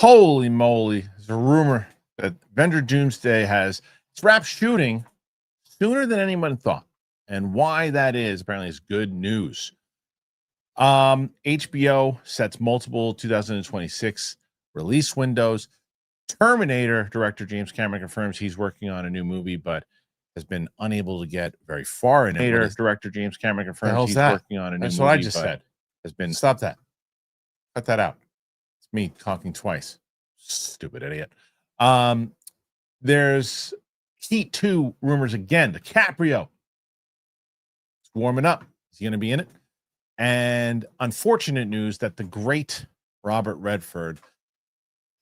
Holy moly. There's a rumor that Avengers Doomsday has its wrap shooting sooner than anyone thought. And why that is, apparently, is good news. HBO sets multiple 2026 release windows. Terminator director James Cameron confirms he's working on a new movie, but has been unable to get very far in it. Director James Cameron confirms he's working on a new movie. That's what I just said. Has been stop that. Cut that out. It's me talking twice. Stupid idiot. There's Heat 2 rumors again. DiCaprio. It's warming up. Is he going to be in it? And unfortunate news that the great Robert Redford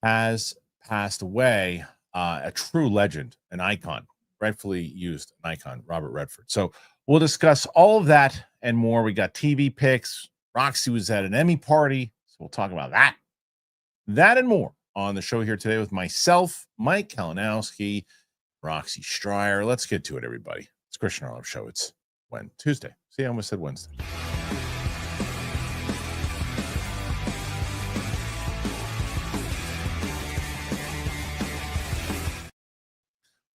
has passed away. A true legend, an icon, rightfully used an icon, Robert Redford. So we'll discuss all of that and more. We got TV picks. Roxy was at an Emmy party, so we'll talk about that and more on the show here today with myself, Mike Kalinowski, Roxy Striar. Let's get to it, everybody. It's Kristian Harloff Show. It's Tuesday. See, I almost said Wednesday.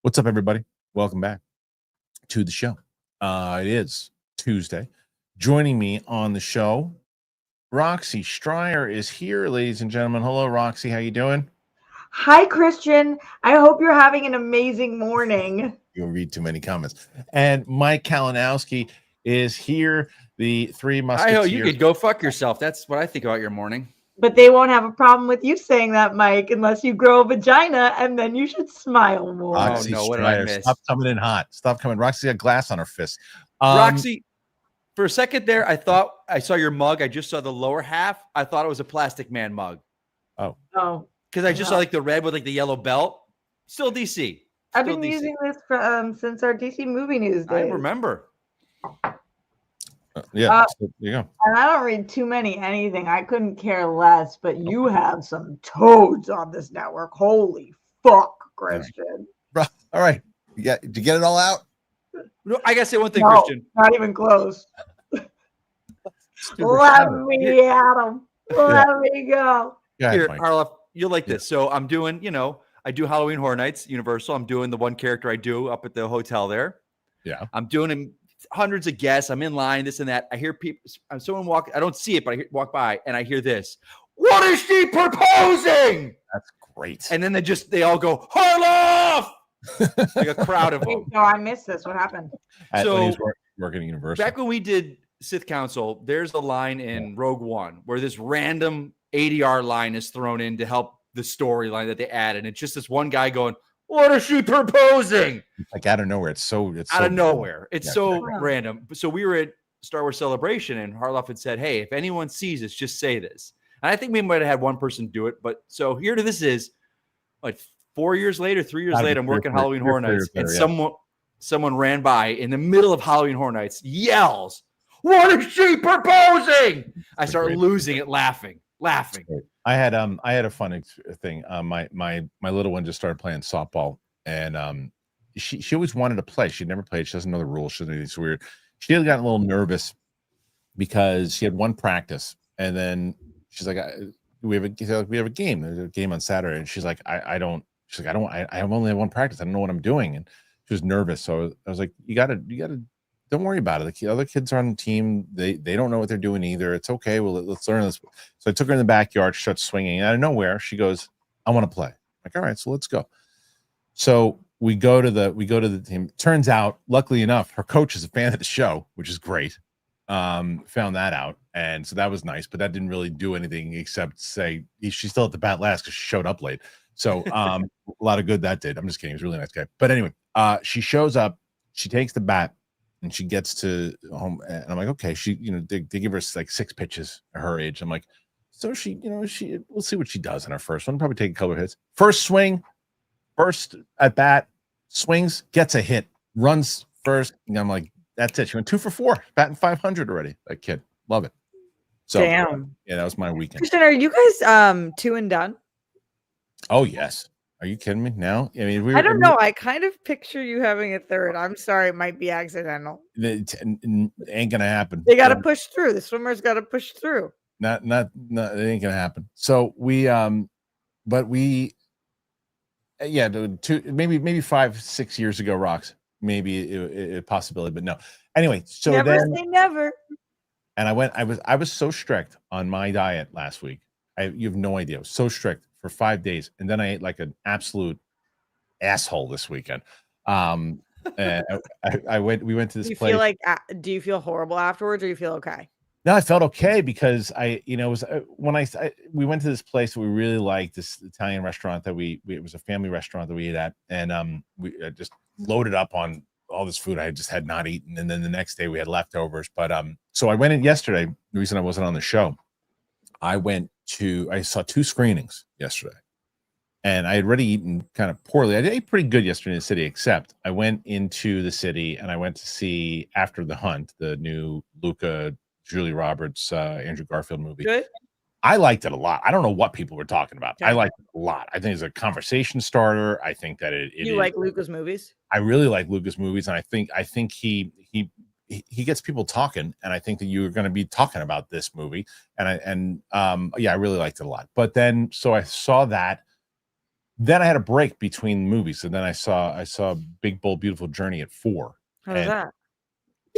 What's up, everybody? Welcome back to the show. It is Tuesday. Joining me on the show, Roxy Striar is here, ladies and gentlemen. Hello, Roxy. How you doing? Hi, Kristian. I hope you're having an amazing morning. You'll read too many comments. And Mike Kalinowski is here. The Three Musketeers. You could go fuck yourself. That's what I think about your morning. But they won't have a problem with you saying that, Mike, unless you grow a vagina, and then you should smile more. Roxy what did I miss? Stop coming in hot. Stop coming. Roxy got glass on her fist. Roxy, for a second there, I thought I saw your mug. I just saw the lower half. I thought it was a Plastic Man mug. Oh. Because I just saw like the red with like the yellow belt. Still DC. I've been using this for, since our DC movie news days. I remember. Yeah, there you go. And I don't read too many anything. I couldn't care less, but you have some toads on this network. Holy fuck, Kristian. All right. Did you get it all out? No, I gotta say one thing, No, Kristian. not even close. Let me at him. Let me go. Yeah, here, Harloff, you'll like this. So I'm doing, I do Halloween Horror Nights, Universal. I'm doing the one character I do up at the hotel there. Yeah. I'm doing hundreds of guests. I'm in line, this and that. I hear people, someone walk, I don't see it, but I walk by and I hear this. What is she proposing? That's great. And then they all go, Harloff! Like a crowd of them. No, I missed this. What happened? When he was working at Universal. Back when we did Sith Council, there's a line in Rogue One where this random ADR line is thrown in to help the storyline that they added. And it's just this one guy going, what is she proposing? Like out of nowhere. It's out of nowhere. It's so random. So we were at Star Wars Celebration and Harloff had said, hey, if anyone sees this, just say this. And I think we might have had one person do it. But so here to this is like 3 years later, I'm working Halloween Horror Nights. And someone ran by in the middle of Halloween Horror Nights, yells, what is she proposing? I start losing it laughing. I had a funny thing. My little one just started playing softball, and she always wanted to play. She'd never played. She doesn't know the rules. She doesn't know it's weird. She had gotten a little nervous because she had one practice, and then she's like, "We have a game. There's a game on Saturday." And she's like, "I don't." She's like, "I only have one practice. I don't know what I'm doing." And she was nervous, so I was like, "You gotta." Don't worry about it. The other kids are on the team. They don't know what they're doing either. It's okay. Well, let's learn this. So I took her in the backyard. She starts swinging. Out of nowhere, she goes, "I want to play." I'm like, all right, so let's go. So we go to the team. Turns out, luckily enough, her coach is a fan of the show, which is great. Found that out, and so that was nice. But that didn't really do anything except say she's still at the bat last because she showed up late. So a lot of good that did. I'm just kidding. He was a really nice guy. But anyway, she shows up. She takes the bat. And she gets to home, and I'm like, okay, they give her like 6 pitches at her age. I'm like, so we'll see what she does in her first one. Probably take a couple of hits. First swing, first at bat, swings, gets a hit, runs first. And I'm like, that's it. She went 2 for 4, batting 500 already. That kid, love it. So, damn. Yeah, that was my weekend. Kristian, are you guys 2 and done? Oh yes. Are you kidding me? Now, I mean, I don't know. I kind of picture you having a third. I'm sorry, it might be accidental. It ain't gonna happen. They got to push through. The swimmers got to push through. Not. It ain't gonna happen. So we but we, yeah, maybe 5-6 years ago, Rox, maybe a possibility, but no. Anyway, so never then say never. And I was so strict on my diet last week. You have no idea. I was so strict for 5 days, and then I ate like an absolute asshole this weekend. And we went to this place. Do you feel horrible afterwards, or you feel okay? No, I felt okay because it was we went to this place that we really liked, this Italian restaurant that it was a family restaurant that we ate at, and we just loaded up on all this food I just had not eaten, and then the next day we had leftovers. But so I went in yesterday. The reason I wasn't on the show, I saw 2 screenings yesterday, and I had already eaten kind of poorly. I ate pretty good yesterday in the city, except I went into the city and I went to see After the Hunt, the new Julia Roberts, Andrew Garfield movie. Good. I liked it a lot. I don't know what people were talking about. Okay. I liked it a lot. I think it's a conversation starter. I think that you like Luca's movies. I really like Lucas movies, and I think he gets people talking, and I think that you're going to be talking about this movie, and I really liked it a lot. But then, so I saw that. Then I had a break between movies, and then I saw Big Bold Beautiful Journey at 4. How's that?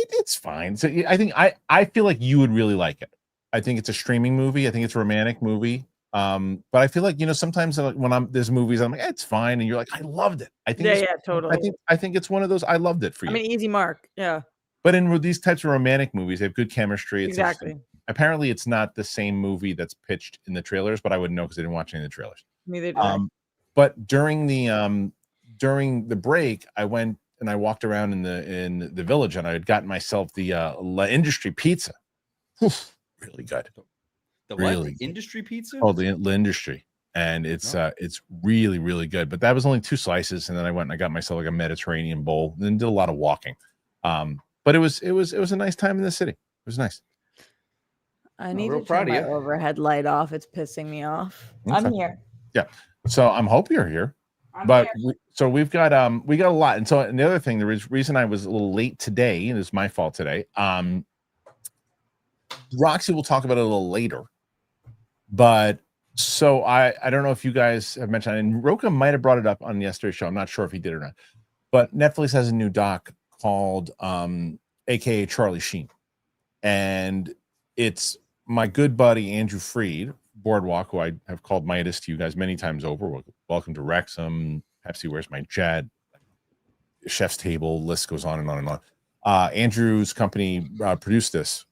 It's fine. So I feel like you would really like it. I think it's a streaming movie. I think it's a romantic movie. But I feel like, sometimes when there's movies, I'm like, it's fine, and you're like, I loved it. I think totally. I think it's one of those I loved it for you. I mean, easy mark. Yeah. But in these types of romantic movies, they have good chemistry. Exactly. Apparently, it's not the same movie that's pitched in the trailers, but I wouldn't know because I didn't watch any of the trailers. Neither did I. But during the break, I went and I walked around in the village, and I had gotten myself the La Industry pizza. Oof, really good. The really what? Industry pizza? Oh, the Industry, and it's really, really good. But that was only 2 slices, and then I went and I got myself like a Mediterranean bowl, and then did a lot of walking. But it was a nice time in the city. It was nice. I need to turn my overhead light off. It's pissing me off. Okay. I'm here. Yeah. So I'm hoping you're here. We've got a lot. And so, and the other thing, the reason I was a little late today, and it's my fault today. Roxy will talk about it a little later. But so I don't know if you guys have mentioned, and Roka might have brought it up on yesterday's show. I'm not sure if he did or not. But Netflix has a new doc called AKA Charlie Sheen. And it's my good buddy Andrew Freed, Boardwalk, who I have called Midas to you guys many times over. Welcome to Wrexham, Pepsi, Where's My Jet, Chef's Table, list goes on and on and on. Andrew's company produced this.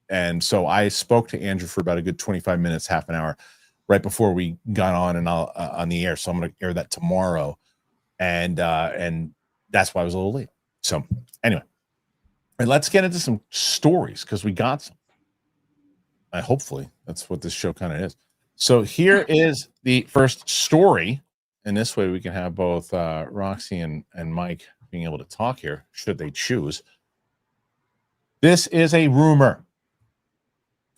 And so I spoke to Andrew for about a good 25 minutes, half an hour, right before we got on and on the air. So I'm going to air that tomorrow. And that's why I was a little late. So anyway, and let's get into some stories because we got some. Hopefully that's what this show kind of is. So here is the first story, and this way we can have both Roxy and Mike being able to talk here, should they choose. This is a rumor.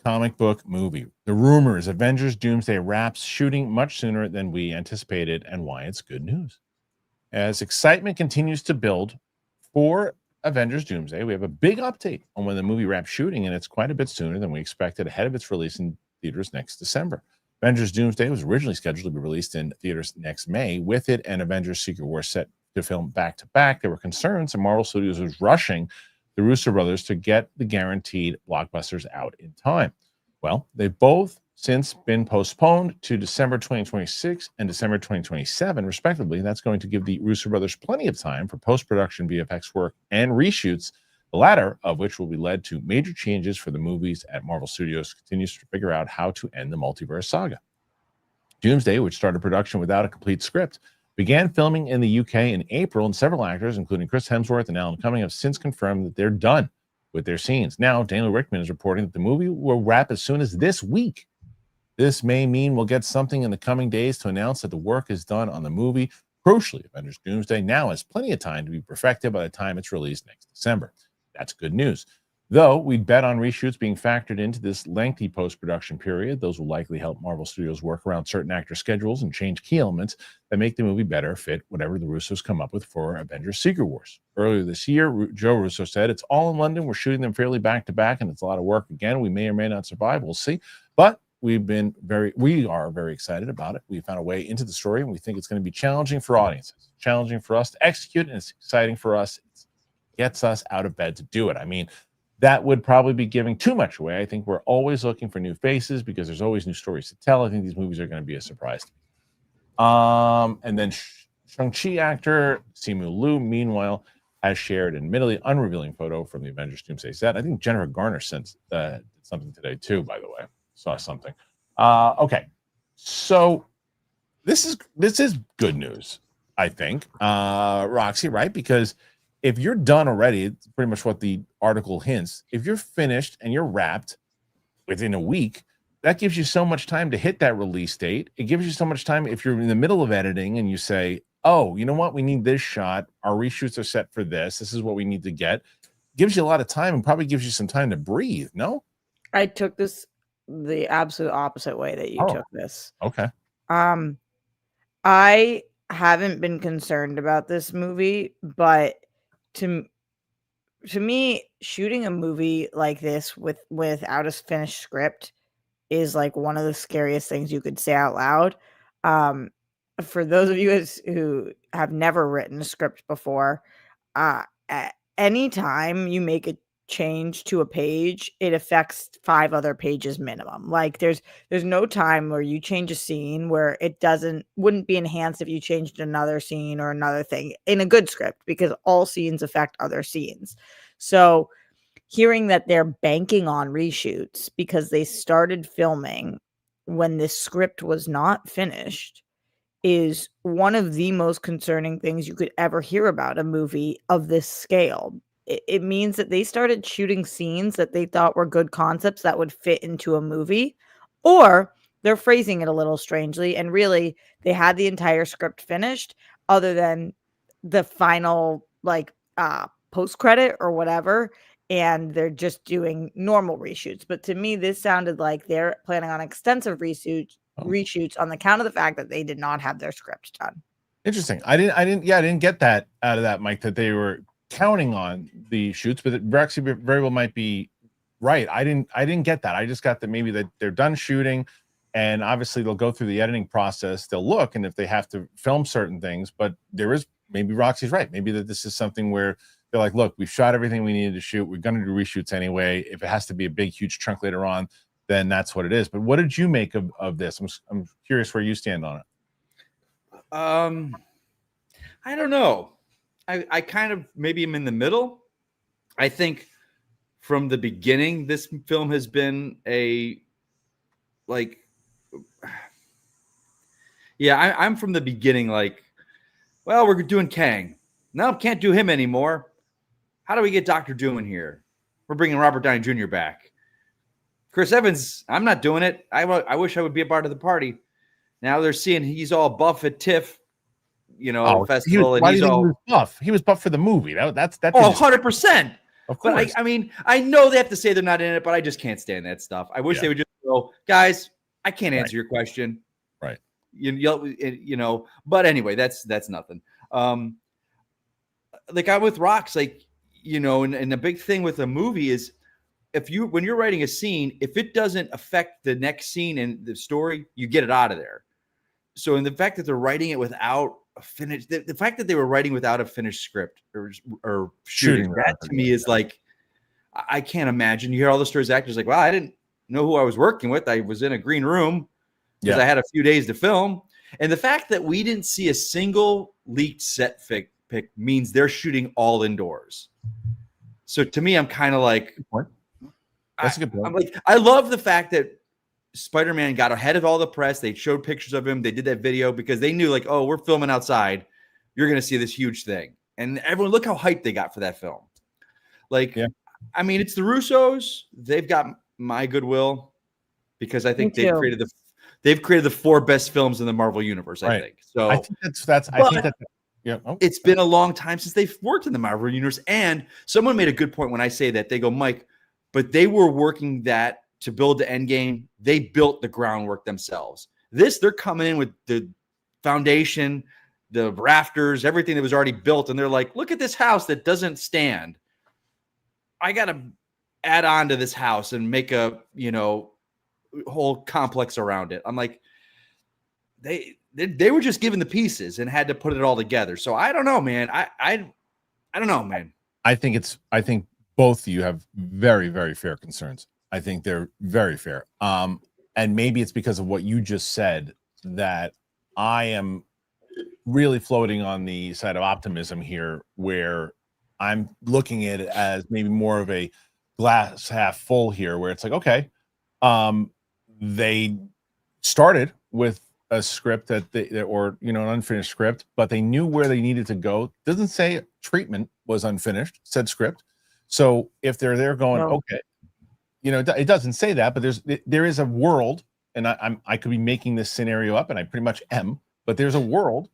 Comic book movie. The rumor is Avengers Doomsday wraps shooting much sooner than we anticipated, and why it's good news. As excitement continues to build for Avengers Doomsday, we have a big update on when the movie wraps shooting, and it's quite a bit sooner than we expected, ahead of its release in theaters next December. Avengers Doomsday was originally scheduled to be released in theaters next May. With it and Avengers Secret War set to film back-to-back, there were concerns that Marvel Studios was rushing the Russo brothers to get the guaranteed blockbusters out in time. Well, they've both since been postponed to December 2026 and December 2027, respectively. That's going to give the Russo brothers plenty of time for post-production VFX work and reshoots, the latter of which will be led to major changes for the movies at Marvel Studios continues to figure out how to end the multiverse saga. Doomsday, which started production without a complete script, began filming in the UK in April, and several actors, including Chris Hemsworth and Alan Cumming, have since confirmed that they're done with their scenes. Now, Daniel Rickman is reporting that the movie will wrap as soon as this week. This may mean we'll get something in the coming days to announce that the work is done on the movie. Crucially, Avengers Doomsday now has plenty of time to be perfected by the time it's released next December. That's good news. Though we'd bet on reshoots being factored into this lengthy post-production period, those will likely help Marvel Studios work around certain actor schedules and change key elements that make the movie better fit whatever the Russos come up with for Avengers Secret Wars. Earlier this year, Joe Russo said, "It's all in London. We're shooting them fairly back-to-back, and it's a lot of work. Again, we may or may not survive. We'll see. But we are very excited about it. We found a way into the story, and we think it's going to be challenging for audiences, challenging for us to execute, and it's exciting for us. It gets us out of bed to do it. I mean, that would probably be giving too much away. I think we're always looking for new faces because there's always new stories to tell. I think these movies are going to be a surprise. And then Shang-Chi actor Simu Liu, meanwhile, has shared an admittedly unrevealing photo from the Avengers Doomsday set. I think Jennifer Garner sent something today too, by the way. Saw something. Okay. So this is good news, I think. Roxy, right? Because if you're done already, it's pretty much what the article hints. If you're finished and you're wrapped within a week, that gives you so much time to hit that release date. It gives you so much time if you're in the middle of editing and you say, oh, you know what? We need this shot. Our reshoots are set for this. This is what we need to get. Gives you a lot of time and probably gives you some time to breathe. No? I took this the absolute opposite way that you took this. Okay. I haven't been concerned about this movie, but to me, shooting a movie like this without a finished script is like one of the scariest things you could say out loud. For those of you who have never written a script before, at any time you make a change to a page, it affects 5 other pages minimum. Like there's no time where you change a scene where it wouldn't be enhanced if you changed another scene or another thing in a good script, because all scenes affect other scenes. So hearing that they're banking on reshoots because they started filming when this script was not finished is one of the most concerning things you could ever hear about a movie of this scale. It means that they started shooting scenes that they thought were good concepts that would fit into a movie, or they're phrasing it a little strangely, and really they had the entire script finished other than the final post-credit or whatever, and they're just doing normal reshoots. But to me, this sounded like they're planning on extensive reshoots on the count of the fact that they did not have their script done. Interesting. I didn't get that out of that, Mike, that they were counting on the shoots, but it actually very well might be right. I didn't get that. I just got that maybe that they're done shooting, and obviously they'll go through the editing process. They'll look, and if they have to film certain things, but there is, maybe Roxy's right. Maybe that this is something where they're like, look, we've shot everything we needed to shoot. We're going to do reshoots anyway. If it has to be a big, huge chunk later on, then that's what it is. But what did you make of this? I'm curious where you stand on it. I don't know. I kind of maybe am in the middle. I think from the beginning, this film has been I'm from the beginning like, well, we're doing Kang. No, can't do him anymore. How do we get Dr. Doom in here? We're bringing Robert Downey Jr. back. Chris Evans, I'm not doing it. I wish I would be a part of the party. Now they're seeing he's all buff at TIFF, festival. He was buff. He was buff for the movie. That's 100%. Of course. But I know they have to say they're not in it, but I just can't stand that stuff. I wish they would just go, guys, I can't answer your question. Right. But anyway, that's nothing. Like I'm with Rox, and the big thing with a movie is when you're writing a scene, if it doesn't affect the next scene and the story, you get it out of there. So in the fact that they're writing it without a finished, the fact that they were writing without a finished script or shooting that to me is like, I can't imagine. You hear all the stories, actors like, well, I didn't know who I was working with. I was in a green room because I had a few days to film. And the fact that we didn't see a single leaked set pick means they're shooting all indoors. So to me, I'm kind of like, that's a good point. I'm like, I love the fact that Spider-Man got ahead of all the press. They showed pictures of him. They did that video because they knew like, oh, we're filming outside. You're going to see this huge thing. And everyone, look how hyped they got for that film. I mean, it's the Russos. They've got my goodwill because I think they've created the 4 best films in the Marvel universe. I think so. I think that's. Yeah. Oh, it's been a long time since they've worked in the Marvel universe. And someone made a good point when I say that. They go, Mike, but they were working that to build the end game. They built the groundwork themselves. They're coming in with the foundation, the rafters, everything that was already built. And they're like, look at this house that doesn't stand. I got to add on to this house and make a, whole complex around it. I'm like, they were just given the pieces and had to put it all together. So I don't know, man. I don't know, man. I think both of you have very, very fair concerns. I think they're very fair. And maybe it's because of what you just said that I am really floating on the side of optimism here, where I'm looking at it as maybe more of a glass half full here, where it's like, okay, they started with a script or an unfinished script, but they knew where they needed to go. Doesn't say treatment was unfinished, said script. So if they're there going, okay, it doesn't say that, but there is a world, and I could be making this scenario up, and I pretty much am, but there's a world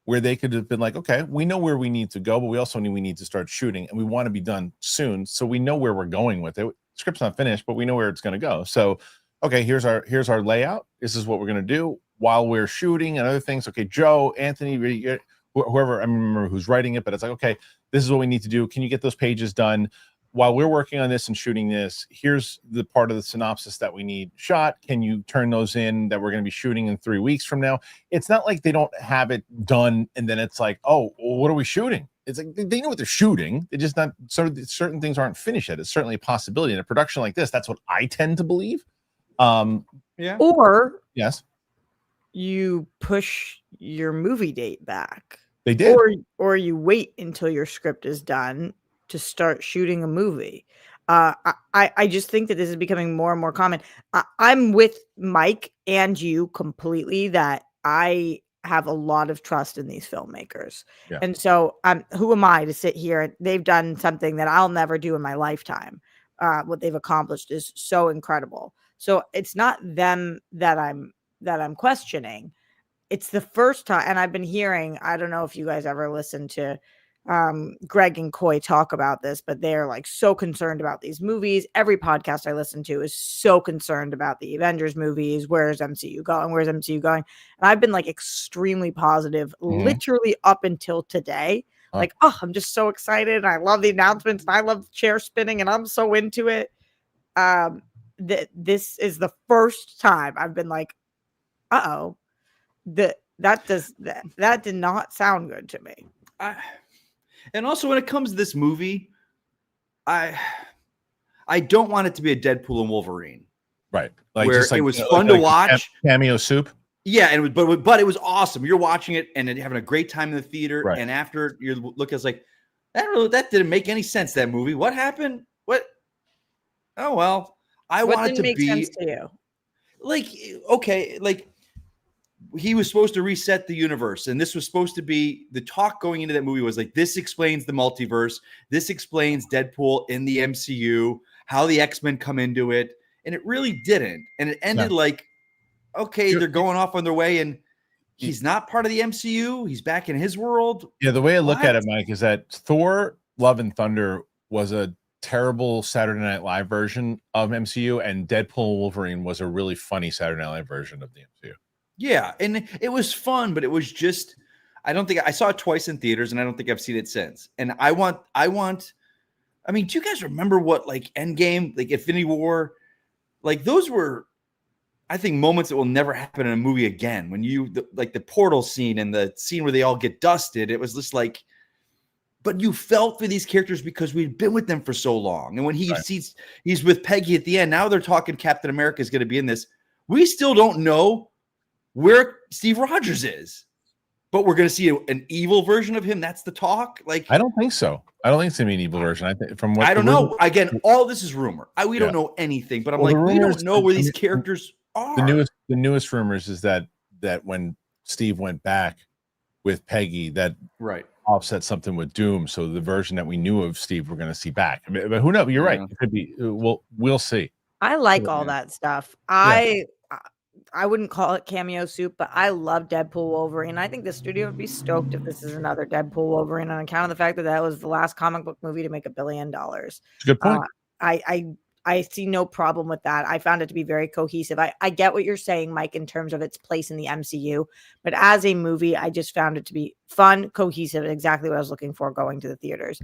where they could have been like, okay, we know where we need to go, but we also we need to start shooting, and we want to be done soon, so we know where we're going with it. Script's not finished, but we know where it's going to go. So, okay, here's our layout. This is what we're going to do while we're shooting and other things. Okay, Joe, Anthony, whoever, I don't remember who's writing it, but it's like, okay, this is what we need to do. Can you get those pages done while we're working on this and shooting this? Here's the part of the synopsis that we need shot. Can you turn those in that we're going to be shooting in 3 weeks from now? It's not like they don't have it done and then it's like, oh, well, what are we shooting? It's like they know what they're shooting. They just not certain things aren't finished yet. It's certainly a possibility in a production like this. That's what I tend to believe. Yeah. Or yes, you push your movie date back. They did. Or you wait until your script is done to start shooting a movie. I just think that this is becoming more and more common. I'm with Mike and you completely that I have a lot of trust in these filmmakers. Yeah. And so who am I to sit here? They've done something that I'll never do in my lifetime. What they've accomplished is so incredible. So it's not them that I'm questioning. It's the first time, and I've been hearing, I don't know if you guys ever listened to Greg and Coy talk about this, but they're like so concerned about these movies. Every podcast I listen to is so concerned about the Avengers movies. Where's MCU going? Where's MCU going? And I've been like extremely positive, literally up until today. Like, oh, I'm just so excited. I love the announcements. And I love the chair spinning, and I'm so into it. This is the first time I've been like, uh-oh, that did not sound good to me. And also, when it comes to this movie, I don't want it to be a Deadpool and Wolverine, right? Like, where it was fun to watch, cameo soup. Yeah, and but it was awesome. You're watching it and having a great time in the theater, right. And after you're looking, it's like that didn't make any sense. That movie, what happened? What? Oh well, what wanted to make be sense to you. Like, okay, like. He was supposed to reset the universe, and this was supposed to be the talk going into that movie was like, this explains the multiverse. This explains Deadpool in the MCU, how the X-Men come into it. And it really didn't. And it ended like, okay, they're going off on their way and he's not part of the MCU. He's back in his world. Yeah. The way I look at it, Mike, is that Thor Love and Thunder was a terrible Saturday Night Live version of MCU, and Deadpool and Wolverine was a really funny Saturday Night Live version of the MCU. Yeah, and it was fun, but it was just, I don't think I saw it twice in theaters, and I don't think I've seen it since. And I mean, do you guys remember what like Endgame, like Infinity War, like those were, I think, moments that will never happen in a movie again. When like the portal scene and the scene where they all get dusted, it was just like, but you felt for these characters because we'd been with them for so long. And when he's with Peggy at the end, now they're talking Captain America is going to be in this. We still don't know where Steve Rogers is, but we're going to see an evil version of him. That's the talk. Like, I don't think so. I don't think it's going to be an evil version. I think from what I don't know. Again, all this is rumor. We don't know anything, but I'm like, we don't know where these characters are. The newest rumors is that when Steve went back with Peggy, that offset something with Doom. So the version that we knew of Steve, we're going to see back. But who knows? You're right. It could be. We'll see. I like all that stuff. I wouldn't call it cameo soup, but I love Deadpool Wolverine. I think the studio would be stoked if this is another Deadpool Wolverine on account of the fact that was the last comic book movie to make $1 billion. Good point. I I see no problem with that. I found it to be very cohesive. I get what you're saying, Mike, in terms of its place in the MCU, but as a movie, I just found it to be fun, cohesive, exactly what I was looking for going to the theaters.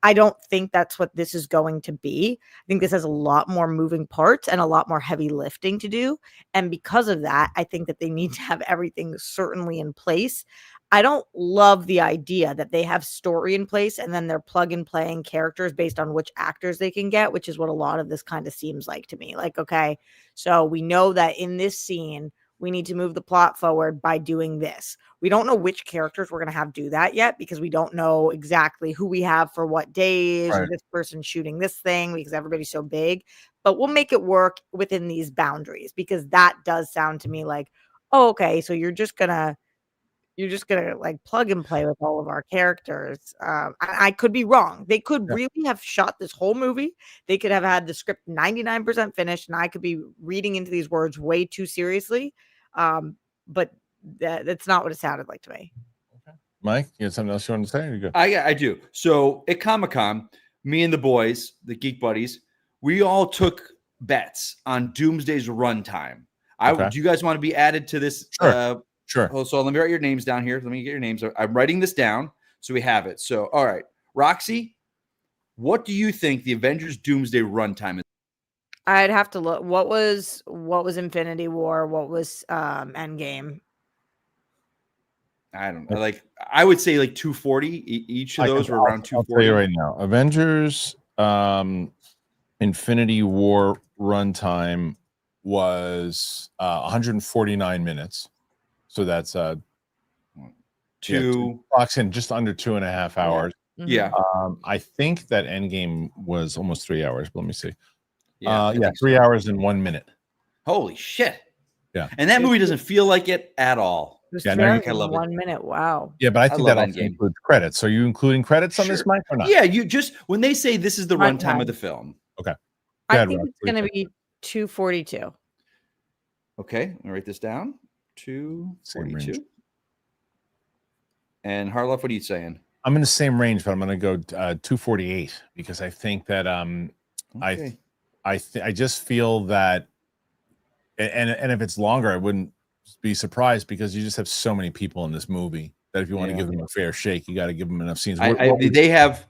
I don't think that's what this is going to be. I think this has a lot more moving parts and a lot more heavy lifting to do. And because of that, I think that they need to have everything certainly in place. I don't love the idea that they have story in place and then they're plug and playing characters based on which actors they can get, which is what a lot of this kind of seems like to me. Like, okay, so we know that in this scene, we need to move the plot forward by doing this. We don't know which characters we're going to have do that yet because we don't know exactly who we have for what days or this person shooting this thing because everybody's so big. But we'll make it work within these boundaries because that does sound to me like, oh, okay, so you're just gonna like plug and play with all of our characters. I could be wrong. They could really have shot this whole movie. They could have had the script 99% finished, and I could be reading into these words way too seriously. But that's not what it sounded like to me. Okay. Mike, you had something else you want to say? Or you go? I do. So at Comic-Con, me and the boys, the Geek Buddies, we all took bets on Doomsday's runtime. Do you guys want to be added to this? Sure. So let me write your names down here. Let me get your names. I'm writing this down so we have it. So, all right. Roxy, what do you think the Avengers Doomsday runtime is? I'd have to look. What was Infinity War? What was Endgame? I don't know. Like, I would say like 240. Each of those were around 240. I'll tell you right now. Avengers Infinity War runtime was 149 minutes. So that's clocks in just under 2.5 hours. Yeah. I think that Endgame was almost 3 hours, but let me see. Yeah, 3 hours and 1 minute. Holy shit. Yeah. And that movie doesn't feel like it at all. Yeah, I love 1 minute. Wow. Yeah, but I think that also includes credits. So are you including credits on this, Mike, or not? Yeah, you just when they say this is the runtime of the film. Okay. I think it's going to be 242. Okay, let me write this down. 242. And Harloff, what are you saying? I'm in the same range, but I'm going to go 248 because I think that I just feel that, and if it's longer, I wouldn't be surprised because you just have so many people in this movie that if you want to give them a fair shake, you got to give them enough scenes. They have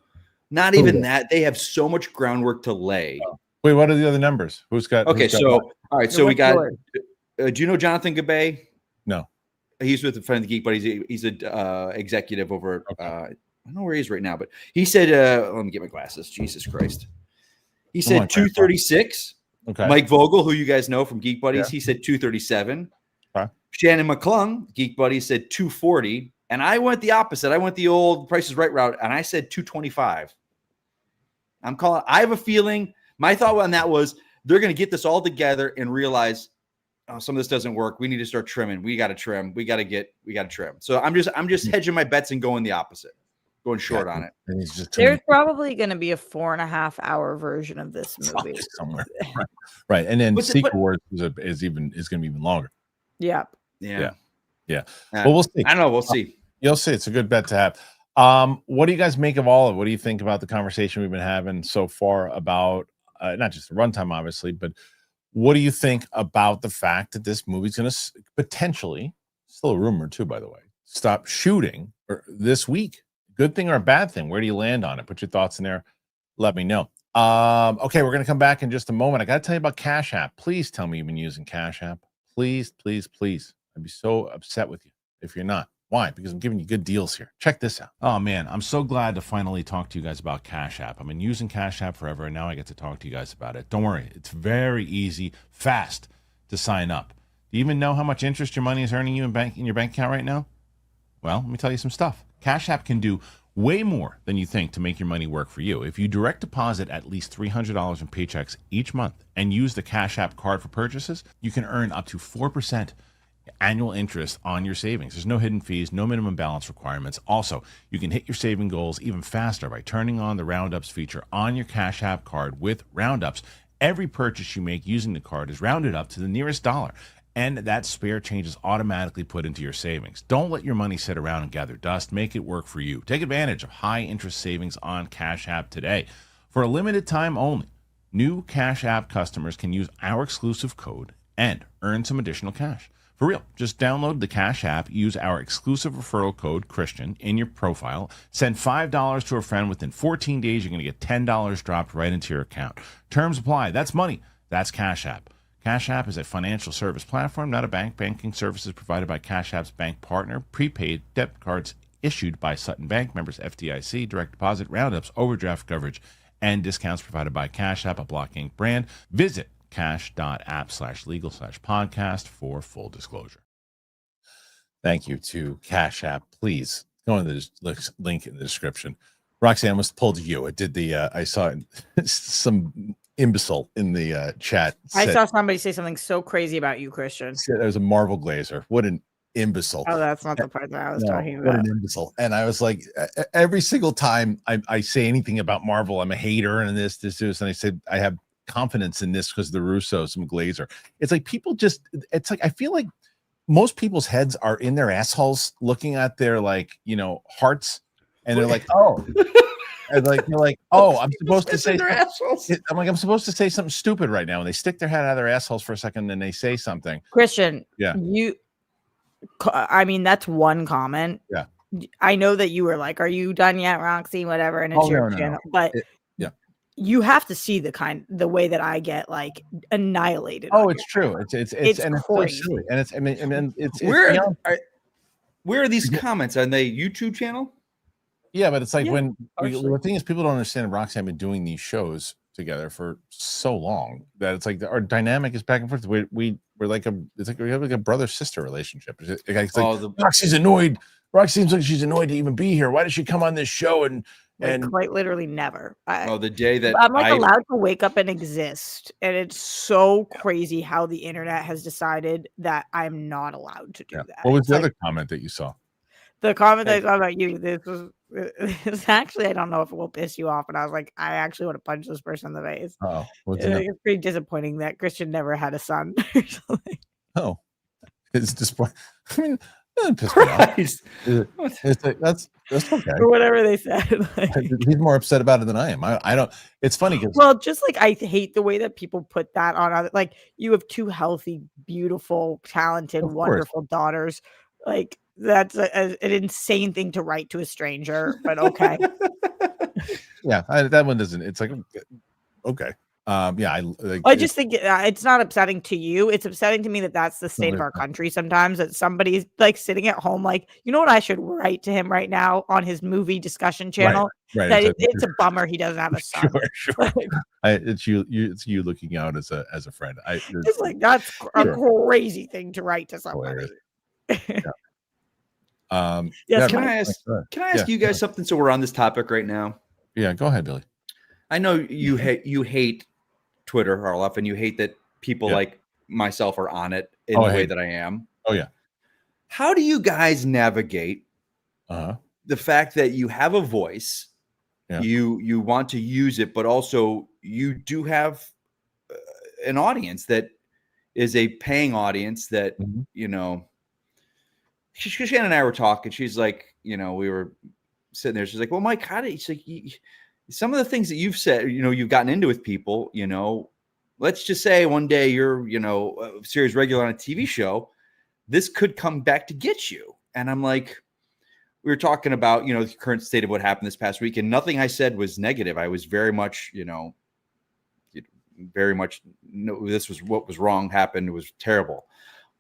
not even that. They have so much groundwork to lay. Wait, what are the other numbers? Who's got? Okay, who's got so what? all right, so we got. Do you know Jonathan Gabay? No. He's with a friend of the Geek Buddies. He's a executive over. I don't know where he is right now, but he said, "Let me get my glasses." Jesus Christ. He said 236. Okay. Mike Vogel, who you guys know from Geek Buddies, he said 237. Okay. Shannon McClung, Geek Buddies, said 240. And I went the opposite. I went the old Price is Right route, and I said 225. I have a feeling. My thought on that was they're going to get this all together and realize, oh, some of this doesn't work. We need to start trimming. We got to trim. We got to trim. So I'm just hedging my bets and going the opposite, going short on it. There's probably going to be a 4.5 hour version of this movie somewhere. Right. And then Secret Wars is going to be even longer. Yeah. Well, we'll see. I don't know. We'll see. You'll see. It's a good bet to have. What do you guys make of all of it? What do you think about the conversation we've been having so far about not just the runtime, obviously, but what do you think about the fact that this movie's going to potentially, still a rumor too, by the way, stop shooting this week? Good thing or a bad thing? Where do you land on it? Put your thoughts in there. Let me know. Okay, we're going to come back in just a moment. I got to tell you about Cash App. Please tell me you've been using Cash App. Please, please, please. I'd be so upset with you if you're not. Why? Because I'm giving you good deals here. Check this out. Oh, man, I'm so glad to finally talk to you guys about Cash App. I've been using Cash App forever, and now I get to talk to you guys about it. Don't worry. It's very easy, fast to sign up. Do you even know how much interest your money is earning you in your bank account right now? Well, let me tell you some stuff. Cash App can do way more than you think to make your money work for you. If you direct deposit at least $300 in paychecks each month and use the Cash App card for purchases, you can earn up to 4% annual interest on your savings. There's no hidden fees, no minimum balance requirements. Also, you can hit your saving goals even faster by turning on the Roundups feature on your Cash App card. With Roundups, every purchase you make using the card is rounded up to the nearest dollar, and that spare change is automatically put into your savings. Don't let your money sit around and gather dust. Make it work for you. Take advantage of high interest savings on Cash App today. For a limited time only, New Cash App customers can use our exclusive code and earn some additional cash. For real, just download the Cash App, use our exclusive referral code Christian in your profile, send $5 to a friend within 14 days, you're going to get $10 dropped right into your account. Terms apply. That's money. That's Cash App. Cash App is a financial service platform, not a bank. Banking services provided by Cash App's bank partner. Prepaid debit cards issued by Sutton Bank, members FDIC, direct deposit, roundups, overdraft coverage, and discounts provided by Cash App, a Block Inc. brand. Visit cash.app/legal/podcast for full disclosure. Thank you to Cash App. Please go into the link in the description. Roxy, I almost pulled you. It did the, I saw some imbecile in the chat. I saw somebody say something so crazy about you, Christian. There was a Marvel Glazer. What an imbecile. Oh, that's not the part that I was talking about. What an imbecile. And I was like, every single time I say anything about Marvel, I'm a hater and this. And I said, I have confidence in this because the Russos, some Glazer. It's like people just, it's like, I feel like most people's heads are in their assholes looking at their hearts. And they're like, oh, and you're like, oh, I'm supposed to say, I'm supposed to say something stupid right now. And they stick their head out of their assholes for a second and they say something. Christian, yeah, I mean, that's one comment. Yeah. I know that you were like, are you done yet, Roxy? Whatever. And it's your channel. No. But you have to see the way that I get annihilated. Oh, it's true. It's crazy. So silly. And it's where are these comments on the YouTube channel? Yeah, but it's like the thing is, people don't understand. Roxy and I have been doing these shows together for so long that it's like our dynamic is back and forth. We're like we have a brother sister relationship. It's like Roxy's annoyed. Roxy seems like she's annoyed to even be here. Why does she come on this show and quite literally never. The day that I'm allowed to wake up and exist, and it's so crazy how the internet has decided that I'm not allowed to do that. What was the other comment that you saw? The comment that I saw about you, it's actually, I don't know if it will piss you off, but I was like, I actually want to punch this person in the face. Oh, it's pretty disappointing that Christian never had a son or something. Oh, it's disappointing. I mean, piss me off. It's like, that's okay. Or whatever they said. He's more upset about it than I am. I don't. It's funny because just I hate the way that people put that on other. Like, you have two healthy, beautiful, talented, wonderful daughters. That's an insane thing to write to a stranger, but okay. Yeah, that one doesn't. It's like, okay. I just think it's not upsetting to you. It's upsetting to me that that's the state of our country sometimes, that somebody's sitting at home you know what I should write to him right now on his movie discussion channel? Right. That it's a bummer he doesn't have a son. Sure. It's you looking out as a friend. It's that's a crazy thing to write to somebody. Yes, can I ask you guys something? So we're on this topic right now. Yeah, go ahead, Billy. I know you hate Twitter, Harloff, and you hate that people like myself are on it in the way that I am. Oh yeah. How do you guys navigate the fact that you have a voice, you want to use it, but also you do have an audience that is a paying audience that Shannon and I were talking. She's like, we were sitting there. She's like, well, Mike, how do you some of the things that you've said, you've gotten into with people, let's just say one day you're, a series regular on a TV show, this could come back to get you. And I'm like, we were talking about, the current state of what happened this past week, and nothing I said was negative. I was very much, this was what was wrong happened. It was terrible.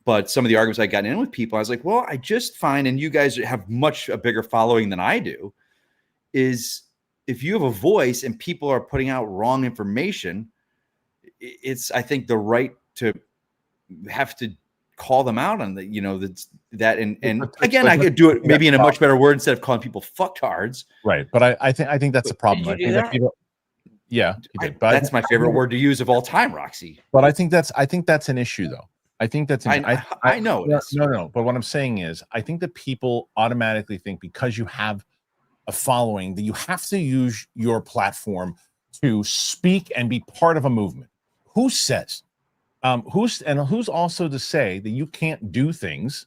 But some of the arguments I got in with people, I was like, well, I just find, and you guys have a bigger following than I do, is if you have a voice and people are putting out wrong information, it's, I think, the right to have to call them out on that. And again, I could do it maybe in a much better word instead of calling people fucktards. Right. But I think that's a problem. I think that people, but that's my favorite word to use of all time, Roxy. But I think that's an issue, though. I think that's I know. No. But what I'm saying is, I think that people automatically think because you have a following that you have to use your platform to speak and be part of a movement. Who says? Who's also to say that you can't do things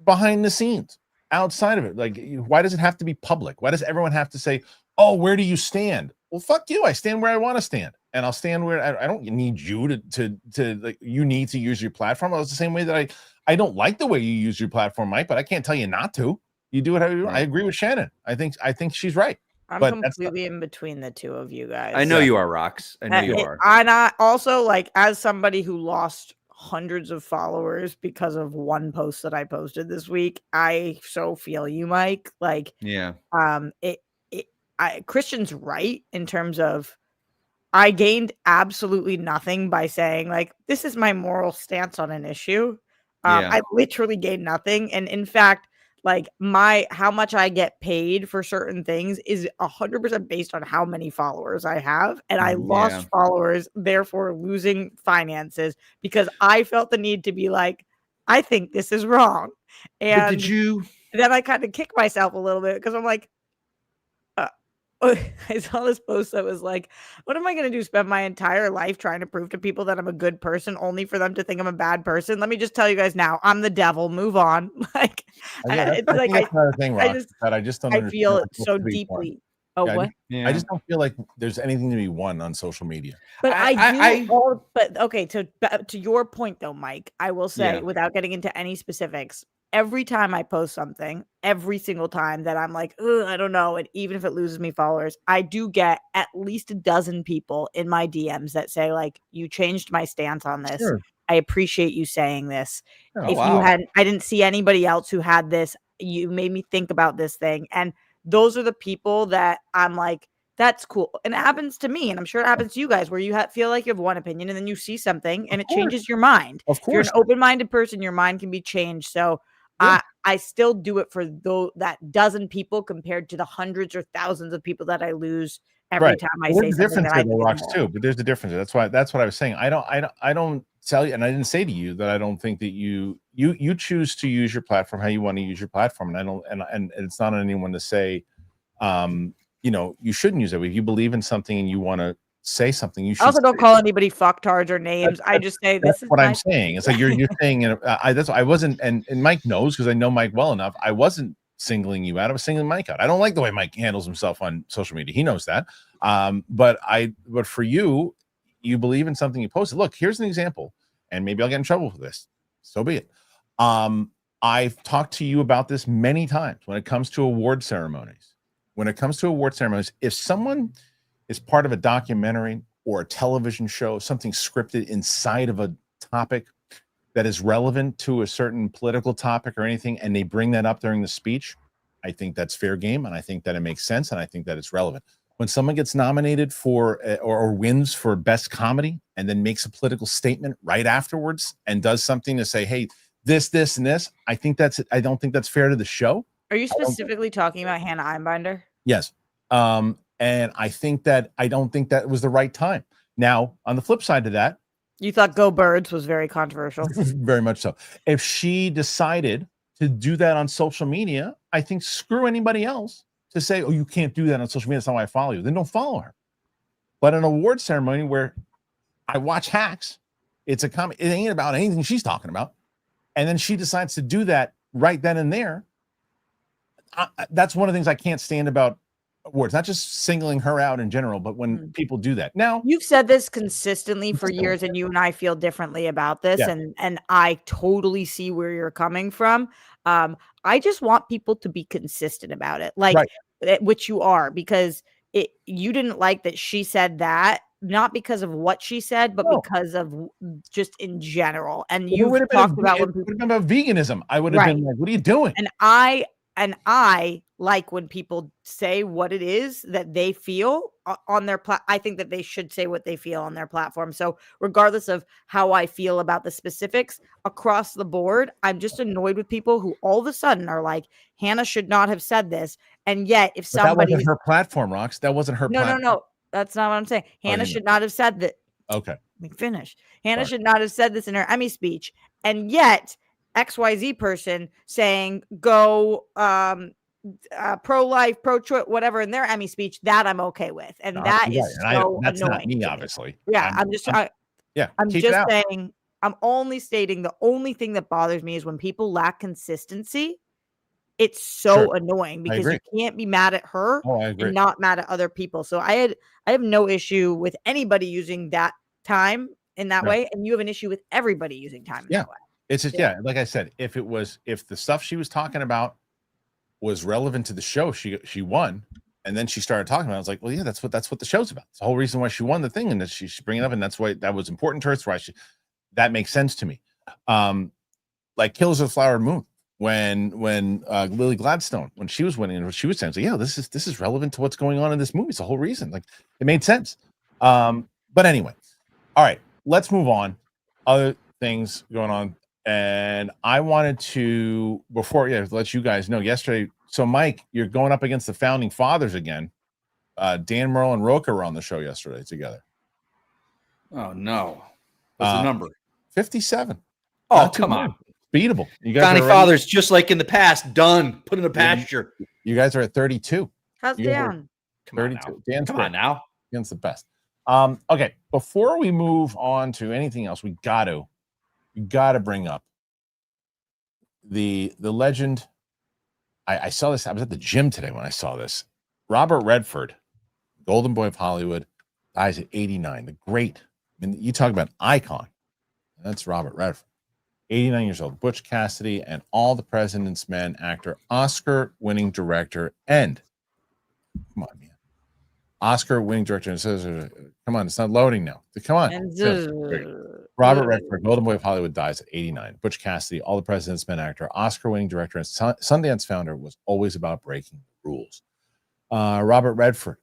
behind the scenes, outside of it? Like, why does it have to be public? Why does everyone have to say, "Oh, where do you stand?" Well, fuck you. I stand where I want to stand. and I'll stand where I don't need you to like, you need to use your platform. It's the same way that I don't like the way you use your platform, Mike, but I can't tell you not to. You do it how you want. I agree with Shannon. I think she's right. I'm but completely in between the two of you guys. I know you are, Rox. I know you are. And I also, like, as somebody who lost hundreds of followers because of one post that I posted this week, I so feel you, Mike. Like, yeah. Kristian's right in terms of I gained absolutely nothing by saying, like, this is my moral stance on an issue. I literally gained nothing. And in fact, like, how much I get paid for certain things is 100% based on how many followers I have. And I lost followers, therefore losing finances, because I felt the need to be like, I think this is wrong. And then I kind of kick myself a little bit because I'm like, I saw this post that was like, what am I going to do? Spend my entire life trying to prove to people that I'm a good person only for them to think I'm a bad person? Let me just tell you guys now, I'm the devil. Move on. Like, it's like, I just don't I feel it so deeply. What? I just don't feel like there's anything to be won on social media. But but okay, to your point though, Mike, I will say, without getting into any specifics, every time I post something, every single time that I'm like, I don't know, and even if it loses me followers, I do get at least a dozen people in my DMs that say, like, you changed my stance on this. Sure. I appreciate you saying this. I didn't see anybody else who had this. You made me think about this thing. And those are the people that I'm like, that's cool. And it happens to me, and I'm sure it happens to you guys, where you feel like you have one opinion and then you see something and it changes your mind. Of course. If you're an open-minded person, your mind can be changed. So I still do it for that dozen people compared to the hundreds or thousands of people that I lose every time I say something that I think rocks too. But there's a difference. That's what I was saying. I don't tell you, and I didn't say to you that I don't think that you choose to use your platform how you want to use your platform, and I don't, and it's not on anyone to say, you shouldn't use it. If you believe in something and you want to say something, you should. I also don't call anybody fucktards or names. I just say this is what I'm saying. It's like you're saying, that's I wasn't, and Mike knows, because I know Mike well enough. I wasn't singling you out. I was singling Mike out. I don't like the way Mike handles himself on social media. He knows that. But for you believe in something you posted. Look, here's an example, and maybe I'll get in trouble for this. So be it. I've talked to you about this many times when it comes to award ceremonies. If someone is part of a documentary or a television show, something scripted inside of a topic that is relevant to a certain political topic or anything, and they bring that up during the speech, I think that's fair game, and I think that it makes sense, and I think that it's relevant. When someone gets nominated for or wins for best comedy and then makes a political statement right afterwards and does something to say, hey, this, and this, I don't think that's fair to the show. Are you specifically talking about Hannah Einbinder? Yes. And I don't think that was the right time. Now, on the flip side to that, you thought Go Birds was very controversial. Very much so. If she decided to do that on social media, I think screw anybody else to say, oh, you can't do that on social media. That's not why I follow you. Then don't follow her. But an award ceremony where I watch Hacks, it ain't about anything she's talking about. And then she decides to do that right then and there. That's one of the things I can't stand about awards, not just singling her out in general, but when people do that. Now, you've said this consistently for years, and you and I feel differently about this, and I totally see where you're coming from. I just want people to be consistent about it, which you are, because you didn't like that she said that, not because of what she said, but because of just in general. And you talked about when people about veganism, I would have been like, "What are you doing?" And I like when people say what it is that they feel on their I think that they should say what they feel on their platform. So regardless of how I feel about the specifics across the board, I'm just annoyed with people who all of a sudden are like, Hannah should not have said this. And yet if somebody... That wasn't her platform, Rox. That wasn't her platform. No. That's not what I'm saying. Hannah should not have said that. Okay. Let me finish. Hannah should not have said this in her Emmy speech. And yet... XYZ person saying go pro-life, pro-choice, whatever in their Emmy speech, that I'm okay with. And that is so that's annoying. Not me, obviously. Yeah, I'm just saying, I'm only stating the only thing that bothers me is when people lack consistency it's so annoying because you can't be mad at her and not mad at other people. So I have no issue with anybody using that time in that way, and you have an issue with everybody using time in that way. It's just like I said, if the stuff she was talking about was relevant to the show, she won, and then she started talking about it. I was like, well, yeah, that's what the show's about. It's the whole reason why she won the thing, and that she's bringing it up, and that's why that was important to her. That's why that makes sense to me. Like Killers of the Flower Moon, when Lily Gladstone, when she was winning, and what she was saying, so yeah, this is relevant to what's going on in this movie. It's the whole reason. Like, it made sense. But anyway, all right, let's move on. Other things going on, and I wanted to let you guys know yesterday. So Mike, you're going up against the Founding Fathers again. Dan Merle and Rocha were on the show yesterday together. Oh no, what's the number? 57. Oh, come on. Beatable. You guys Founding Fathers, just like in the past, done. Put in a pasture. You guys are at 32. How's Dan? 32. Dan's Come on now. Dan's the best. Okay, before we move on to anything else, we got to bring up the legend. I saw this. I was at the gym today when I saw this. Robert Redford, Golden Boy of Hollywood, dies at 89. The great. I mean, you talk about icon. That's Robert Redford. 89 years old. Butch Cassidy and All the President's Men actor, Oscar-winning director, and come on, man. Oscar-winning director. Come on, it's not loading now. Come on. Robert Redford, Golden Boy of Hollywood, dies at 89. Butch Cassidy, All the President's Men actor, Oscar-winning director, and Sundance founder, was always about breaking rules. Robert Redford,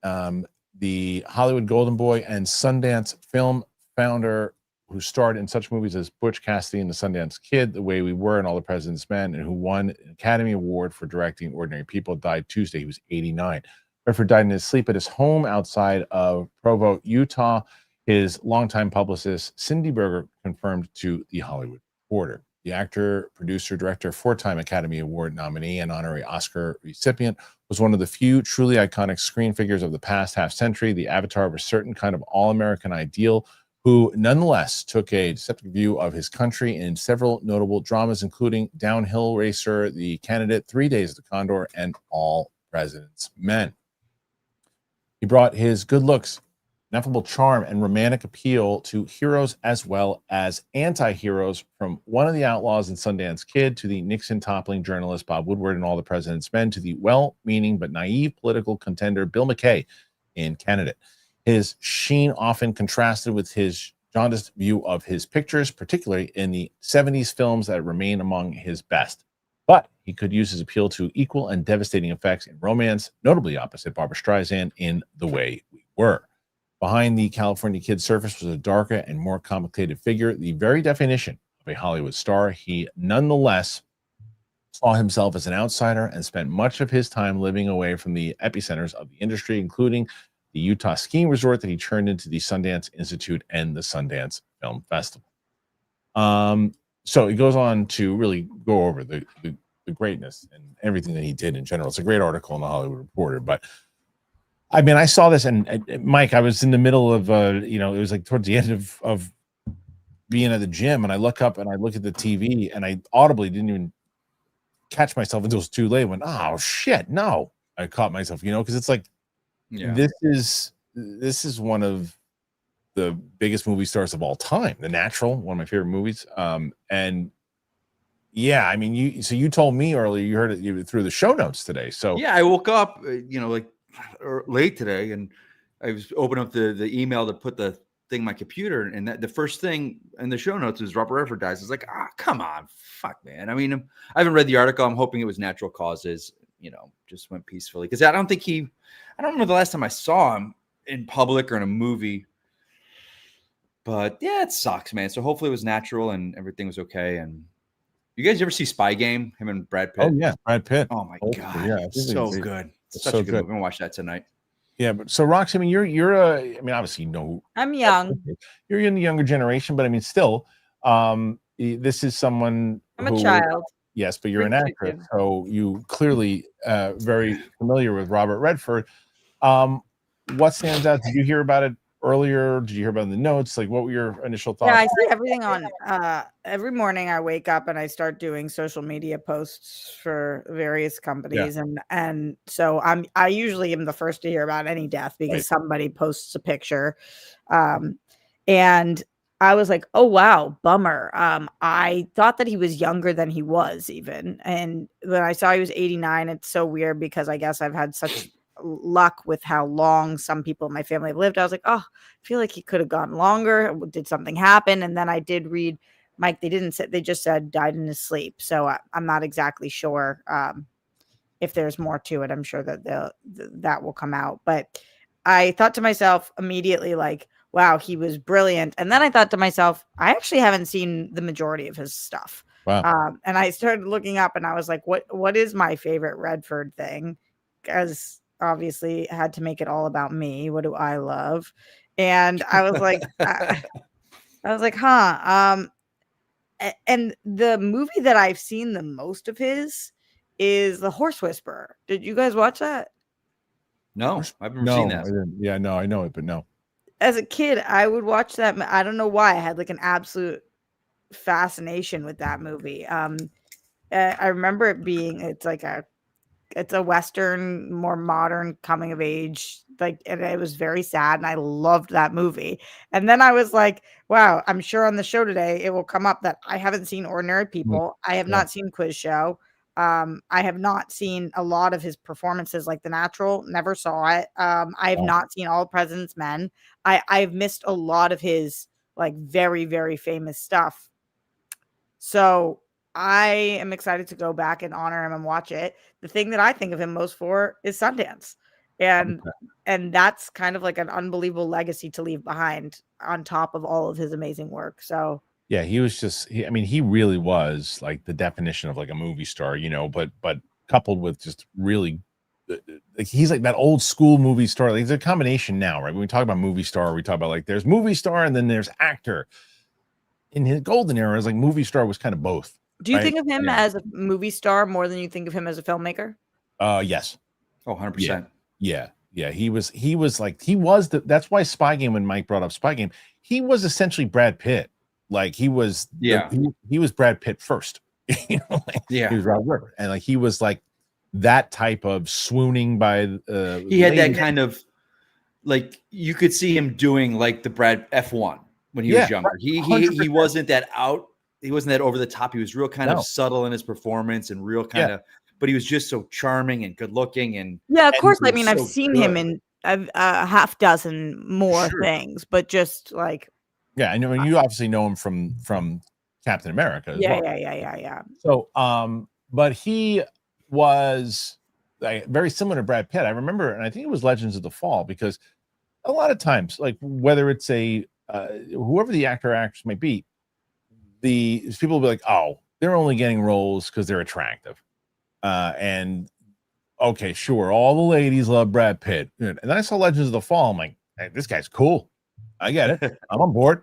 the Hollywood Golden Boy and Sundance film founder, who starred in such movies as Butch Cassidy and the Sundance Kid, The Way We Were, and All the President's Men, and who won an Academy Award for directing Ordinary People, died Tuesday. He was 89. Redford died in his sleep at his home outside of Provo, Utah. His longtime publicist, Cindy Berger, confirmed to The Hollywood Reporter. The actor, producer, director, four-time Academy Award nominee, and honorary Oscar recipient, was one of the few truly iconic screen figures of the past half-century, the avatar of a certain kind of all-American ideal, who nonetheless took a deceptive view of his country in several notable dramas, including Downhill Racer, The Candidate, 3 Days of the Condor, and All President's Men. He brought his good looks, ineffable charm, and romantic appeal to heroes as well as anti-heroes, from one of the outlaws in Sundance Kid to the Nixon-toppling journalist Bob Woodward in All the President's Men to the well-meaning but naive political contender Bill McKay in Candidate. His sheen often contrasted with his jaundiced view of his pictures, particularly in the 70s films that remain among his best. But he could use his appeal to equal and devastating effects in romance, notably opposite Barbra Streisand in The Way We Were. Behind the California Kid surface was a darker and more complicated figure, the very definition of a Hollywood star. He nonetheless saw himself as an outsider and spent much of his time living away from the epicenters of the industry, including the Utah skiing resort that he turned into the Sundance Institute and the Sundance Film Festival. So he goes on to really go over the greatness and everything that he did in general. It's a great article in the Hollywood Reporter. But I mean, I saw this, and Mike, I was in the middle of, it was like towards the end of being at the gym, and I look up and I look at the TV, and I audibly didn't even catch myself until it was too late. I went, oh shit, no! I caught myself, because it's like, this is one of the biggest movie stars of all time. The Natural, one of my favorite movies. And yeah, I mean, you told me earlier, you heard it through the show notes today. So yeah, I woke up, late today, and I was opening up the email to put the thing in my computer, and that the first thing in the show notes is Robert Redford dies. It's like, come on, fuck, man. I mean, I haven't read the article. I'm hoping it was natural causes. Just went peacefully, because I don't remember the last time I saw him in public or in a movie. But yeah, it sucks, man. So hopefully it was natural and everything was okay. And you guys ever see Spy Game? Him and Brad Pitt? Oh yeah, Brad Pitt. Oh my god, yeah, so good. Such a good movie. I'm gonna watch that tonight. Yeah, but so Roxy, I mean, you're obviously I'm young. You're in the younger generation, but I mean, still, this is someone. I'm a child. Yes, but you're an actress, so you clearly very familiar with Robert Redford. What stands out? Did you hear about it earlier? Did you hear about the notes? Like, what were your initial thoughts? Yeah, I see everything on every morning I wake up and I start doing social media posts for various companies and so I usually am the first to hear about any death because somebody posts a picture. And I was like, "Oh wow, bummer." I thought that he was younger than he was even. And when I saw he was 89, it's so weird because I guess I've had such luck with how long some people in my family have lived. I was like, "Oh, I feel like he could have gone longer. Did something happen?" And then I did read, Mike, they didn't say, they just said died in his sleep. So I'm not exactly sure if there's more to it. I'm sure that that will come out. But I thought to myself immediately, like, wow, he was brilliant. And then I thought to myself, I actually haven't seen the majority of his stuff. Wow. And I started looking up and I was like, what is my favorite Redford thing? Because obviously had to make it all about me. What do I love? And I was like, huh. And the movie that I've seen the most of his is The Horse Whisperer. Did you guys watch that? No, I've never seen that. I didn't. Yeah, no, I know it, but no. As a kid, I would watch that. I don't know why. I had like an absolute fascination with that movie. I remember it being, it's a Western, more modern coming of age, like, and it was very sad. And I loved that movie. And then I was like, wow, I'm sure on the show today, it will come up that I haven't seen Ordinary People. I have not seen Quiz Show. I have not seen a lot of his performances, like The Natural, never saw it. I have not seen All the President's Men. I've missed a lot of his like very, very famous stuff. So I am excited to go back and honor him and watch it. The thing that I think of him most for is Sundance. And that's kind of like an unbelievable legacy to leave behind on top of all of his amazing work. So yeah, he was just I mean, he really was like the definition of like a movie star, but coupled with just really like he's like that old school movie star. Like, it's a combination now, right? When we talk about movie star, we talk about like there's movie star and then there's actor. In his golden era, like movie star was kind of both. Do you think of him as a movie star more than you think of him as a filmmaker? Yes. Oh, 100%. Yeah. He was that's why Spy Game, when Mike brought up Spy Game, he was essentially Brad Pitt. Like he was he was Brad Pitt first. He was Robert Redford. And like he was like that type of swooning by he had that kind of like you could see him doing like the Brad F1 when he was younger. He wasn't that he wasn't that over the top. He was real kind of subtle in his performance and real kind of, but he was just so charming and good looking. And yeah, of course. I mean, I've seen him in a half dozen more things, but just like, yeah, I know. And you obviously know him from Captain America as well. Yeah. So, but he was like very similar to Brad Pitt. I remember, and I think it was Legends of the Fall, because a lot of times, like whether it's whoever the actor or actress might be, people will be like, oh, they're only getting roles because they're attractive. And okay, sure, all the ladies love Brad Pitt. And then I saw Legends of the Fall. I'm like, hey, this guy's cool. I get it. I'm on board.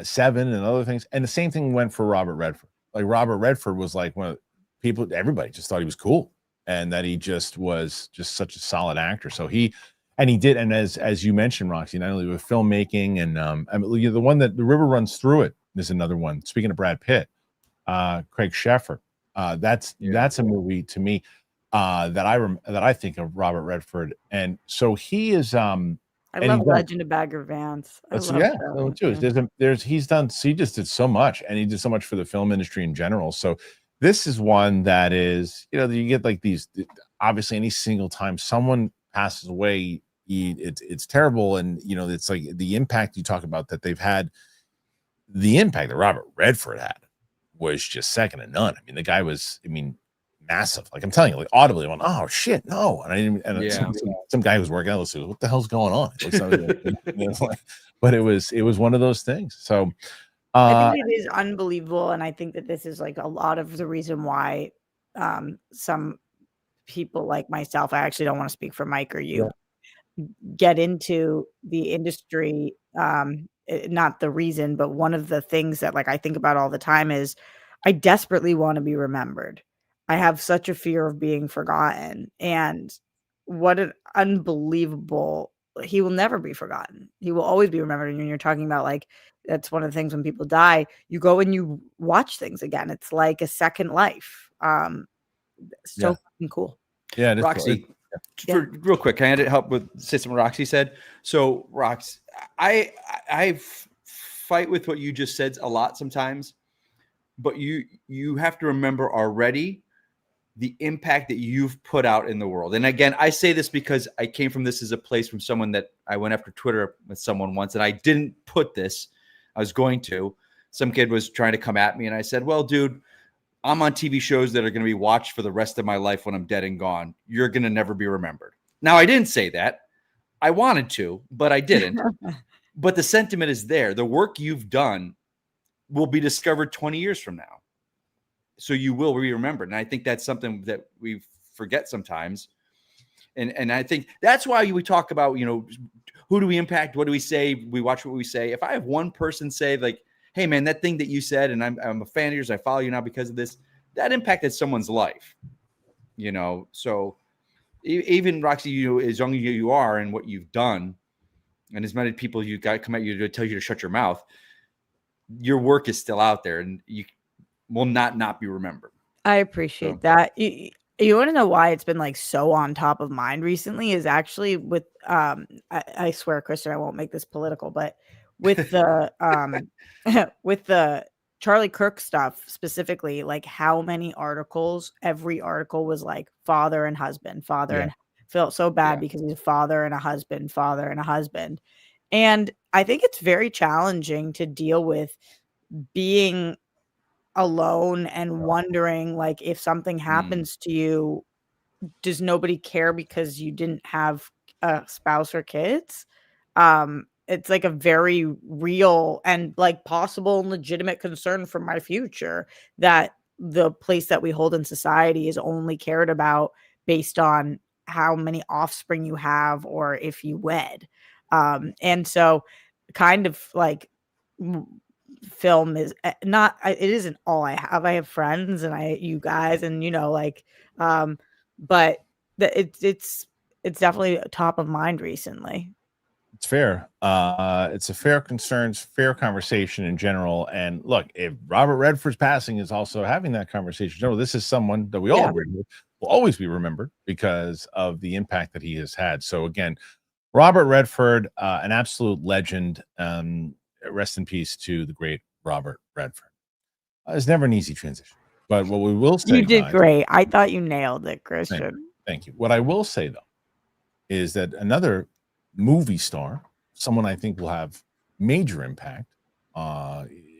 Seven and other things. And the same thing went for Robert Redford. Like Robert Redford was like one of the everybody just thought he was cool and that he just was just such a solid actor. So he did. And as you mentioned, Roxy, not only with filmmaking and I mean, the one that The River Runs Through It is another one. Speaking of Brad Pitt, Craig Sheffer. That's a movie to me that I think of Robert Redford. And so he is I love Legend of Bagger Vance. He just did so much, and he did so much for the film industry in general. So this is one that is, you get like these, obviously any single time someone passes away, it's terrible. And, it's like the impact you talk about that they've had, the impact that Robert Redford had was just second to none. I mean, the guy was, massive. Like I'm telling you, like audibly, I went, oh shit, no. And I didn't. And some guy who was working out, was like, what the hell's going on? But it was one of those things. So I think it is unbelievable, and I think that this is like a lot of the reason why some people like myself, I actually don't want to speak for Mike or you, get into the industry. Not the reason, but one of the things that like I think about all the time is I desperately want to be remembered. I have such a fear of being forgotten. And what an unbelievable he will never be forgotten. He will always be remembered. And when you're talking about like, that's one of the things when people die, you go and you watch things again. It's like a second life. So fucking cool. Yeah, it is Roxy, cool. real quick, can I help with something Roxy said? So, Rox, I fight with what you just said a lot sometimes, but you have to remember already the impact that you've put out in the world. And again, I say this because I came from this as a place from someone that I went after Twitter with someone once, and I didn't put this. I was going to. Some kid was trying to come at me, and I said, well, dude, I'm on TV shows that are going to be watched for the rest of my life when I'm dead and gone. You're going to never be remembered. Now, I didn't say that. I wanted to, but I didn't. But the sentiment is there. The work you've done will be discovered 20 years from now. So you will be remembered. And I think that's something that we forget sometimes. And I think that's why we talk about, who do we impact? What do we say? We watch what we say. If I have one person say like, hey man, that thing that you said, and I'm a fan of yours, I follow you now because of this, that impacted someone's life, So even Roxy, as young as you are and what you've done, and as many people you got come at you to tell you to shut your mouth, your work is still out there, and you will not be remembered. I appreciate that. You want to know why it's been like so on top of mind recently? Is actually with I swear, Kristian, I won't make this political, but with the with the Charlie Kirk stuff specifically, like how many articles, every article was like father and husband, and felt so bad because he's a father and a husband. And I think it's very challenging to deal with being alone and wondering like if something happens to you, does nobody care because you didn't have a spouse or kids? It's like a very real and like possible and legitimate concern for my future that the place that we hold in society is only cared about based on how many offspring you have or if you wed. And so kind of like film is not, it isn't all I have. I have friends and you guys and, but it's definitely top of mind recently. It's fair. It's a fair concern, fair conversation in general. And look, if Robert Redford's passing is also having that conversation, this is someone that we all will always be remembered because of the impact that he has had. So again, Robert Redford, an absolute legend. Rest in peace to the great Robert Redford. It's never an easy transition, but what we will say, you did great. I thought you nailed it, Kristian. Thank you. What I will say though is that another movie star, someone I think will have major impact,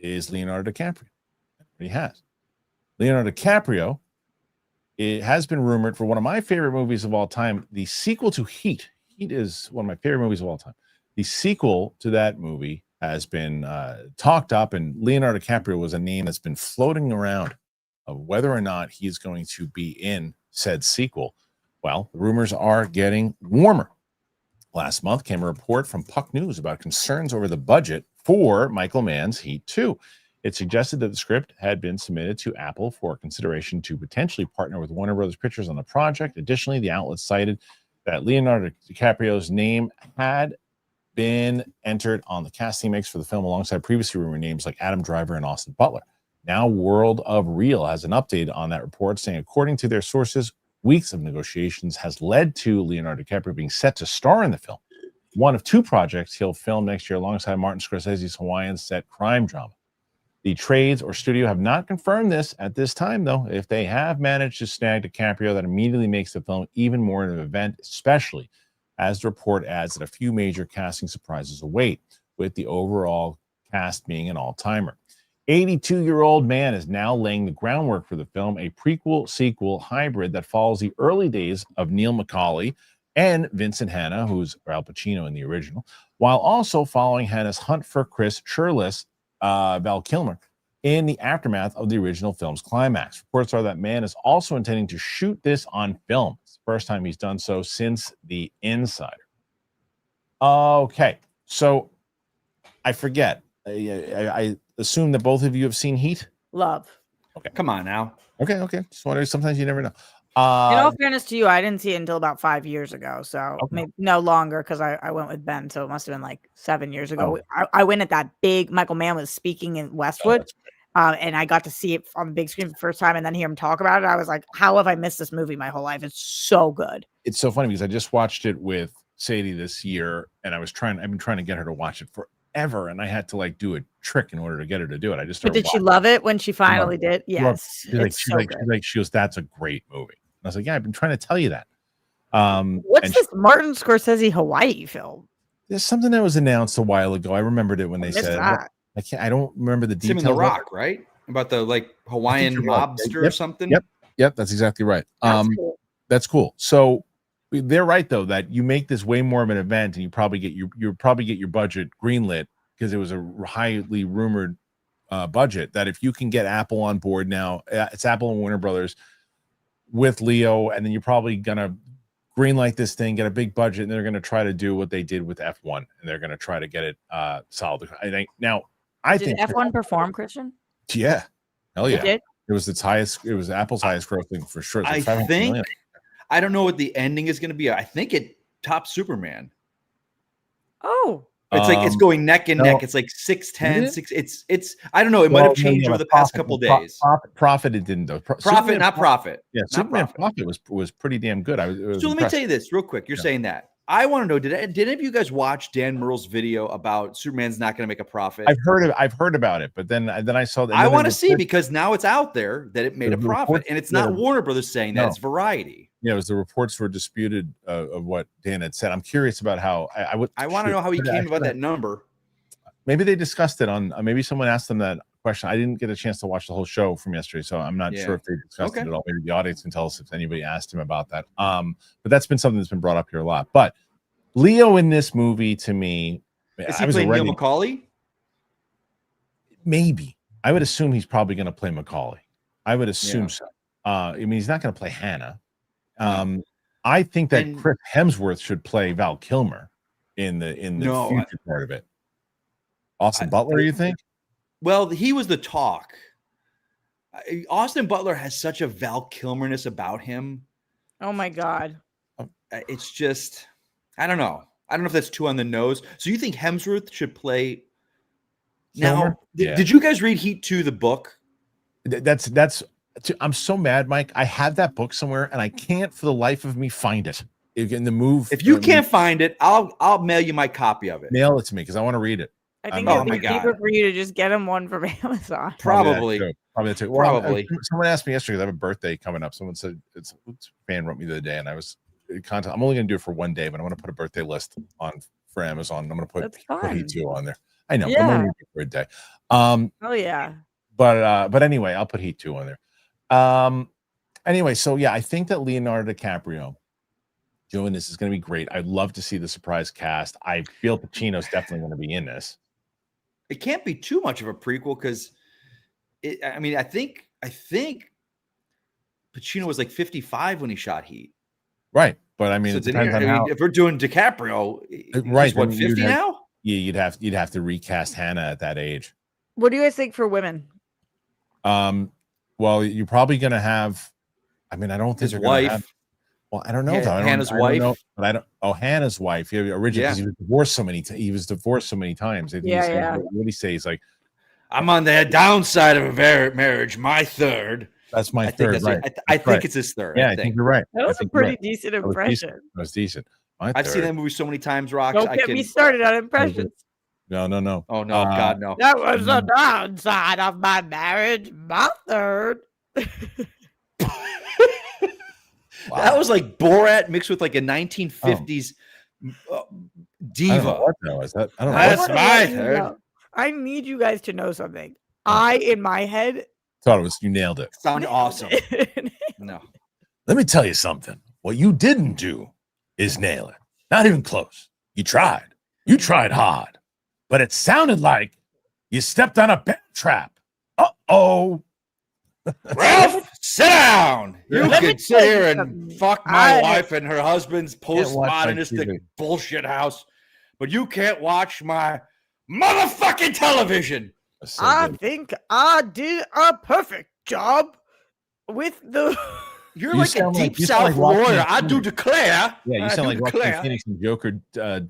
is Leonardo DiCaprio. He has. Leonardo DiCaprio, it has been rumored for one of my favorite movies of all time, the sequel to Heat. Heat is one of my favorite movies of all time. The sequel to that movie has been talked up, and Leonardo DiCaprio was a name that's been floating around of whether or not he's going to be in said sequel. Well, the rumors are getting warmer. Last month came a report from Puck News about concerns over the budget for Michael Mann's Heat 2. It suggested that the script had been submitted to Apple for consideration to potentially partner with Warner Brothers Pictures on the project. Additionally, the outlet cited that Leonardo DiCaprio's name had been entered on the casting mix for the film alongside previously rumored names like Adam Driver and Austin Butler. Now, World of Real has an update on that report, saying, according to their sources, weeks of negotiations has led to Leonardo DiCaprio being set to star in the film, one of two projects he'll film next year alongside Martin Scorsese's Hawaiian set crime drama. The trades or studio have not confirmed this at this time, though. If they have managed to snag DiCaprio, that immediately makes the film even more of an event, especially as the report adds that a few major casting surprises await, with the overall cast being an all-timer. 82-year-old Mann is now laying the groundwork for the film, a prequel-sequel hybrid that follows the early days of Neil McCauley and Vincent Hanna, who's Al Pacino in the original, while also following Hanna's hunt for Chris shirtless Val Kilmer in the aftermath of the original film's climax. Reports are that Mann is also intending to shoot this on film. It's the first time he's done so since The Insider. Okay, so I forget. I assume that both of you have seen Heat. Love. Okay, come on now. Okay. Just wondering. Sometimes you never know. In all fairness to you, I didn't see it until about 5 years ago. So maybe no longer because I went with Ben. So it must have been like 7 years ago. I went at that big Michael Mann was speaking in Westwood. And I got to see it on the big screen for the first time and then hear him talk about it. I was like, how have I missed this movie my whole life? It's so good. It's so funny because I just watched it with Sadie this year and I've been trying to get her to watch it forever. And I had to like do a trick in order to get her to do it. I just started But did she love it when she finally did? Yes. She goes, that's a great movie. I was like, yeah, I've been trying to tell you that. What's this Martin Scorsese Hawaii film? There's something that was announced a while ago. I remembered it when they said that. I don't remember the details. Tim and The Rock, right? About the like Hawaiian mobster or something. Yep, that's exactly right. That's cool. So they're right though that you make this way more of an event, and you probably get your budget greenlit because it was a highly rumored budget. That if you can get Apple on board now, it's Apple and Warner Brothers with Leo, and then you're probably gonna greenlight this thing, get a big budget, and they're gonna try to do what they did with F1, and they're gonna try to get it solid. I think did F1 perform, Kristian? Yeah, hell yeah. It did? It was Apple's highest grossing for sure. I think I don't know what the ending is going to be. I think it tops Superman. Oh, it's like it's going neck and neck. It's like 610. It's I don't know. It might have changed over the past couple days. Profit it didn't though. Profit, not profit. Yeah, Superman profit was pretty damn good. So let me tell you this real quick. You're saying that. I want to know, did any of you guys watch Dan Murrell's video about Superman's not going to make a profit? I've heard about it, but then I saw that. I want to see because now it's out there that it made a profit, and it's not Warner Brothers saying that; it's Variety. Yeah, it was the reports were disputed of what Dan had said. I'm curious about how I want to know how he came about that number. Maybe they discussed it on. Maybe someone asked them that question. I didn't get a chance to watch the whole show from yesterday, so I'm not sure if they discussed it at all. Maybe the audience can tell us if anybody asked him about that. But that's been something that's been brought up here a lot. But Leo in this movie, to me, is he playing Neil Macaulay? Maybe. I would assume he's probably going to play Macaulay. I would assume so. I mean, he's not going to play Hannah. I think that Chris Hemsworth should play Val Kilmer in the future part of it. Austin Butler, you think? Well, he was the talk. Austin Butler has such a Val Kilmer-ness about him. Oh my God. It's just, I don't know. I don't know if that's too on the nose. So you think Hemsworth should play? Now, did you guys read Heat 2, the book? I'm so mad, Mike. I have that book somewhere and I can't for the life of me find it. If you can't find it, I'll mail you my copy of it. Mail it to me because I want to read it. I think it would be cheaper for you to just get him one from Amazon. Probably. Someone asked me yesterday. I have a birthday coming up. Someone said it's a fan wrote me the other day, and I was content. I'm only going to do it for one day, but I want to put a birthday list on for Amazon. I'm going to put Heat 2 on there. I know. I'm only for a day. Oh yeah. But anyway, I'll put Heat 2 on there. Anyway, so yeah, I think that Leonardo DiCaprio doing this is going to be great. I'd love to see the surprise cast. I feel Pacino's definitely going to be in this. It can't be too much of a prequel because I think Pacino was like 55 when he shot Heat. Right. But I mean, so if we're doing DiCaprio, right, what, 50 now? Yeah, you'd have to recast Hannah at that age. What do you guys think for women? Well, you're probably gonna have, I mean, I don't think his they're wife. Gonna have, well, I don't know. Hannah's wife. Hannah's wife. Yeah, originally he was divorced so many times. He was divorced so many times. What did he say? He's like, I'm on the downside of a marriage. My third. That's my third. Right. I think it's his third. Yeah, I think you're right. That was a pretty decent impression. That was decent. I've seen that movie so many times, Rox. Don't get me started on impressions. No. Oh no, God, no. That was the downside of my marriage. My third. Wow. That was like Borat mixed with like a 1950s diva. That's my third. I need you guys to know something. I, in my head, thought it was you nailed it. Sounded awesome. No. Let me tell you something. What you didn't do is nail it. Not even close. You tried. You tried hard. But it sounded like you stepped on a bear trap. Uh-oh. Ralph, sit down. You can sit here and fuck my wife and her husband's postmodernistic bullshit house, but you can't watch my motherfucking television. I think I did a perfect job with the You're You like a sound deep you sound South Joaquin lawyer. I do Phoenix. declare. Yeah, you I sound do like Joaquin declare. Phoenix and Joker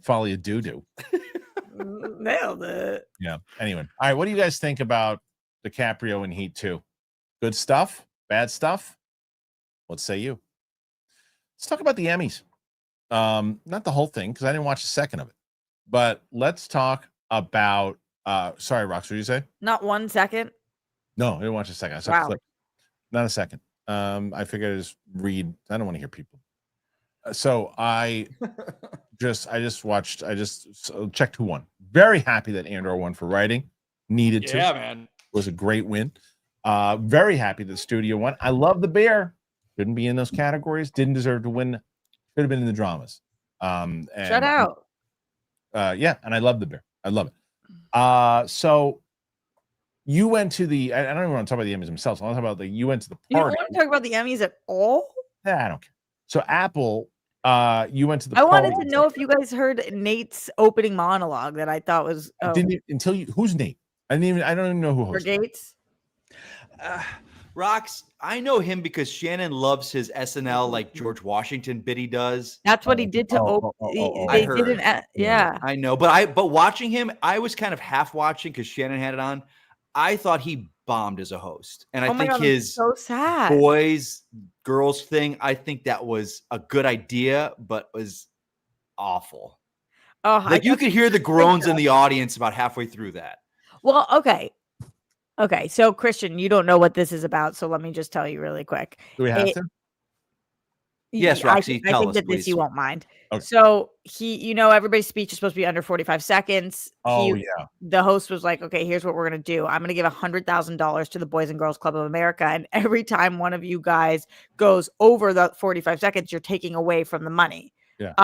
Folly of Doo-Doo. Nailed it. Yeah. Anyway. All right. What do you guys think about DiCaprio in Heat 2? Good stuff? Bad stuff? What say you? Let's talk about the Emmys. Not the whole thing, because I didn't watch a second of it. But let's talk about sorry, Rox, what did you say? Not 1 second. No, I didn't watch a second. I saw a clip. Not a second. I figured I'd just read. I don't want to hear people. So I just checked who won. Very happy that Andor won for writing. Needed to. Yeah, man. It was a great win. Very happy that the studio won. I love the bear. Couldn't be in those categories. Didn't deserve to win. Should have been in the dramas. And Shut out. Yeah, and I love the bear. I love it. So you went to the. I don't even want to talk about the Emmys themselves. I want to talk about you went to the party. You don't want to talk about the Emmys at all? I don't care. So Apple, you went to the. I wanted to know if you guys heard Nate's opening monologue that I thought was. I didn't until you. Who's Nate? I don't even know who hosted. Gates. Rox, I know him because Shannon loves his SNL like George Washington bit he does. That's what he did to open. I heard. Yeah, I know, but watching him, I was kind of half watching because Shannon had it on. I thought he bombed as a host, and I think his so sad boys girls thing. I think that was a good idea, but was awful. Oh, like you could hear the groans in the audience about halfway through that. Well, okay. So Kristian, you don't know what this is about, so let me just tell you really quick. Do we have to? Yes, Roxy. I think that this you won't mind. Okay. So everybody's speech is supposed to be under 45 seconds. The host was like, "Okay, here's what we're gonna do. I'm gonna give $100,000 to the Boys and Girls Club of America, and every time one of you guys goes over the 45 seconds, you're taking away from the money." Yeah.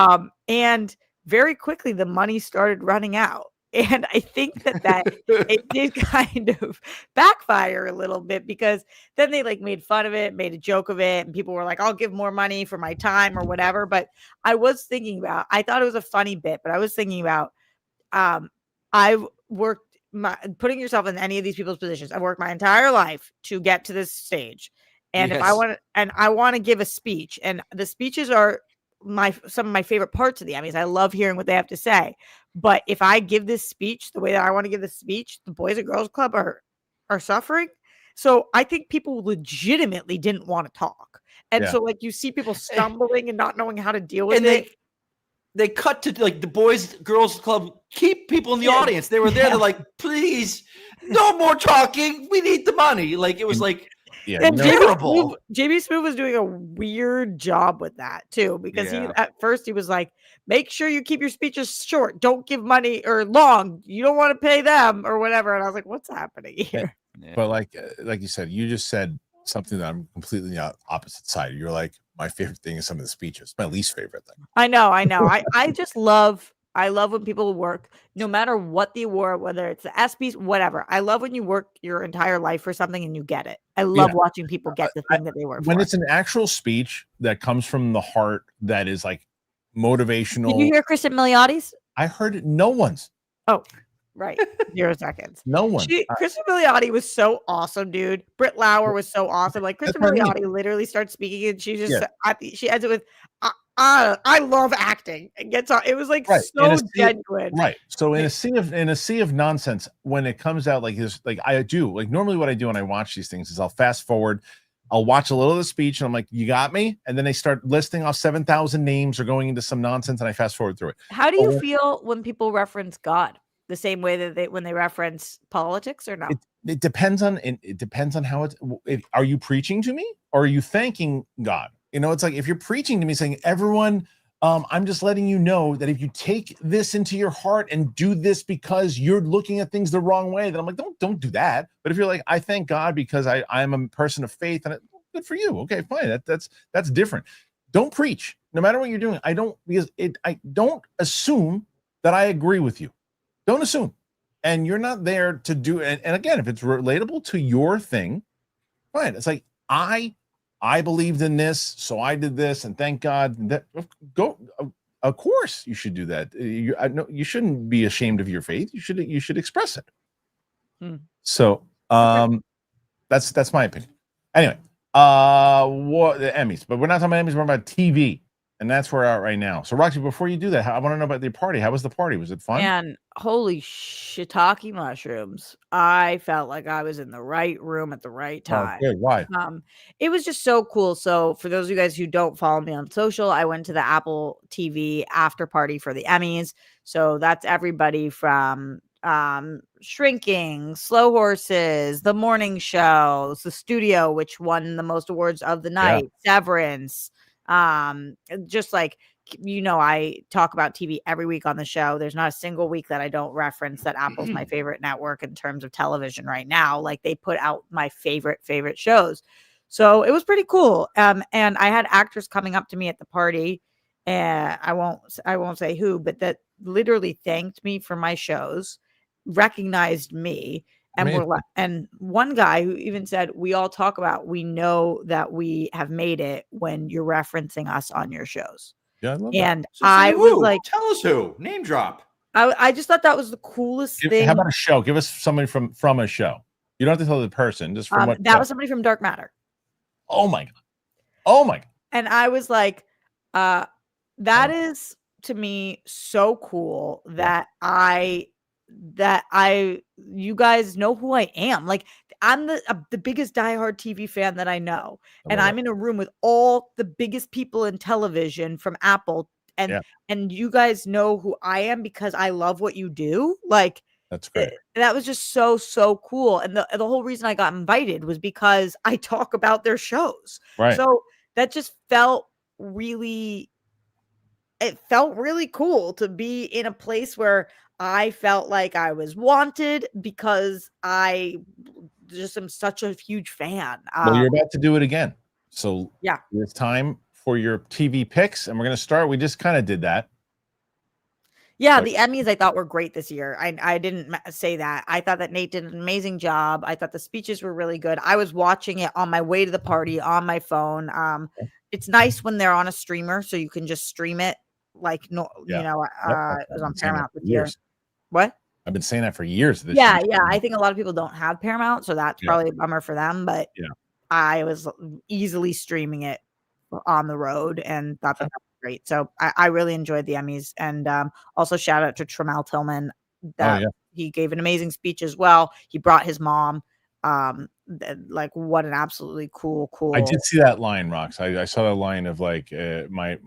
And very quickly the money started running out. And I think that it did kind of backfire a little bit because then they made fun of it, made a joke of it. And people were like, I'll give more money for my time or whatever. But I was thinking about, I thought it was a funny bit, but I was thinking about, I've worked putting yourself in any of these people's positions. I've worked my entire life to get to this stage. And if I want to give a speech, and the speeches are some of my favorite parts of the Emmys. I love hearing what they have to say. But if I give this speech the way that I want to give the speech, the Boys and Girls Club are suffering. So I think people legitimately didn't want to talk. And so you see people stumbling and not knowing how to deal with it. They cut to the Boys Girls Club, keep people in the audience. They were there. They're like, please, no more talking. We need the money. It was terrible. JB Smoove was doing a weird job with that too, because at first he was like, make sure you keep your speeches short. Don't give money or long. You don't want to pay them or whatever. And I was like, what's happening here? Yeah. But like you said, you just said something that I'm completely on opposite side. You're like, my favorite thing is some of the speeches. My least favorite thing. I know. I just love when people work, no matter what the award, whether it's the ESPYs, whatever. I love when you work your entire life for something and you get it. I love watching people get the thing that they work for. When it's an actual speech that comes from the heart, that is motivational. Did you hear Kristen Miliotti's? I heard it. No one's. Oh, right. 0 seconds. No one. Kristen Miliotti was so awesome, dude. Britt Lauer was so awesome. Kristen Miliotti literally starts speaking and she just she ends it with I love acting. It gets on. It was so genuine. Right. So in a sea of nonsense, when it comes out like this, I do normally what I do when I watch these things is I'll fast forward. I'll watch a little of the speech and I'm like, you got me? And then they start listing off 7,000 names or going into some nonsense and I fast forward through it. How do you feel when people reference God the same way that when they reference politics or no? It depends on how are you preaching to me or are you thanking God? It's like if you're preaching to me saying, everyone, I'm just letting you know that if you take this into your heart and do this because you're looking at things the wrong way, then I'm like, don't do that. But if you're like, I thank God because I'm a person of faith, and good for you. Okay, fine. That's different. Don't preach, no matter what you're doing. I don't assume that I agree with you. Don't assume. And you're not there to do. And again, if it's relatable to your thing, fine. It's like I believed in this, so I did this, and thank God. That go. Of course, you should do that. You shouldn't be ashamed of your faith. You should express it. So, that's my opinion. Anyway, What the Emmys, but we're not talking about Emmys. We're about TV, and that's where we're at right now. So, Roxy, before you do that, I want to know about the party. How was the party? Was it fun? And holy shiitake mushrooms! I felt like I was in the right room at the right time. Good. Why? It was just so cool. So, for those of you guys who don't follow me on social, I went to the Apple TV after party for the Emmys. So that's everybody from Shrinking, Slow Horses, The Morning Show, The Studio, which won the most awards of the night, Severance, just like, I talk about TV every week on the show. There's not a single week that I don't reference that Apple's my favorite network in terms of television right now. Like, they put out my favorite shows. So it was pretty cool. And I had actors coming up to me at the party, and I won't say who, but that literally thanked me for my shows, recognized me, and and one guy who even said, we all talk about, we know that we have made it when you're referencing us on your shows. Yeah, I love and that. So I was like, tell us who. Name drop. I just thought that was the coolest thing. How about a show? Give us somebody from a show. You don't have to tell the person, just from what that was somebody from Dark Matter. Oh my god. And I was like, that is to me so cool that you guys know who I am. Like, I'm the biggest diehard TV fan that I know. And I'm in a room with all the biggest people in television from Apple. And you guys know who I am because I love what you do. Like, that's great. That was just so cool. And the whole reason I got invited was because I talk about their shows. Right. So that just felt really cool to be in a place where I felt like I was wanted because I just am such a huge fan. Well, you're about to do it again. So yeah, it's time for your TV picks. And we're going to start. We just kind of did that. Yeah, the Emmys I thought were great this year. I didn't say that. I thought that Nate did an amazing job. I thought the speeches were really good. I was watching it on my way to the party on my phone. It's nice when they're on a streamer, so you can just stream it. Like, it was on Paramount this year. What? I've been saying that for years. Yeah. I think a lot of people don't have Paramount, so that's probably a bummer for them. But I was easily streaming it on the road and thought that was great. So I really enjoyed the Emmys, and also shout out to Tremel Tillman that he gave an amazing speech as well. He brought his mom. Like, what an absolutely cool. I did see that line, Rox. I saw the line of like my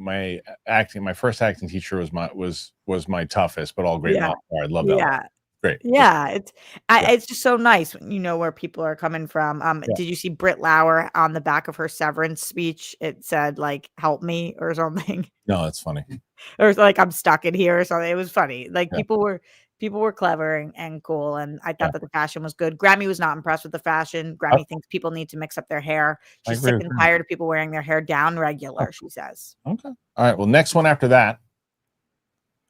first acting teacher was my toughest, but all great. I love that. Yeah. Great. Yeah, it's just so nice when you know where people are coming from. Did you see Britt Lauer on the back of her Severance speech? It said like "help me" or something. No, that's funny. Or like "I'm stuck in here" or something. It was funny. Like people were clever and cool, and I thought that the fashion was good. Grammy was not impressed with the fashion. Grammy thinks people need to mix up their hair. She's sick and tired of people wearing their hair down regular. She says. Okay. All right. Well, next one after that.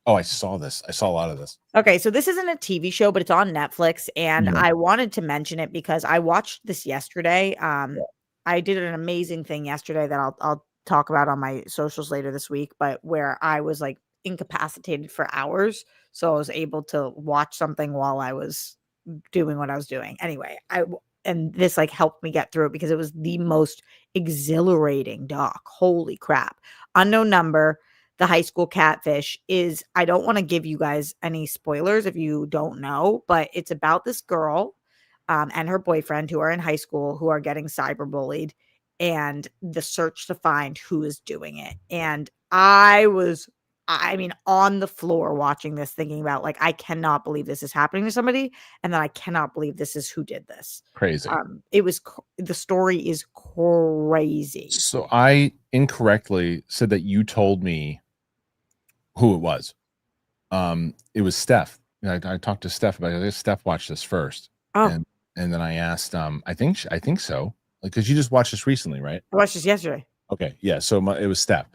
Oh, I saw this. I saw a lot of this. Okay, so this isn't a TV show, but it's on Netflix, and I wanted to mention it because I watched this yesterday. I did an amazing thing yesterday that I'll talk about on my socials later this week, but where I was like incapacitated for hours, so I was able to watch something while I was doing what I was doing. Anyway, and this like helped me get through it because it was the most exhilarating doc. Holy crap. Unknown Number. The High School Catfish is, I don't want to give you guys any spoilers if you don't know, but it's about this girl and her boyfriend who are in high school who are getting cyberbullied, and the search to find who is doing it. And I was on the floor watching this, thinking about like, I cannot believe this is happening to somebody, and then I cannot believe this is who did this. Crazy. The story is crazy. So I incorrectly said that you told me who it was. It was Steph. I talked to Steph about it. I guess Steph watched this first. And then I asked, I think so. Like, because you just watched this recently, right? I watched this yesterday. Okay. Yeah. So it was Steph.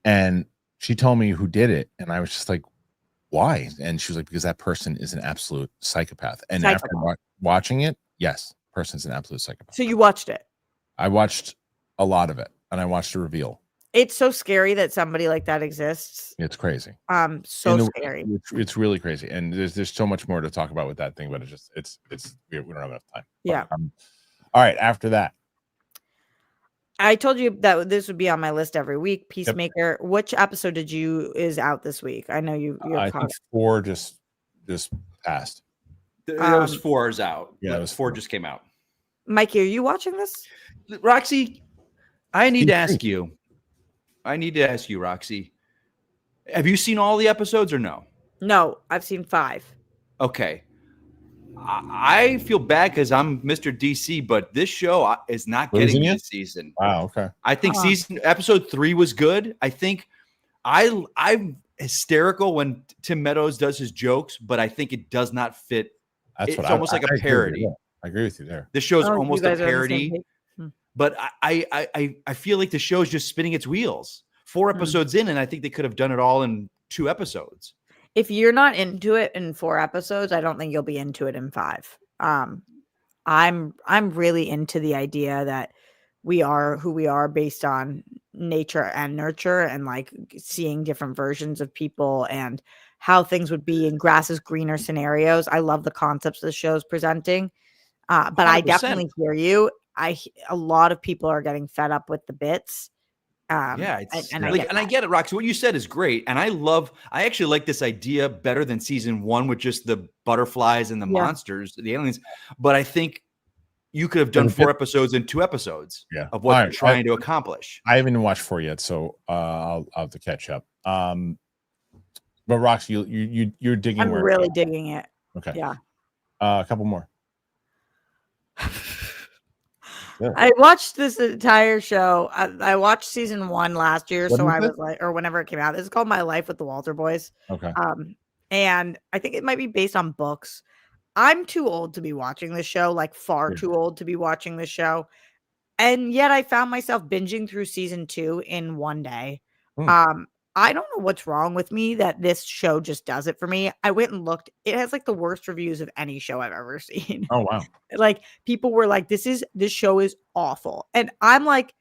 And she told me who did it. And I was just like, why? And she was like, because that person is an absolute psychopath. And after watching it, yes, person's an absolute psychopath. So you watched it? I watched a lot of it. And I watched the reveal. It's so scary that somebody like that exists. It's crazy. Scary. It's really crazy, and there's so much more to talk about with that thing, but it's we don't have enough time. Yeah. All right. After that, I told you that this would be on my list every week. Peacemaker. Yep. Which episode is out this week? I know you're I think 4 just passed. It was 4 is out. Yeah, it was 4 just came out. Mikey, are you watching this? Roxy, I need to ask you, Roxy. Have you seen all the episodes or no? No, I've seen 5. Okay. I feel bad because I'm Mr. DC, but this show is not getting me this season. Wow, okay. I think episode 3 was good. I think I'm hysterical when Tim Meadows does his jokes, but I think it does not fit. It's almost like a parody. I agree with you there. This show's almost a parody, but I feel like the show is just spinning its wheels. 4 episodes in, and I think they could have done it all in 2 episodes. If you're not into it in 4 episodes, I don't think you'll be into it in 5. I'm really into the idea that we are who we are based on nature and nurture, and like seeing different versions of people and how things would be in grass is greener scenarios. I love the concepts the show's presenting. But 100%. I definitely hear you. A lot of people are getting fed up with the bits. And I get it, Roxy. What you said is great, and I actually like this idea better than season 1 with just the butterflies and the monsters, the aliens. But I think you could have done 4 episodes in 2 episodes of what you're trying to accomplish. I haven't watched 4 yet, so I'll have to catch up. But Roxy, you're digging. I'm really digging it. Okay. Yeah. A couple more. Yeah. I watched this entire show. I watched season 1 last year, so I was like, or whenever it came out. This is called My Life with the Walter Boys. Okay. And I think it might be based on books. I'm too old to be watching this show, like far too old to be watching this show. And yet I found myself binging through season 2 in one day. I don't know what's wrong with me that this show just does it for me. I went and looked. It has like the worst reviews of any show I've ever seen. Oh, wow. Like people were like, this show is awful. And I'm like,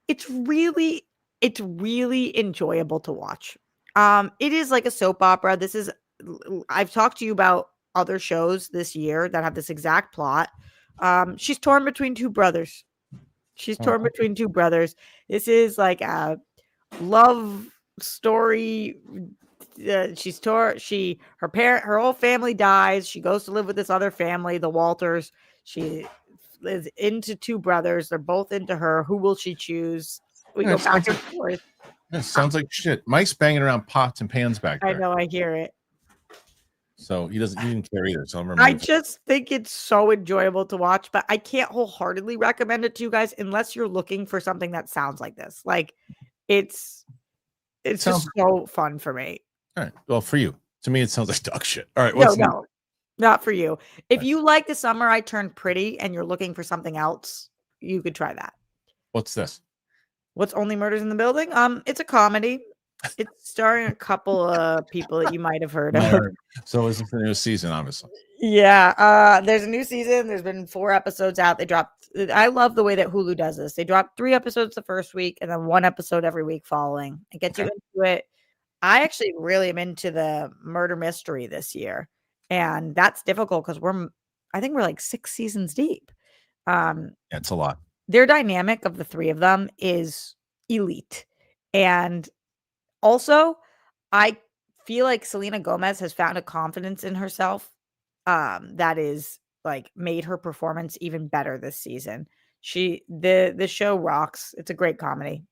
it's really enjoyable to watch. It is like a soap opera. I've talked to you about other shows this year that have this exact plot. She's torn between 2 brothers. This is like a love story. Her whole family dies. She goes to live with this other family, the Walters. She is into 2 brothers. They're both into her. Who will she choose? We go back and forth. That sounds like shit. Mike's banging around pots and pans back there. I know, I hear it. So he didn't care either. So I just think it's so enjoyable to watch, but I can't wholeheartedly recommend it to you guys unless you're looking for something that sounds like this. Like it's just so fun for me. All right. Well, for you. To me, it sounds like dog shit. All right. No, not for you. If you like The Summer I Turned Pretty and you're looking for something else, you could try that. What's this? What's Only Murders in the Building? It's a comedy. It's starring a couple of people that you might have heard of. So is this the new season, obviously? Yeah. There's a new season. There's been 4 episodes out. I love the way that Hulu does this. They drop 3 episodes the first week and then 1 episode every week following. It gets you into it. I actually really am into the murder mystery this year. And that's difficult because I think we're like 6 seasons deep. It's a lot. Their dynamic of the 3 of them is elite. And also, I feel like Selena Gomez has found a confidence in herself that is like made her performance even better this season. The show rocks. It's a great comedy.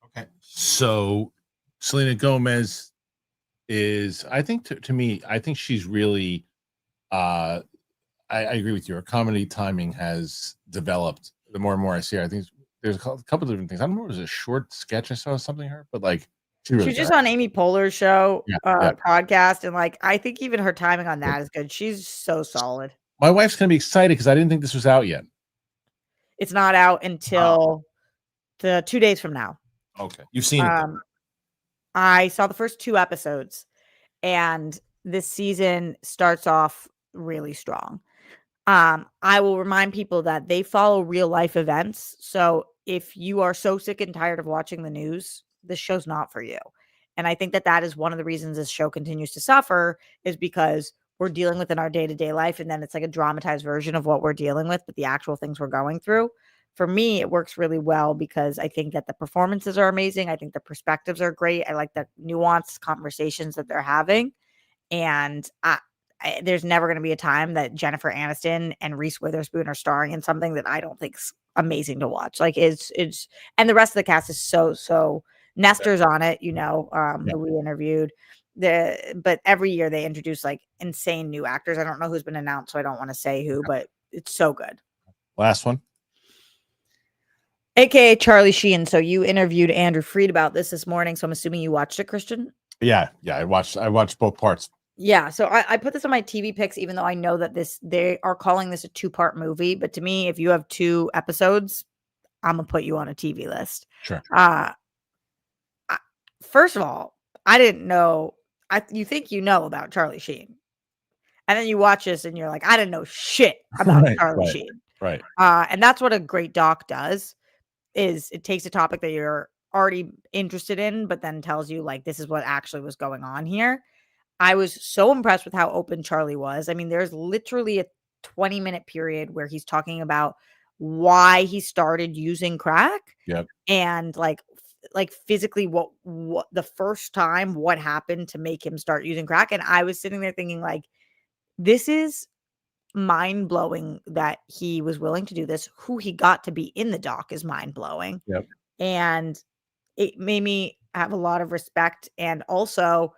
Okay. So Selena Gomez is, I think to me, I think she's really I agree with you. Her comedy timing has developed. The more and more I see her, I think there's a couple of different things. I don't know, it was a short sketch I saw something her, but like she was just on Amy Poehler's show podcast, and like I think even her timing on that is good. She's so solid. My wife's gonna be excited because I didn't think this was out yet. It's not out until the 2 days from now. Okay, you've seen it. I saw the first 2 episodes, and this season starts off really strong. I will remind people that they follow real life events. So if you are so sick and tired of watching the news, this show's not for you. And I think that is one of the reasons this show continues to suffer, is because we're dealing with in our day-to-day life. And then it's like a dramatized version of what we're dealing with, but the actual things we're going through. for me, it works really well because I think that the performances are amazing. I think the perspectives are great. I like the nuanced conversations that they're having. And there's never going to be a time that Jennifer Aniston and Reese Witherspoon are starring in something that I don't think's amazing to watch. Like it's, and the rest of the cast is so Nestor's on it, who we interviewed. But every year they introduce like insane new actors. I don't know who's been announced, so I don't want to say who, but it's so good. Last one. AKA Charlie Sheen. So you interviewed Andrew Freed about this morning. So I'm assuming you watched it, Kristian? Yeah. I watched both parts. Yeah. So I put this on my TV picks, even though I know that they are calling this a 2-part movie. But to me, if you have 2 episodes, I'm gonna put you on a TV list. Sure. First of all, I didn't know. You think you know about Charlie Sheen, and then you watch this and you're like, I didn't know shit about Charlie Sheen. Right. And that's what a great doc does. Is it takes a topic that you're already interested in, but then tells you like this is what actually was going on here. I was so impressed with how open Charlie was. I mean, there's literally a 20-minute period where he's talking about why he started using crack. Yep. And like physically what the first time what happened to make him start using crack. And I was sitting there thinking like, this is mind-blowing that he was willing to do this. Who he got to be in the doc is mind-blowing. Yep. And it made me have a lot of respect. And also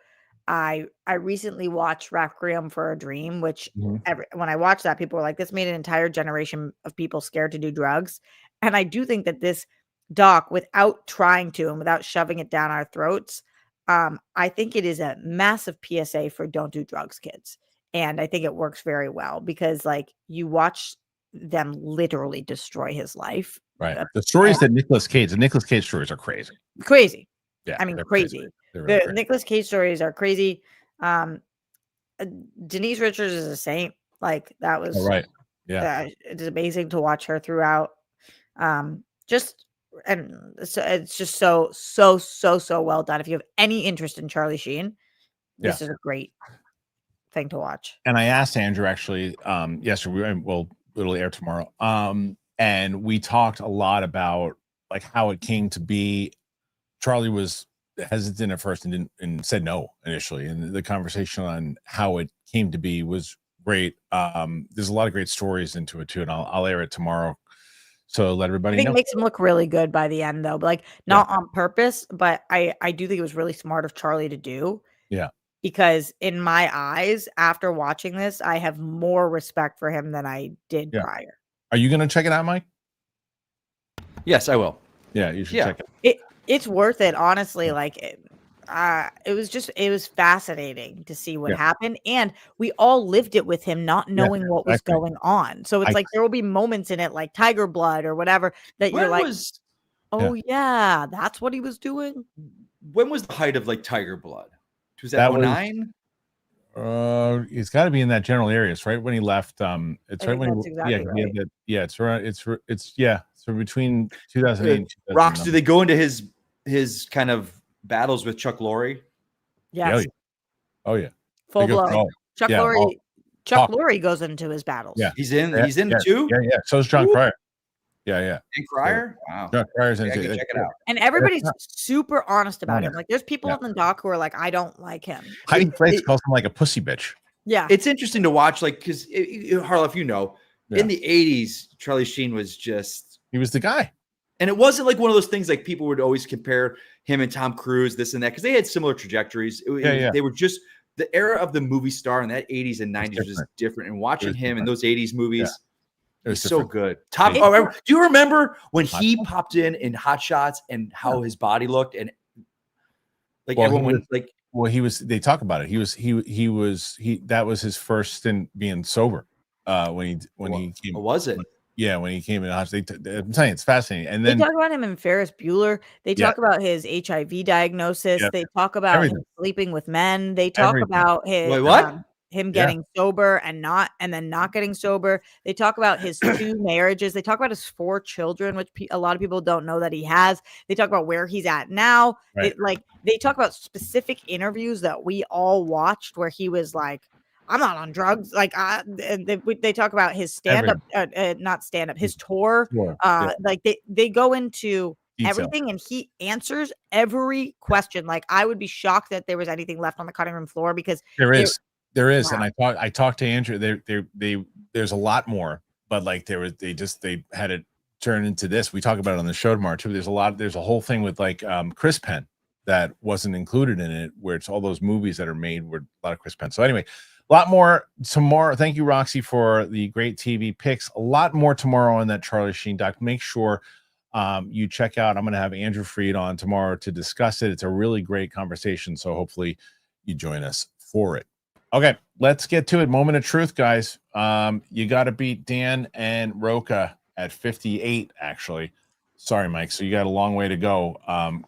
I recently watched Requiem for a Dream, which when I watched that, people were like, this made an entire generation of people scared to do drugs. And I do think that this doc, without trying to and without shoving it down our throats, I think it is a massive PSA for don't do drugs, kids. And I think it works very well because like you watch them literally destroy his life. Right. The stories that Nicolas Cage stories are crazy. Crazy. Yeah. I mean, crazy. Really the Nicolas Cage stories are crazy. Denise Richards is a saint. Like that was right. Yeah. It's amazing to watch her throughout. And so it's just so well done. If you have any interest in Charlie Sheen, this is a great thing to watch. And I asked Andrew actually yesterday. It'll air tomorrow. And we talked a lot about like how it came to be. Charlie was hesitant at first and said no initially, and the conversation on how it came to be was great. There's a lot of great stories into it too, and I'll air it tomorrow. So let everybody know. I think it makes him look really good by the end, though, but like not on purpose. But I do think it was really smart of Charlie to do. Yeah. Because in my eyes, after watching this, I have more respect for him than I did prior. Are you going to check it out, Mike? Yes, I will. Yeah, you should check it. It's worth it, honestly. Like it was fascinating to see what happened, and we all lived it with him, not knowing what was going on. So it's like there will be moments in it, like Tiger Blood or whatever, that you're like, yeah, that's what he was doing. When was the height of like Tiger Blood? Was that 09? It's got to be in that general area. It's right when he left. It's right when it's right. So between 2008 and 2009. Rox, do they go into his kind of battles with Chuck Lorre? Yes. Oh yeah. Full blown. Chuck Lorre goes into his battles. Yeah. He's in too? Yeah. So is John Cryer. Yeah. And Cryer? Wow. John Cryer's in check it out. And everybody's super honest about him. Like there's people in the doc who are like, I don't like him. Heidi Fleiss calls him like a pussy bitch. Yeah. It's interesting to watch, like, because Harloff, in the 80s, Charlie Sheen was he was the guy. And it wasn't like one of those things like people would always compare him and Tom Cruise, this and that, because they had similar trajectories. They were just the era of the movie star in that 80s and 90s was different. And watching him in those 80s movies, it was so good. Do you remember when he popped in Hot Shots and how his body looked? And like they talk about it. That was his first stint being sober. When he came. Was it? Yeah, when he came in, I'm telling you, it's fascinating. And then they talk about him in Ferris Bueller. They talk about his HIV diagnosis. They talk about him sleeping with men. They talk about his him getting sober and then not getting sober. They talk about his 2 marriages. They talk about his 4 children, which a lot of people don't know that he has. They talk about where he's at now. Right. They talk about specific interviews that we all watched where he was like, I'm not on drugs. Like they talk about his stand-up, not stand-up, his tour. Like they go into everything, and he answers every question. Like I would be shocked that there was anything left on the cutting room floor, because there is. Wow. And I talked to Andrew. There's a lot more, but like they had it turn into this. We talk about it on the show tomorrow too. There's a whole thing with like Chris Penn that wasn't included in it, where it's all those movies that are made with a lot of Chris Penn. So anyway, a lot more tomorrow. Thank you, Roxy, for the great TV picks. A lot more tomorrow on that Charlie Sheen doc. Make sure you check out. I'm going to have Andrew Freed on tomorrow to discuss it. It's a really great conversation. So hopefully you join us for it. Okay, let's get to it. Moment of truth, guys. You got to beat Dan and Roca at 58, actually. Sorry, Mike. So you got a long way to go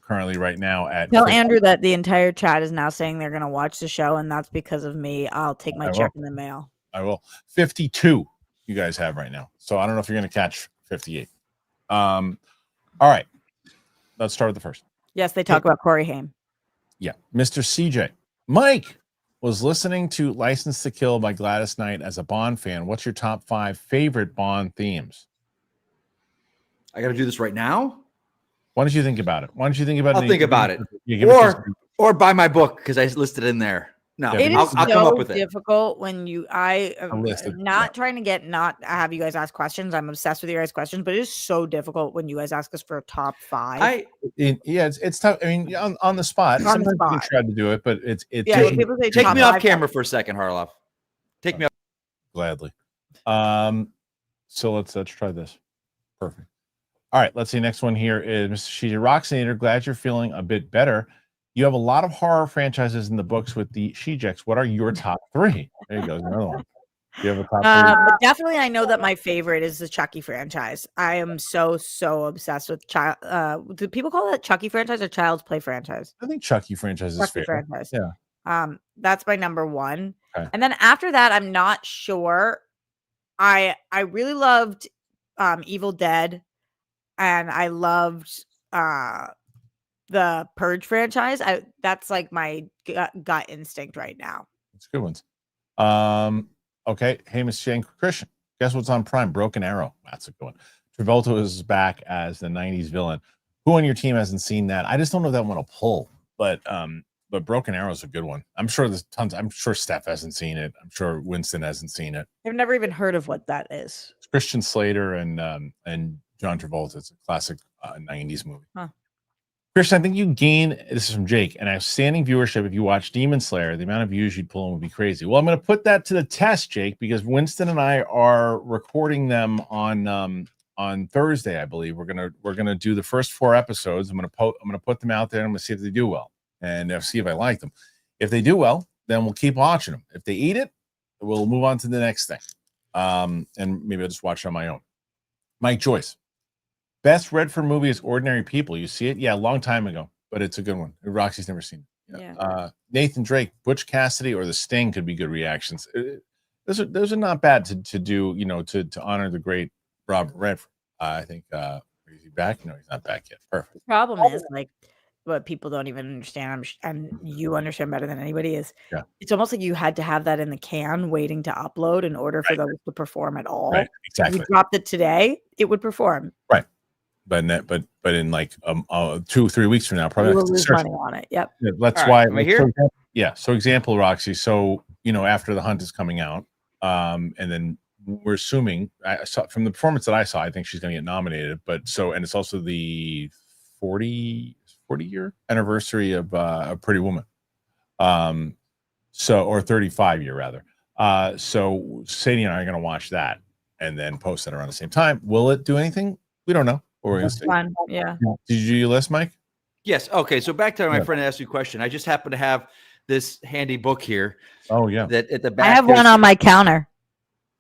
currently right now. Tell Andrew that the entire chat is now saying they're going to watch the show, and that's because of me. I'll take my check in the mail. I will. 52 you guys have right now. So I don't know if you're going to catch 58. All right. Let's start with the first. Yes, they talk about Corey Haim. Yeah. Mr. CJ. Mike was listening to License to Kill by Gladys Knight as a Bond fan. What's your top 5 favorite Bond themes? I got to do this right now. Why don't you think about it? I'll think about it. Or buy my book, because I listed in there. No, it I'll is come up with it. Difficult when not trying to not have you guys ask questions. I'm obsessed with your guys' questions, but it is so difficult when you guys ask us for a top 5. It's tough. I mean, on the spot. Sometimes you can try to do it, but it's take me off camera for a second, Harloff. Take me off. Gladly. So let's try this. Perfect. All right, let's see. Next one here is Mr. Sheehy Roxinator. Glad you're feeling a bit better. You have a lot of horror franchises in the books with the Shejecks. What are your top 3? There you go. Another one. Do you have a top 3? Definitely, I know that my favorite is the Chucky franchise. I am so obsessed with do people call that Chucky franchise or Child's Play franchise? I think Chucky franchise is fair. Franchise. Yeah. That's my number 1. Okay. And then after that, I'm not sure. I really loved Evil Dead, and I loved the Purge franchise. That's like my gut instinct right now. It's good ones. Okay. Hey, Miss Shane Christian. Guess what's on Prime? Broken Arrow. That's a good one. Travolta is back as the 90s villain. Who on your team hasn't seen that? I just don't know if that one will pull, but Broken Arrow is a good one. I'm sure there's tons. I'm sure Steph hasn't seen it. I'm sure Winston hasn't seen it. I've never even heard of what that is. It's Christian Slater and John Travolta. It's a classic 90s movie. Huh. Christian, I think you gain, this is from Jake, and outstanding viewership if you watch Demon Slayer. The amount of views you'd pull in would be crazy. Well, I'm going to put that to the test, Jake, because Winston and I are recording them on Thursday, I believe. We're gonna do the first 4 episodes. I'm gonna put them out there, and I'm gonna see if they do well, and see if I like them. If they do well, then we'll keep watching them. If they eat it, we'll move on to the next thing, and maybe I'll just watch it on my own. Mike Joyce. Best Redford movie is Ordinary People. You see it? Yeah, a long time ago, but it's a good one. Roxy's never seen it. Yeah. Nathan Drake, Butch Cassidy, or The Sting could be good reactions. Those are not bad to do, to honor the great Robert Redford. I think is he back? No, he's not back yet. Perfect. The problem is like what people don't even understand, and you understand better than anybody, is it's almost like you had to have that in the can waiting to upload in order for those to perform at all. Right, exactly. If you dropped it today, it would perform. Right. But in like 2-3 weeks from now, probably we'll lose money on it. Yep. Yeah, that's why. Am I here? So example, Roxy. So after The Hunt is coming out, and then we're assuming I saw from the performance that I saw, I think she's going to get nominated. But and it's also the 40-year anniversary of Pretty Woman. Or 35-year rather. So Sadie and I are going to watch that and then post it around the same time. Will it do anything? We don't know. Fun. Yeah. Did you do your list, Mike? Yes. Okay. So back to my friend asked you a question. I just happen to have this handy book here. Oh yeah. That at the back. I have one on my counter,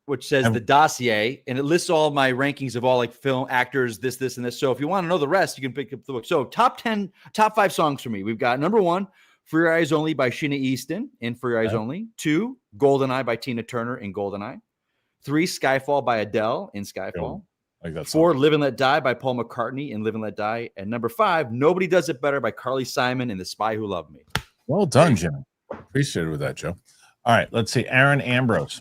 which says the dossier, and it lists all my rankings of all like film actors, this, and this. So if you want to know the rest, you can pick up the book. So top 5 songs for me. We've got number 1, For Your Eyes Only by Sheena Easton in For Your Eyes Only. 2, Goldeneye by Tina Turner in Goldeneye. 3, Skyfall by Adele in Skyfall. Like that 4, Live and Let Die by Paul McCartney in Live and Let Die. And number 5, Nobody Does It Better by Carly Simon in The Spy Who Loved Me. Well done, Jim. Appreciate it with that, Joe. All right, let's see. Aaron Ambrose.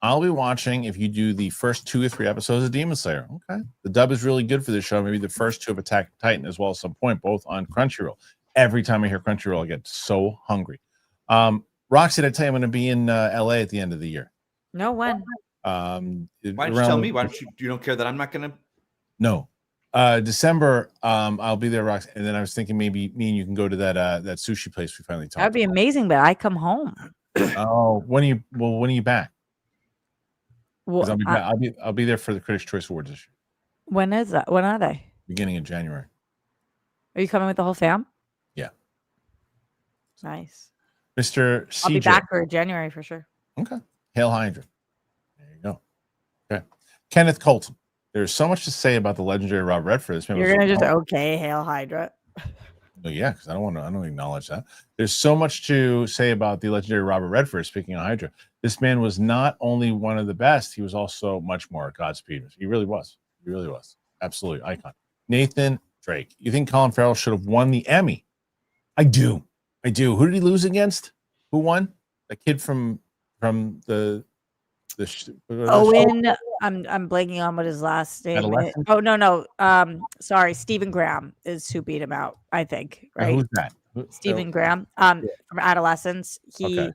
I'll be watching if you do the first 2 or 3 episodes of Demon Slayer. Okay. The dub is really good for this show. Maybe the first 2 of Attack Titan as well at some point, both on Crunchyroll. Every time I hear Crunchyroll, I get so hungry. Roxy, did I tell you I'm going to be in LA at the end of the year? No, when? Why don't you tell me? Why don't you don't care that I'm not going to? No. December, I'll be there, Roxy. And then I was thinking maybe me and you can go to that sushi place we finally talked about. That'd be amazing, but I come home. Oh, when are you back? Well, I'll be there for the Critics' Choice Awards this year. when is that? When are they? Beginning of January. Are you coming with the whole fam? Yeah. Nice. Mr. CJ. I'll be back for January for sure. Okay. Hail Hydra. There you go. Okay. Kenneth Colton. There's so much to say about the legendary Rob Redford. You're gonna just Hail Hydra. Well, yeah, because I don't acknowledge that. There's so much to say about the legendary Robert Redford. Speaking of Hydra, this man was not only one of the best, he was also much more Godspeed. He really was. He really was. Absolutely icon. Nathan Drake. You think Colin Farrell should have won the Emmy? I do. Who did he lose against? Who won? The kid from the Owen. I'm blanking on what his last name is. Oh no. Sorry, Stephen Graham is who beat him out, I think. Right? Who's that? Stephen Graham. From Adolescence. He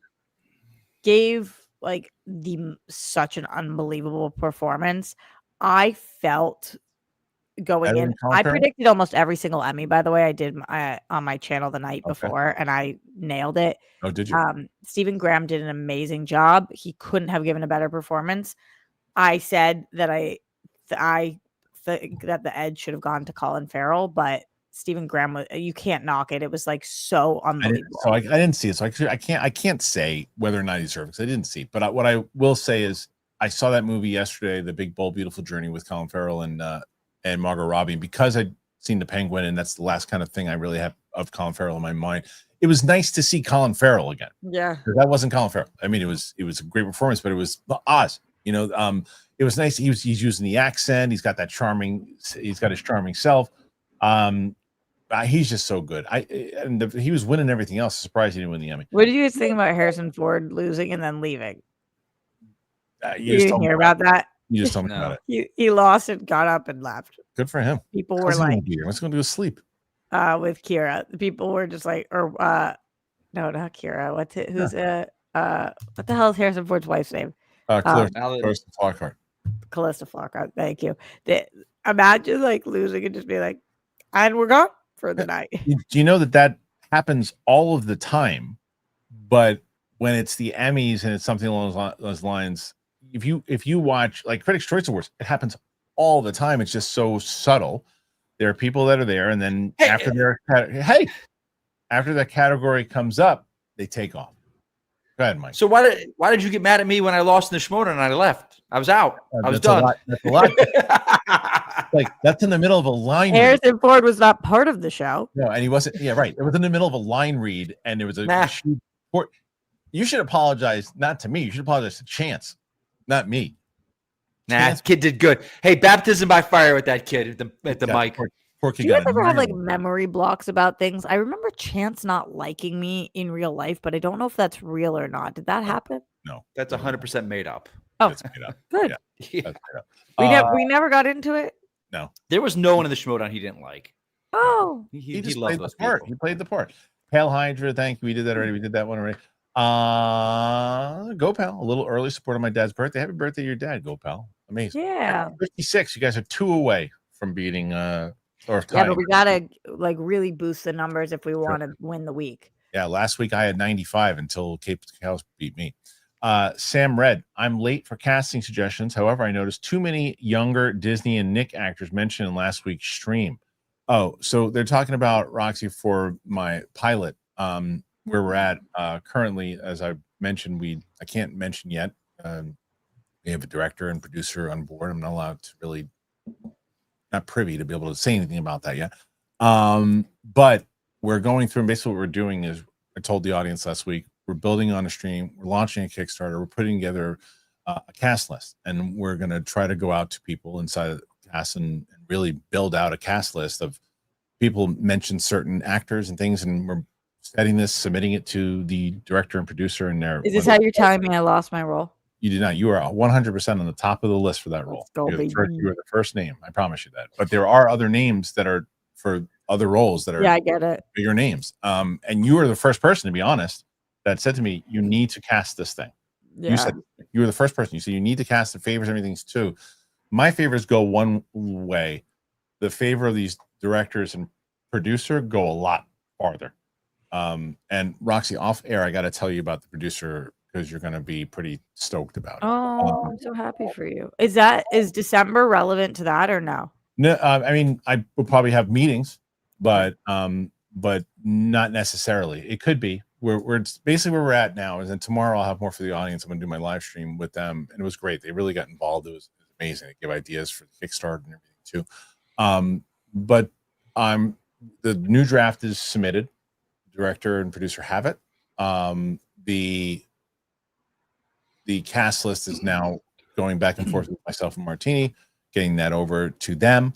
gave like such an unbelievable performance. I felt going in. I predicted almost every single Emmy, by the way. I did on my channel the night before, and I nailed it. Oh, did you? Stephen Graham did an amazing job. He couldn't have given a better performance. I said that I think that the edge should have gone to Colin Farrell, but Stephen Graham you can't knock it. It was like so unbelievable. I didn't see it, so I can't say whether or not he deserves it because I didn't see it. But what I will say is I saw that movie yesterday, The Big Bold Beautiful Journey with Colin Farrell and Margot Robbie, and because I'd seen The Penguin, and that's the last kind of thing I really have of Colin Farrell in my mind. It was nice to see Colin Farrell again. Yeah, that wasn't Colin Farrell. I mean, it was a great performance, but it was Oz. You know, it was nice. He's using the accent. He's got his charming self. He's just so good. He was winning everything else. Surprised he didn't win the Emmy. What did you guys think about Harrison Ford losing and then leaving? You didn't hear about that? You just told me about it. He lost and got up and left. Good for him. People were like, "What's going to do with sleep?" With Kira, the people were just like, no, not Kira. What the hell is Harrison Ford's wife's name? Calista Flockhart. Calista Flockhart. Thank you. Imagine like losing and just be like, and we're gone for the night. Do you know that happens all of the time? But when it's the Emmys and it's something along those lines, if you watch like Critics' Choice Awards, it happens all the time. It's just so subtle. There are people that are there, and then after that category comes up, they take off. Go ahead, Mike. So why did you get mad at me when I lost in the Shimoda and I left? I was out. I was done. That's a lot. Like that's in the middle of a line. Harrison Ford was not part of the show. No, and he wasn't. Yeah, right. It was in the middle of a line read, and there was a. You should apologize, not to me. You should apologize to Chance, not me. Nah, kid did good. Hey, baptism by fire with that kid at the mic. Do you guys ever have like memory blocks about things? I remember Chance not liking me in real life, but I don't know if that's real or not. Did that happen? No, that's 100% made up. Oh, that's made up. Good. Yeah, that's made up. We never got into it. No, there was no one in the Schmodown he didn't like. Oh, he just played the part. He played the part. Hail Hydra, thank you. We did that already. We did that one already. Go Pal, a little early support on my dad's birthday. Happy birthday to your dad, Go Pal. Amazing. Yeah. 56. You guys are 2 away from beating but we gotta like really boost the numbers if we want to win the week. Yeah, last week I had 95 until Cape Cows beat me. Sam Red, I'm late for casting suggestions. However, I noticed too many younger Disney and Nick actors mentioned in last week's stream. Oh, so they're talking about Roxy for my pilot. Where we're at currently, as I mentioned, I can't mention yet. We have a director and producer on board. I'm not allowed to really, not privy to be able to say anything about that yet. But we're going through, and basically what we're doing is, I told the audience last week, we're building on a stream, we're launching a Kickstarter, we're putting together a cast list, and we're going to try to go out to people inside of the cast and really build out a cast list of people mention certain actors and things, and we're setting this, submitting it to the director and producer, and their. Is this how you're telling me I lost my role? You did not. You are 100% on the top of the list for that role. Let's go, You baby. are the first name. I promise you that. But there are other names that are for other roles that are I get it. bigger names. And you were the first person, to be honest, that said to me, you need to cast this thing. Yeah. You said you were the first person. You said you need to cast the favors, everything's too. My favors go one way. The favor of these directors and producer go a lot farther. And Roxy, off air, I got to tell you about the producer because you're going to be pretty stoked about it. Oh, I'm so happy for you. Is December relevant to that or no? No, I mean, I will probably have meetings, but not necessarily. It could be. We're basically where we're at now. And then tomorrow I'll have more for the audience. I'm going to do my live stream with them, and it was great. They really got involved. It was amazing. They give ideas for the Kickstarter and everything too. But the new draft is submitted. Director and producer have it. The cast list is now going back and forth with myself and Martini, getting that over to them.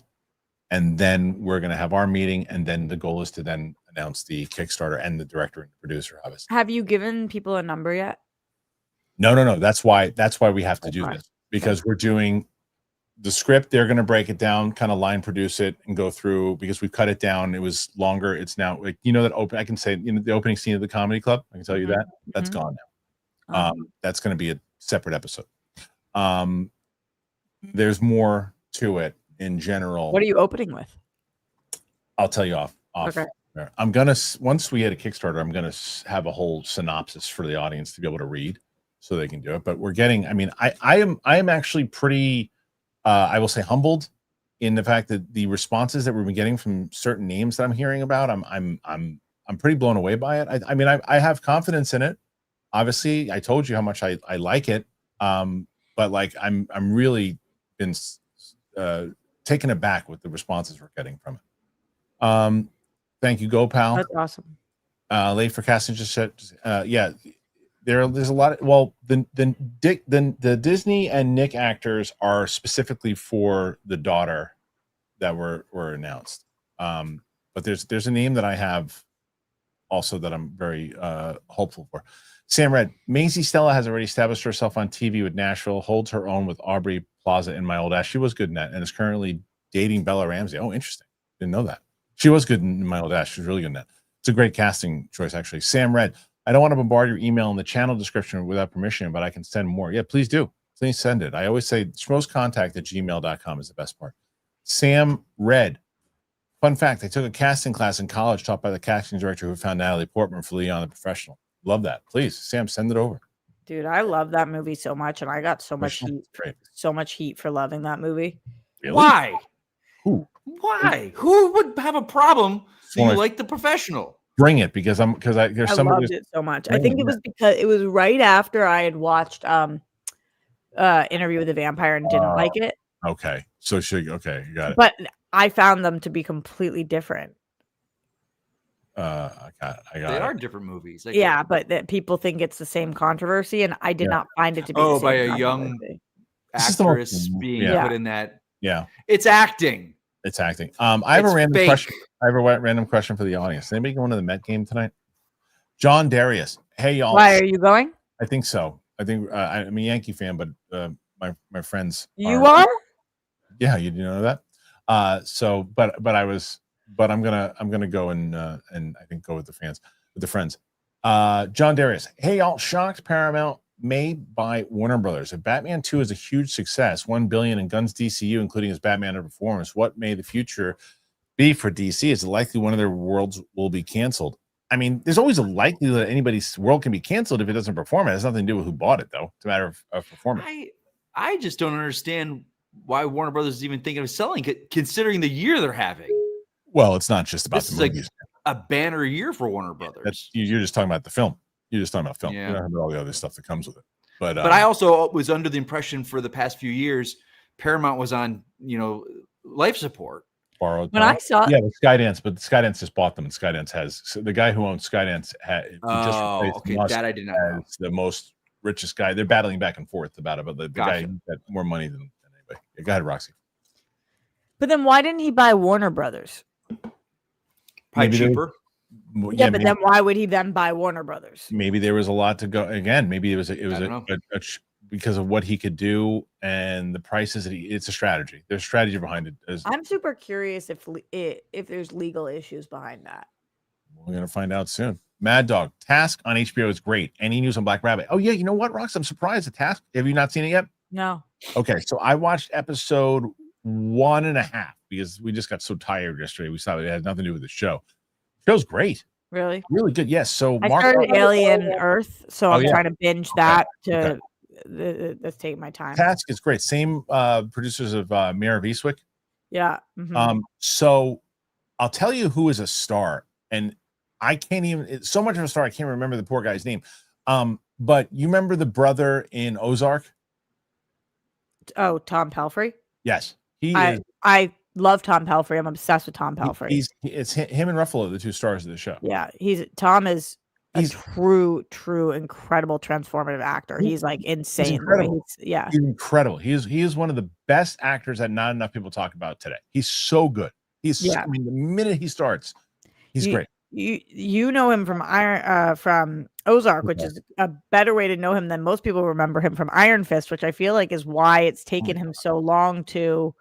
And then we're going to have our meeting. And then the goal is to then announce the Kickstarter and the director and producer, obviously. Have you given people a number yet? No. That's why we have to do this, because we're doing the script. They're going to break it down, kind of line produce it and go through, because we've cut it down. It was longer. It's now like, that I can say, the opening scene of the comedy club. I can tell you that that's gone now. That's going to be a separate episode. There's more to it in general. What are you opening with? I'll tell you off. Okay. There. I'm gonna, once we hit a Kickstarter, I'm gonna have a whole synopsis for the audience to be able to read, so they can do it. But we're getting. I mean, I am actually pretty. I will say humbled in the fact that the responses that we've been getting from certain names that I'm hearing about. I'm pretty blown away by it. I mean, I have confidence in it. Obviously, I told you how much I like it. But like I'm really been taken aback with the responses we're getting from it. Thank you, Go Pal. That's awesome. Late for casting just said, yeah. There's a lot of, well, the Disney and Nick actors are specifically for the daughter that were announced. But there's a name that I have also that I'm very hopeful for. Sam Red, Maisie Stella has already established herself on TV with Nashville, holds her own with Aubrey Plaza in My Old Ass. She was good in that, and is currently dating Bella Ramsey. Oh, interesting. Didn't know that. She was good in My Old Ass. She was really good in that. It's a great casting choice, actually. Sam Red, I don't want to bombard your email in the channel description without permission, but I can send more. Yeah, please do. Please send it. I always say schmoescontact@gmail.com is the best part. Sam Red, fun fact, I took a casting class in college taught by the casting director who found Natalie Portman for Leon the Professional. Love that. Please, Sam, send it over. Dude, I love that movie so much, and I got so much heat. Great. So much heat for loving that movie. Really? Why? Who? Why? Who would have a problem? So you like The Professional? Bring it, because there's I somebody loved it so much. I think it was because it was right after I had watched Interview with the Vampire and didn't like it. Okay, so okay, you got it. But I found them to be completely different. I got They it. are different movies. Yeah, but that people think it's the same controversy, and I did not find it to be. By a young actress being put in that. Yeah, it's acting. It's acting. I have a random question. I have a random question for the audience. Anybody going to the Met game tonight? John Darius. Hey y'all. Why are you going? I think so. I think I'm a Yankee fan, but my friends. You are? Yeah, you didn't know that. So, but I'm gonna go and I think go with the fans, with the friends. John Darius. Hey y'all. Shocked Paramount may buy Warner Brothers. If Batman 2 is a huge success, $1 billion in guns DCU, including his Batman performance, what may the future be for DC? Is it likely one of their worlds will be canceled? I mean, there's always a likelihood that anybody's world can be canceled if it doesn't perform. It has nothing to do with who bought it, though. It's a matter of performance. I just don't understand why Warner Brothers is even thinking of selling it, considering the year they're having. Well, it's not just about this the is movies. A banner year for Warner Brothers. You're just talking about the film. You're just talking about film. Yeah. You're not talking about all the other stuff that comes with it. But I also was under the impression for the past few years, Paramount was on, life support. Borrowed. When I saw the Skydance, but Skydance just bought them, and Skydance has the guy who owns Skydance that I did not know. The most richest guy. They're battling back and forth about it, but the guy got more money than anybody. Yeah, go ahead, Roxy. But then why didn't he buy Warner Brothers? Probably cheaper. Yeah, but then why would he then buy Warner Brothers? Maybe there was a lot to go. Again, maybe it was because of what he could do and the prices. It's a strategy. There's strategy behind it. I'm super curious if there's legal issues behind that. We're gonna find out soon. Mad Dog Task on HBO is great. Any news on Black Rabbit? Oh yeah, you know what, Rox? I'm surprised. The Task. Have you not seen it yet? No. Okay, so I watched episode 1.5 because we just got so tired yesterday. We saw it had nothing to do with the show. Show's great. Really? Really good. Yes. So I started Alien Earth, so I'm trying to binge that that's taking my time. Task is great. Same producers of Mayor of Eastwick. Yeah. Mm-hmm. So I'll tell you who is a star, and I can't even. It's so much of a star. I can't remember the poor guy's name. But you remember the brother in Ozark? Oh, Tom Pelphrey. Yes, I love Tom Pelphrey. I'm obsessed with Tom Pelphrey. It's him and Ruffalo, the two stars of the show. Yeah, Tom is a true, incredible, transformative actor. He's like insane. He's incredible. He's incredible. He is one of the best actors that not enough people talk about today. He's so good. I mean, the minute he starts, he's great. You know him from Ozark, which is a better way to know him than most people remember him from Iron Fist, which I feel like is why it's taken him so long to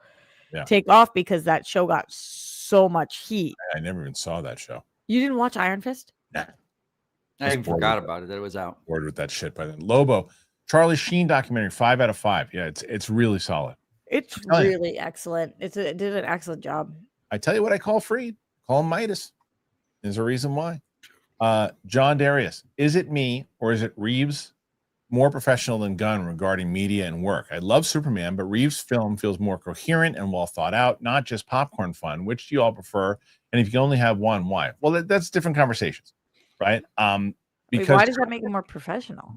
take off, because that show got so much heat. I never even saw that show. You didn't watch Iron Fist? Nah. I even forgot about it, that it was out. Bored with that shit by then. Lobo, Charlie Sheen documentary, 5 out of 5. Yeah, it's really solid. It's really excellent. It did an excellent job. I tell you what I call Freed. Call him Midas. There's a reason why. John Darius, is it me or is it Reeves more professional than Gunn regarding media and work? I love Superman, but Reeves' film feels more coherent and well thought out, not just popcorn fun. Which do you all prefer? And if you can only have one, why? Well, that's different conversations, right? Because why does that make it more professional?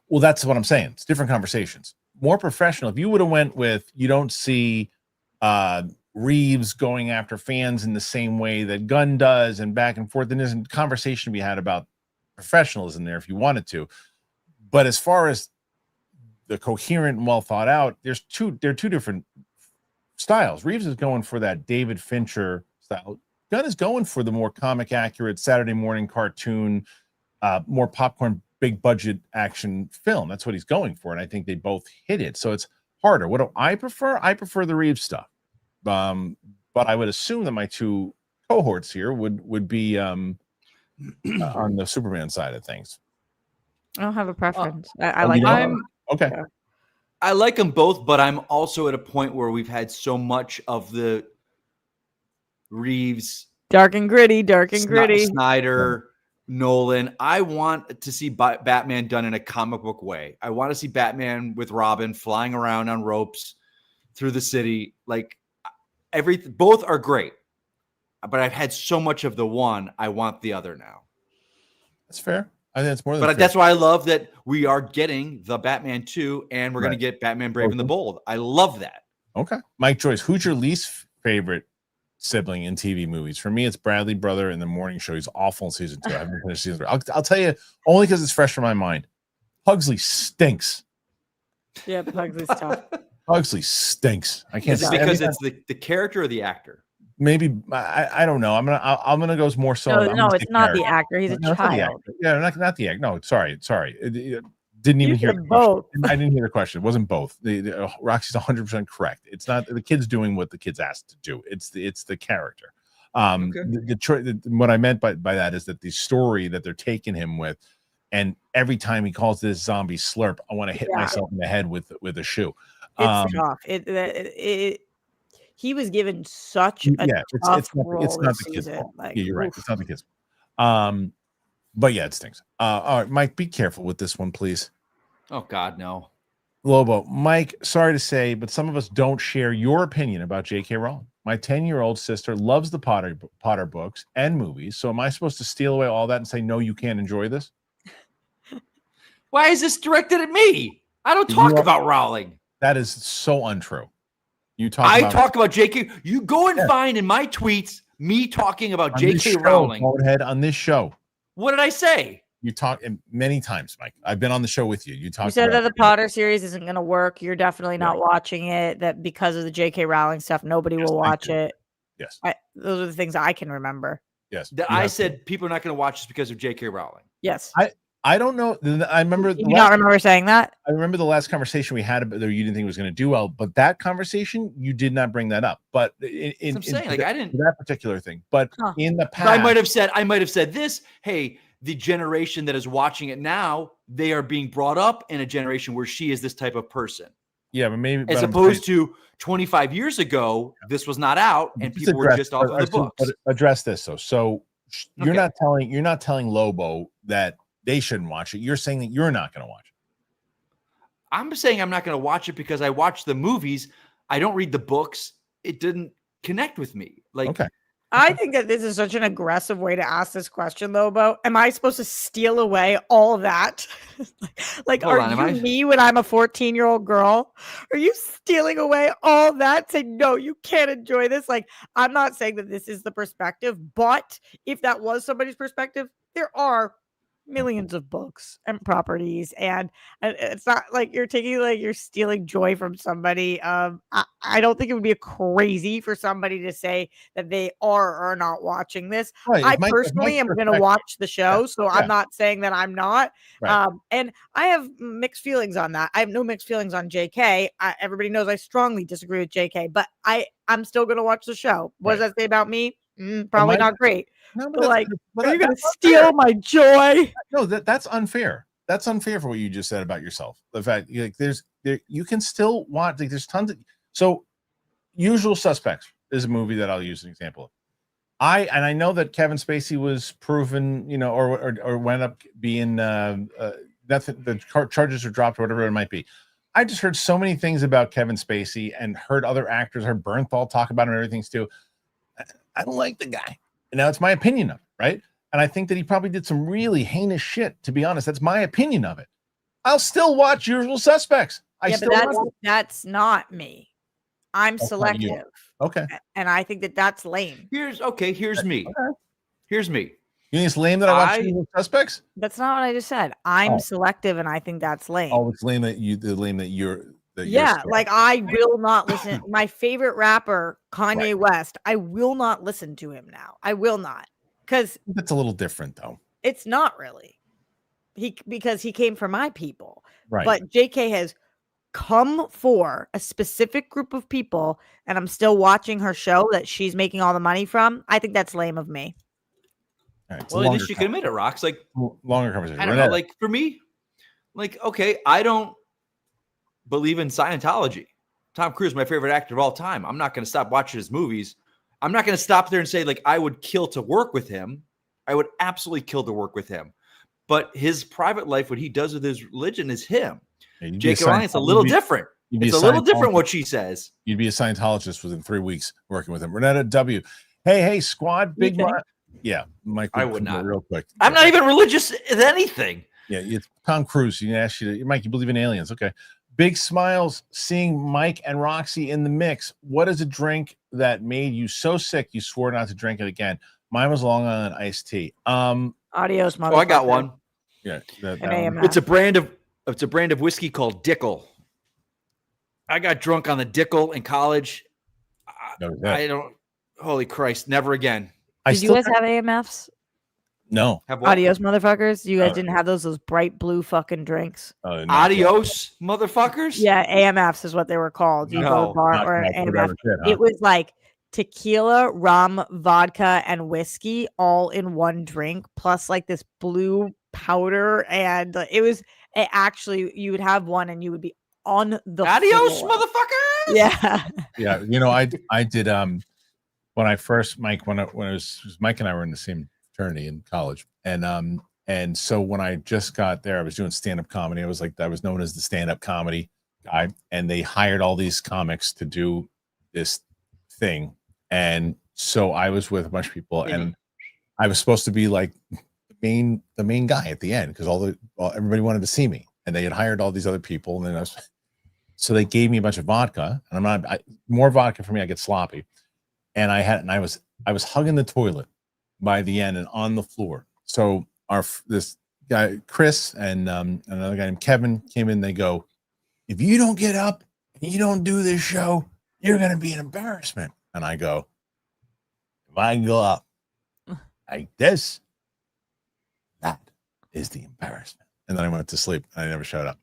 Well, that's what I'm saying. It's different conversations. More professional. If you would have went with, you don't see Reeves going after fans in the same way that Gunn does and back and forth, then there's a conversation we had about professionalism there if you wanted to. But as far as the coherent and well thought out, there are two different styles. Reeves is going for that David Fincher style. Gunn is going for the more comic accurate Saturday morning cartoon, more popcorn, big budget action film. That's what he's going for. And I think they both hit it. So it's harder. What do I prefer? I prefer the Reeves stuff. But I would assume that my two cohorts here would be on the Superman side of things. I don't have a preference. I like them. Okay. Yeah. I like them both, but I'm also at a point where we've had so much of the Reeves, dark and gritty, Snyder, Nolan. I want to see Batman done in a comic book way. I want to see Batman with Robin flying around on ropes through the city. Like both are great, but I've had so much of the one. I want the other now. That's fair. I think it's more than fair. That's why I love that we are getting the Batman 2 and we're going to get Batman Brave and the Bold. I love that. Okay. Mike Joyce, who's your least favorite sibling in TV movies? For me, it's Bradley Brother in The Morning Show. He's awful in season 2. I haven't finished season 3. I'll tell you, only because it's fresh in my mind. Pugsley stinks. Yeah, Pugsley's tough. Pugsley stinks. I can't. Is it because it's the character or the actor? Maybe I don't know. I'm gonna go more so. No, it's not the actor. He's a child. Yeah, not the actor. No, sorry. Didn't even hear both. I didn't hear the question. It wasn't both. Roxy's 100% correct. It's not the kid's doing what the kid's asked to do. It's the character. What I meant by that is that the story that they're taking him with, and every time he calls this zombie slurp, I want to hit myself in the head with a shoe. It's tough. He was given such a tough role. It's not the kid's fault. Like, you're right. It's not the kid's fault. But yeah, it stinks. All right, Mike, be careful with this one, please. Oh God, no. Lobo, Mike, sorry to say, but some of us don't share your opinion about J.K. Rowling. My 10-year-old sister loves the Potter books and movies. So am I supposed to steal away all that and say, no, you can't enjoy this? Why is this directed at me? I don't talk about Rowling. That is so untrue. I talk about J.K. You go and find in my tweets me talking about J.K. Rowling. Head on this show. What did I say? You talk many times, Mike. I've been on the show with you. You said that the Potter series isn't going to work. You're definitely not watching it. That because of the J.K. Rowling stuff, nobody will watch it. Yes. Those are the things I can remember. Yes. That I said people are not going to watch this because of J.K. Rowling. Yes. I don't know. I remember. You not remember saying that? I remember the last conversation we had about you didn't think it was going to do well, but that conversation you did not bring that up. But in I didn't that particular thing. But in the past, I might have said this. Hey, the generation that is watching it now, they are being brought up in a generation where she is this type of person. Yeah, but maybe as opposed to 25 years ago, this was not out and people were just off of the books. But address this though. So you're not telling Lobo that they shouldn't watch it. You're saying that you're not going to watch it. I'm saying I'm not going to watch it because I watched the movies. I don't read the books. It didn't connect with me. Okay. I think that this is such an aggressive way to ask this question, Lobo. Am I supposed to steal away all that? Are you me when I'm a 14-year-old girl? Are you stealing away all that? Say, no, you can't enjoy this. Like, I'm not saying that this is the perspective, but if that was somebody's perspective, there are millions of books and properties, and it's not like you're stealing joy from somebody. I don't think it would be crazy for somebody to say that they are or not watching this. Right. I personally am going to watch the show, so I'm not saying that I'm not. Right. And I have mixed feelings on that. I have no mixed feelings on JK. Everybody knows I strongly disagree with JK, but I'm still going to watch the show. What does that say about me? Probably not great. No, but are you going to steal my joy? No, that's unfair. That's unfair for what you just said about yourself. The fact you can still watch. Like, there's tons of Usual Suspects is a movie that I'll use an example of. I know that Kevin Spacey was proven, or went up being the charges are dropped or whatever it might be. I just heard so many things about Kevin Spacey and heard other actors, heard Bernthal talk about him and everything too. I don't like the guy. Now it's my opinion of it, right? And I think that he probably did some really heinous shit, to be honest. That's my opinion of it. I'll still watch Usual Suspects. That's not me. I'm selective. Okay. And I think that's lame. Here's me. Okay. Here's me. You think it's lame that I watch Usual Suspects? That's not what I just said. I'm selective, and I think that's lame. Oh, it's lame that you're like I will not listen. My favorite rapper, Kanye West, I will not listen to him now. I will not, because that's a little different, though. It's not really because he came from my people, right? But JK has come for a specific group of people, and I'm still watching her show that she's making all the money from. I think that's lame of me. Right, well, at least you can admit it, Rox. Like longer conversation. I don't know. Like for me, okay, I don't believe in Scientology. Tom Cruise, my favorite actor of all time. I'm not going to stop watching his movies. I'm not going to stop there and say, like, I would kill to work with him. I would absolutely kill to work with him. But his private life, what he does with his religion is him. J.K. Rowling, it's a little different. It's a little different what she says. You'd be a Scientologist within 3 weeks working with him. Renetta W. Hey, squad. Big one. Yeah, Mike. I would not. Real quick. I'm not even religious in anything. Yeah, it's Tom Cruise. You ask Mike, you believe in aliens. Okay. Big smiles seeing Mike and Roxy in the mix. What is a drink that made you so sick you swore not to drink it again? Mine was Long Island iced tea. Adios, motherfucker. Oh, I got one. Yeah, it's a brand of whiskey called Dickel. I got drunk on the Dickel in college. I don't. Holy Christ! Never again. Did you guys have AMFs? No. Adios, motherfuckers. You guys didn't have those bright blue fucking drinks. Adios, motherfuckers. Yeah, AMFs is what they were called. You go to a bar or an AMF. It was like tequila, rum, vodka, and whiskey all in one drink, plus like this blue powder, and actually you would have one and you would be on the adios floor. Motherfuckers. Yeah. I did when I first Mike it was Mike and I were in the same fraternity in college, and so when I just got there, I was doing stand-up comedy. I was known as the stand-up comedy guy, and they hired all these comics to do this thing, and so I was with a bunch of people, and I was supposed to be like the main guy at the end because everybody wanted to see me, and they had hired all these other people, and then so they gave me a bunch of vodka, and more vodka for me, I get sloppy, and I was hugging the toilet by the end and on the floor. So this guy Chris and another guy named Kevin came in. They go, if you don't get up and you don't do this show, you're gonna be an embarrassment. And I go, if I go up like this. That is the embarrassment. And then I went to sleep. And I never showed up.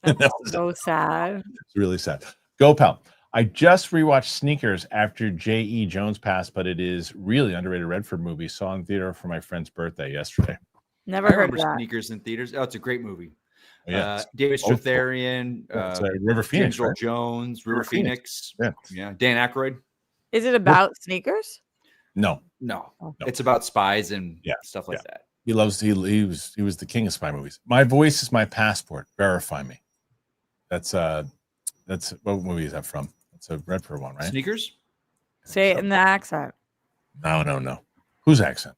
That's so sad. It's really sad. Go, pal. I just rewatched Sneakers after J.E. Jones passed, but it is really underrated Redford movie. Saw in theater for my friend's birthday yesterday. Never I heard remember of that. Sneakers in theaters. Oh, it's a great movie. Yeah, David Strathairn, River Phoenix, James Earl right? Jones, River Phoenix. Yeah. Dan Aykroyd. Is it about sneakers? No. It's about spies and stuff like that. He was the king of spy movies. My voice is my passport. Verify me. That's what movie is that from? It's a Redford one, right? Sneakers. Say it in the accent. No. Whose accent?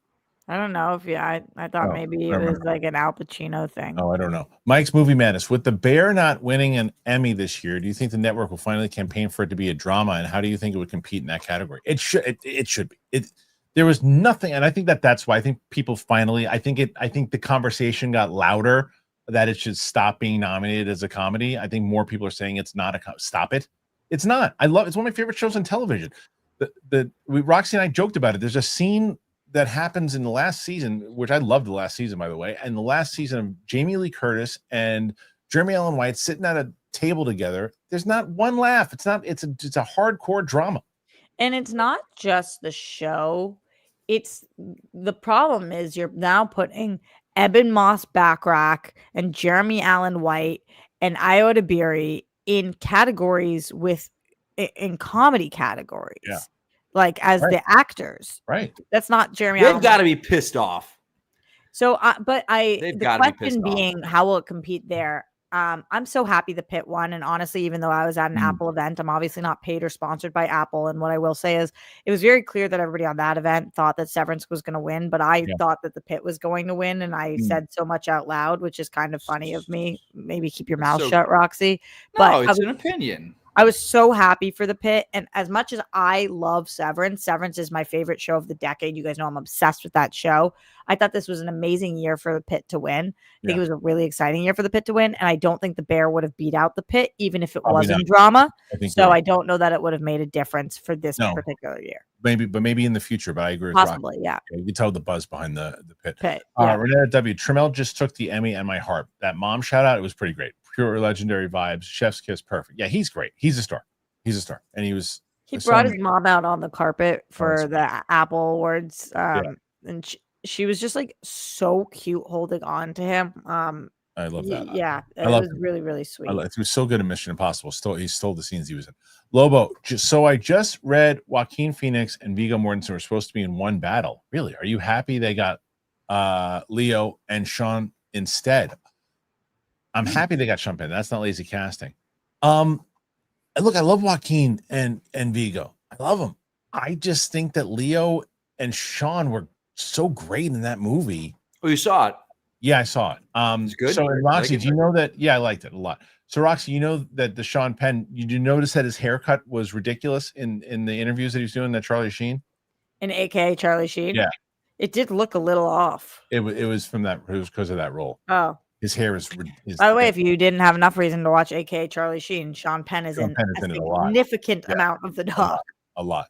I don't know if I thought maybe it was like an Al Pacino thing. Oh, I don't know. Mike's Movie Madness. With The Bear not winning an Emmy this year, do you think the network will finally campaign for it to be a drama? And how do you think it would compete in that category? It should be. There was nothing, and I think that's why I think people finally. I think the conversation got louder that it should stop being nominated as a comedy. I think more people are saying it's not stop it. It's not. It's one of my favorite shows on television. Roxy and I joked about it. There's a scene that happens in the last season, which I loved the last season, by the way. And the last season of Jamie Lee Curtis and Jeremy Allen White sitting at a table together. There's not one laugh. It's a hardcore drama. And it's not just the show. It's the problem is you're now putting Eben Moss Backrack and Jeremy Allen White and Io DeBerry in categories in comedy categories. Yeah. Like as the actors, right? That's not Jeremy. They've got to be pissed off. So, the question be being, how will it compete there? I'm so happy the Pit won, and honestly, even though I was at an Apple event, I'm obviously not paid or sponsored by Apple. And what I will say is, it was very clear that everybody on that event thought that Severance was going to win, but I thought that the Pit was going to win, and I said so much out loud, which is kind of funny of me. Maybe keep your mouth shut, Roxy. No, it's an opinion. I was so happy for the Pit. And as much as I love Severance is my favorite show of the decade. You guys know I'm obsessed with that show. I thought this was an amazing year for the Pit to win. I think it was a really exciting year for the Pit to win. And I don't think the Bear would have beat out the Pit, even if it wasn't drama. I don't know that it would have made a difference for this particular year. Maybe in the future, but I agree with Possibly, Rocky. yeah. You can tell the buzz behind the Pit. Yeah. Renetta W. Trammell just took the Emmy and my heart. That mom shout out, it was pretty great. Pure legendary vibes. Chef's kiss, perfect. Yeah, he's great. He's a star. And he brought his mom out on the carpet for the Apple Awards. And she was just like so cute holding on to him. I love that. Yeah, it was really, really sweet. He was so good at Mission Impossible. He stole the scenes he was in. Lobo, I just read Joaquin Phoenix and Viggo Mortensen were supposed to be in one battle. Really? Are you happy they got Leo and Sean instead? I'm happy they got Sean Penn. That's not lazy casting. Look, I love Joaquin and Viggo. I love them. I just think that Leo and Sean were so great in that movie. Oh, you saw it? Yeah, I saw it. It's good. So, Roxy, do you know that? Yeah, I liked it a lot. So, Roxy, you know that the Sean Penn, you notice that his haircut was ridiculous in the interviews that he was doing, that Charlie Sheen? In AKA Charlie Sheen? Yeah. It did look a little off. It was from that. It was because of that role. Oh. His hair is. By the way, if you didn't have enough reason to watch AKA Charlie Sheen, Sean Penn is in a significant amount of the dog. A lot.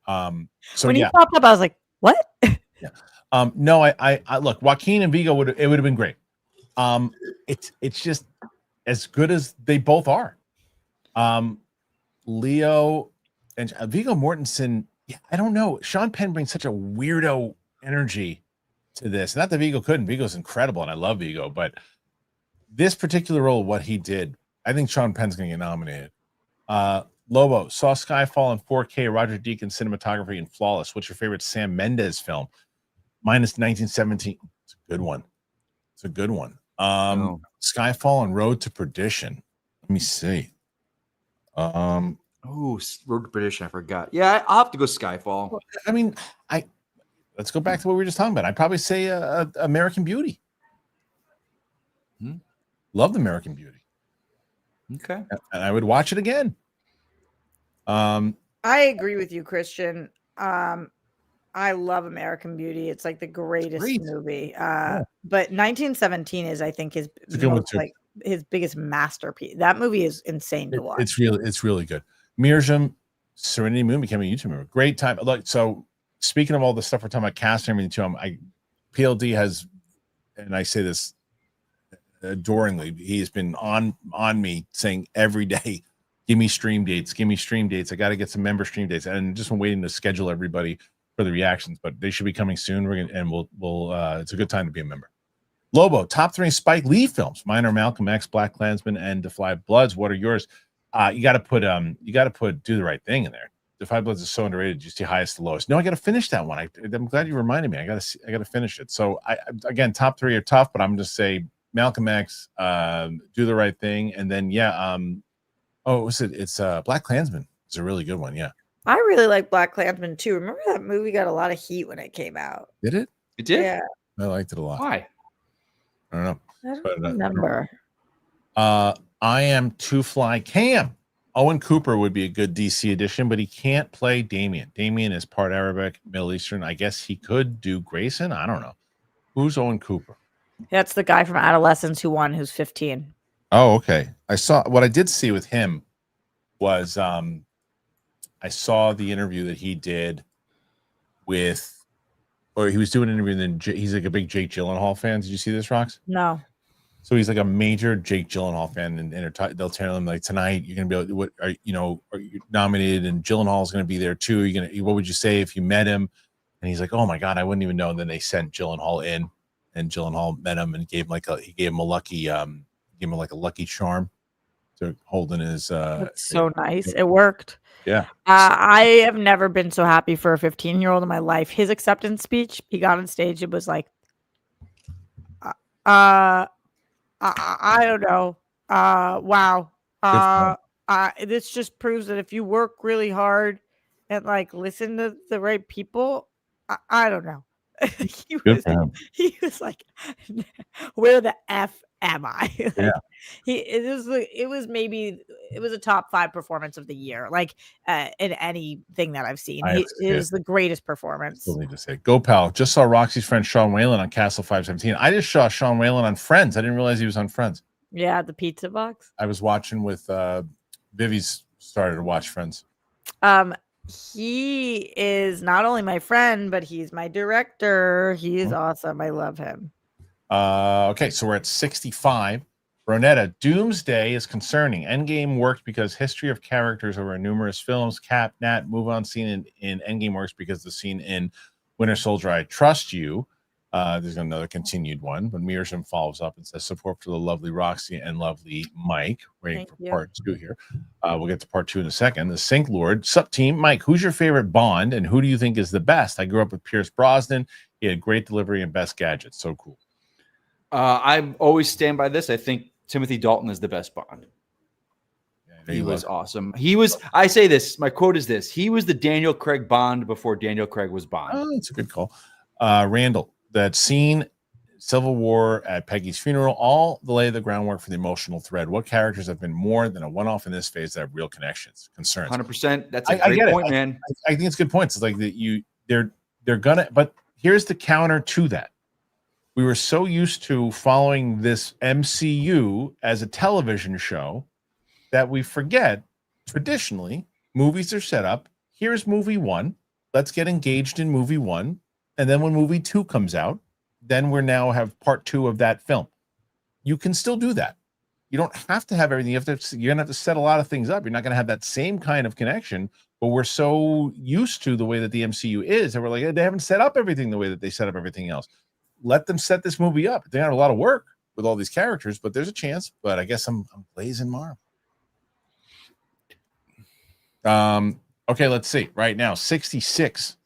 So when he popped up, I was like, "What?" Yeah. No, I look. Joaquin and Viggo would have been great. It's just as good as they both are. Leo and Viggo Mortensen. Yeah, I don't know. Sean Penn brings such a weirdo energy to this. Not that Viggo couldn't. Viggo's incredible, and I love Viggo. But this particular role, what he did, I think Sean Penn's going to get nominated. Lobo, saw Skyfall in 4K, Roger Deakins cinematography and flawless. What's your favorite Sam Mendes film? Minus 1917. It's a good one. Skyfall and Road to Perdition. Let me see. Road to Perdition. I forgot. Yeah, I'll have to go Skyfall. I mean, let's go back to what we were just talking about. I'd probably say American Beauty. Loved American Beauty. Okay. And I would watch it again. I agree with you, Christian. I love American Beauty. It's like the greatest movie. But 1917 is, I think, his biggest masterpiece. That movie is insane to watch. It's really good. Mirjam, Serenity Moon became a YouTube member. Great time. Look, so speaking of all the stuff we're talking about casting and everything too, PLD has, and I say this adoringly, he has been on me saying every day, give me stream dates. I got to get some member stream dates, and just been waiting to schedule everybody for the reactions, but they should be coming soon. We'll it's a good time to be a member. Lobo, top 3 Spike Lee films. Mine are Malcolm X, Black Klansman, and The Five Bloods. What are yours? You got to put Do the Right Thing in there. The Five Bloods is so underrated. You see highest to lowest. No, I got to finish that one. I'm glad you reminded me. I got to finish it. So again, top 3 are tough, but I'm just say Malcolm X, Do the Right Thing, and then it's Black Klansman. It's a really good one. Yeah, I really like Black Klansman too. Remember that movie got a lot of heat when it came out. Did it? It did. Yeah, I liked it a lot. Why? I don't know. I don't remember. I Am Two Fly Cam. Owen Cooper would be a good DC addition, but he can't play Damien. Damien is part Arabic, Middle Eastern. I guess he could do Grayson. I don't know. Who's Owen Cooper? That's the guy from Adolescence who won, who's 15. Oh, okay. What I did see with him was I saw the interview that he did he was doing an interview, and then he's like a big Jake Gyllenhaal fan. Did you see this, Rox? No. So he's like a major Jake Gyllenhaal fan, and they'll tell him like, tonight you're gonna be able, are you nominated, and Gyllenhaal's gonna be there too. What would you say if you met him? And he's like, oh my god, I wouldn't even know. And then they sent Gyllenhaal in, and Gyllenhaal met him and gave him a lucky charm to hold in his. That's so nice. It worked. Yeah. I have never been so happy for a 15-year-old in my life. His acceptance speech, he got on stage. It was like, I don't know. Wow. This just proves that if you work really hard and like listen to the right people, I don't know. he was like, where the F am I? Yeah. It was a top 5 performance of the year, like in anything that I've seen. It is the greatest performance. Still need to say, go pal. Just saw Roxy's friend Sean Whalen on Castle 517. I just saw Sean Whalen on Friends. I didn't realize he was on Friends. Yeah, the pizza box. I was watching with Vivi's started to watch Friends. He is not only my friend, but he's my director. He is awesome. I love him. Okay, so we're at 65. Ronetta, Doomsday is concerning. Endgame worked because history of characters over numerous films. Cap, Nat, move on scene in Endgame works because the scene in Winter Soldier, I Trust You. There's another continued one. When Mearsum follows up and says support for the lovely Roxy and lovely Mike. Waiting for part 2 here. We'll get to part 2 in a second. The Sink Lord. Sup team. Mike, who's your favorite Bond and who do you think is the best? I grew up with Pierce Brosnan. He had great delivery and best gadgets. So cool. I always stand by this. I think Timothy Dalton is the best Bond. Yeah, he was awesome. I say this, my quote is this. He was the Daniel Craig Bond before Daniel Craig was Bond. Oh, that's a good call. Randall, that scene, Civil War at Peggy's funeral, all lay the groundwork for the emotional thread. What characters have been more than a one-off in this phase that have real connections, concerns? 100%. That's a great point, man. I think it's good points. It's like that they're gonna, but here's the counter to that. We were so used to following this MCU as a television show that we forget traditionally movies are set up. Here's movie 1. Let's get engaged in movie 1. And then when movie 2 comes out, then we now have part 2 of that film. You can still do that. You don't have to have everything. You're going to have to set a lot of things up. You're not going to have that same kind of connection, but we're so used to the way that the MCU is that we're like, they haven't set up everything the way that they set up everything else. Let them set this movie up. They have a lot of work with all these characters, but there's a chance. But I guess I'm blazing Marv. Okay, let's see. Right now, 66.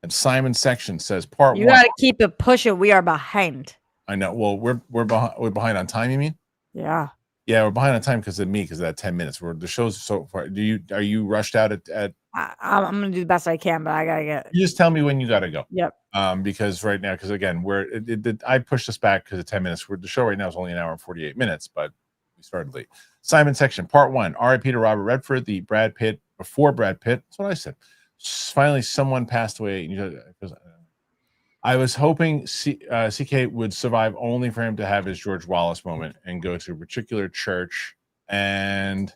And Simon Section says part 1. You gotta keep it pushing. We are behind. I know. Well, we're behind on time, you mean? Yeah. Yeah, we're behind on time because of me, because of that 10 minutes. The show's so far. Are you rushed out at I'm gonna do the best I can, but I gotta get. You just tell me when you gotta go. Yep. Because right now, because again, I pushed us back because of 10 minutes. The show right now is only an hour and 48 minutes, but we started late. Simon Section, part 1. R.I.P. to Robert Redford, the Brad Pitt before Brad Pitt. That's what I said. Finally, someone passed away. I was hoping CK would survive only for him to have his George Wallace moment and go to a particular church and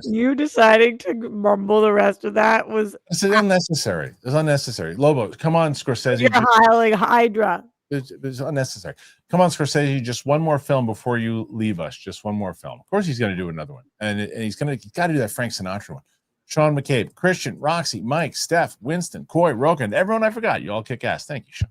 You deciding to mumble the rest of that was It's unnecessary. It's unnecessary. Lobo, come on, Scorsese. you're hiling Hydra. It's unnecessary. Come on, Scorsese. Just one more film before you leave us. Just one more film. Of course, he's going to do another one, and he's got to do that Frank Sinatra one. Sean McCabe, Kristian, Roxy, Mike, Steph, Winston, Coy, Rogan, everyone I forgot. You all kick ass. Thank you, Sean.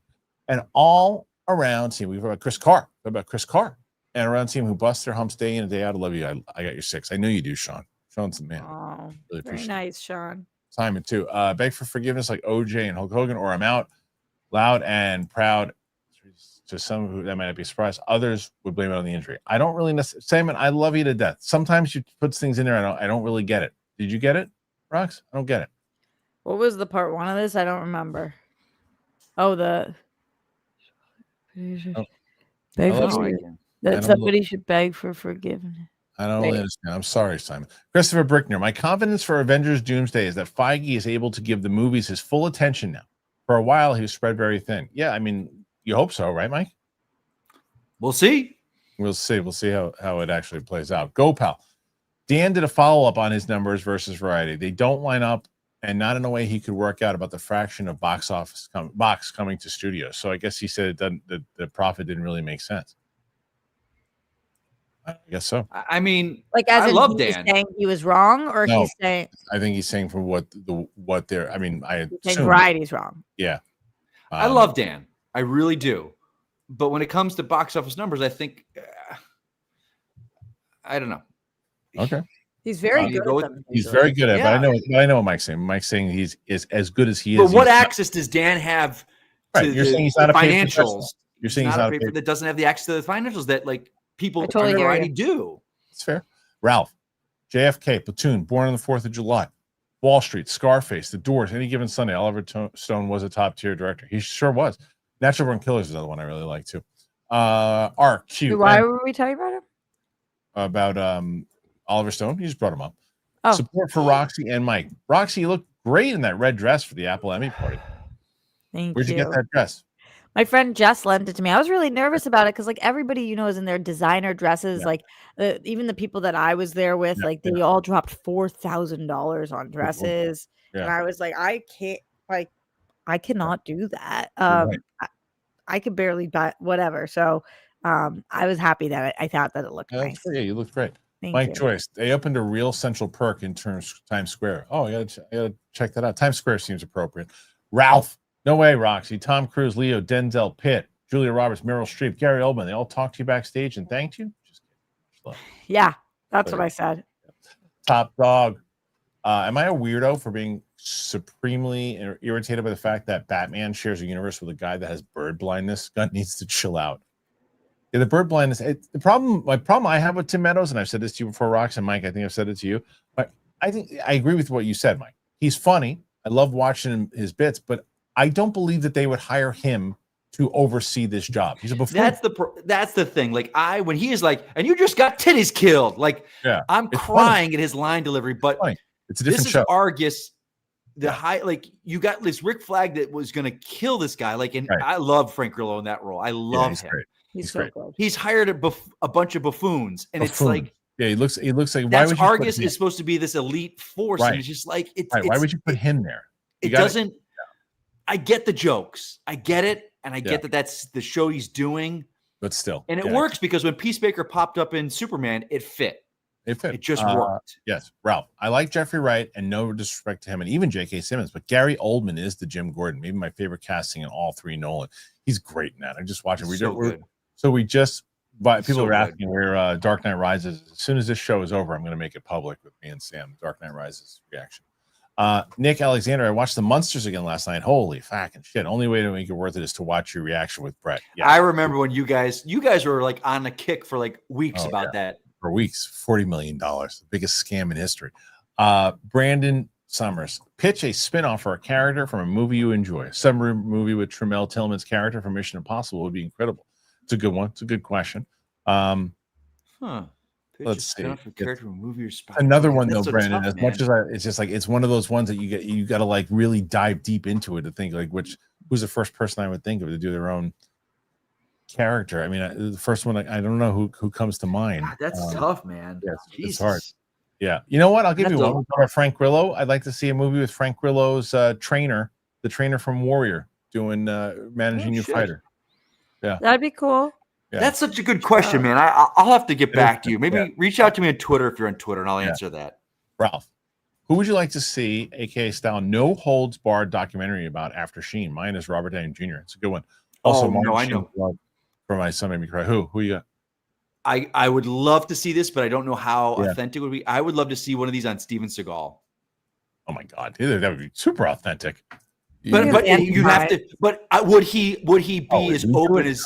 And all around team. We've got Chris Carr. What about Chris Carr? And around team who busts their humps day in and day out. I love you. I got your 6. I know you do, Sean. Sean's the man. Oh, really very nice, Sean. Simon too. Beg for forgiveness like OJ and Hulk Hogan, or I'm out. Loud and proud. To some who that might not be surprised, others would blame it on the injury. I don't really necessarily. Simon, I love you to death. Sometimes you put things in there. I don't really get it. Did you get it, Rox? I don't get it. What was the part 1 of this? I don't remember. Oh, that somebody should beg for forgiveness. I don't really understand. I'm sorry, Simon. Christopher Brickner, my confidence for Avengers Doomsday is that Feige is able to give the movies his full attention now. For a while, he was spread very thin. Yeah, I mean, you hope so, right, Mike? We'll see. We'll see. We'll see how it actually plays out. Go, pal. Dan did a follow-up on his numbers versus Variety. They don't line up, and not in a way he could work out about the fraction of box coming to studios. So I guess he said it doesn't. The profit didn't really make sense. I guess so. I mean, like, as I love Dan. Saying he was wrong, or no, he's saying. I think he's saying from what they're. I mean, I think Variety's wrong. Yeah, I love Dan. I really do. But when it comes to box office numbers, I think I don't know. Okay. He's very good at them. He's very good at it, but I know what Mike's saying. Mike's saying he's as good as he is. But what access does Dan have to you're saying he's not a financials? You're saying he's not a paper that doesn't have the access to the financials that like people already do. It's fair. Ralph, JFK, Platoon, Born on the 4th of July, Wall Street, Scarface, The Doors, Any Given Sunday. Oliver Stone was a top tier director. He sure was. Natural Born Killers is another one I really like too. RQ. Why were we talking about him? About Oliver Stone. You just brought him up. Oh. Support for Roxy and Mike. Roxy, you look great in that red dress for the Apple Emmy party. Where'd you get that dress? My friend Jess lent it to me. I was really nervous about it because, like, everybody is in their designer dresses. Yeah. Like, even the people that I was there with, they all dropped $4,000 on dresses, and I was like, I cannot do that. Right. I could barely buy whatever. So, I was happy that I thought that it looked nice. Yeah, you looked great. Thank Mike you. Joyce, they opened a real Central Perk in Times Square. Oh, I gotta check that out. Times Square seems appropriate. Ralph, no way, Roxy. Tom Cruise, Leo, Denzel, Pitt, Julia Roberts, Meryl Streep, Gary Oldman. They all talked to you backstage and thanked you. Just kidding. Yeah, that's what I said. Top dog. Am I a weirdo for being supremely irritated by the fact that Batman shares a universe with a guy that has bird blindness? God needs to chill out. Yeah, the bird blindness. My problem I have with Tim Meadows, and I've said this to you before, Rox and Mike. I think I've said it to you, but I think I agree with what you said, Mike. He's funny. I love watching his bits, but I don't believe that they would hire him to oversee this job. He's a buffoon. That's the thing. Like when he is like, and you just got titties killed. Like I'm crying at his line delivery, but it's a different show. This is Argus. You got this Rick Flag that was going to kill this guy. I love Frank Grillo in that role. I love him. Great. He's so good. He's hired a bunch of buffoons, and it's like, he looks like that's why Argus is supposed to be this elite force, and it's just like why would you put him there? I get the jokes, I get it, and I get that that's the show he's doing, but still, and it works because when Peacemaker popped up in Superman, it fit. It just worked. Yes, Ralph. I like Jeffrey Wright, and no disrespect to him, and even J.K. Simmons, but Gary Oldman is the Jim Gordon. Maybe my favorite casting in all three Nolan. He's great in that. I just watched it. People are asking where Dark Knight Rises. As soon as this show is over, I'm going to make it public with me and Sam. Dark Knight Rises reaction. Nick Alexander, I watched The Munsters again last night. Holy fucking shit! Only way to make it worth it is to watch your reaction with Brett. Yeah. I remember when you guys were like on a kick for like weeks about that. For weeks, $40 million, the biggest scam in history. Brandon Summers, pitch a spinoff for a character from a movie you enjoy. A submarine movie with Tremel Tillman's character from Mission Impossible would be incredible. It's a good one. It's a good question. Let's see. Another one though, Brandon. Tough, as much as it's just like it's one of those ones that you got to like really dive deep into it to think like who's the first person I would think of to do their own character. I mean, the first one I don't know who comes to mind. God, that's tough, man. Yes, it's hard. Yeah. You know what? I'll give That's you one. all. We talked about Frank Grillo. I'd like to see a movie with Frank Grillo's trainer, the trainer from Warrior, doing managing your fighter. Yeah. That'd be cool. Yeah. That's such a good question, man. I'll have to get back to you. Maybe reach out to me on Twitter if you're on Twitter, and I'll answer that. Ralph, who would you like to see, aka style, no holds barred documentary about after Sheen? Mine is Robert Downey Jr. It's a good one. Also, I know. For my son made me cry. Who you got? I would love to see this, but I don't know how authentic it would be. I would love to see one of these on Steven Seagal. Oh my God, that would be super authentic. But you have to. But would he be as open as?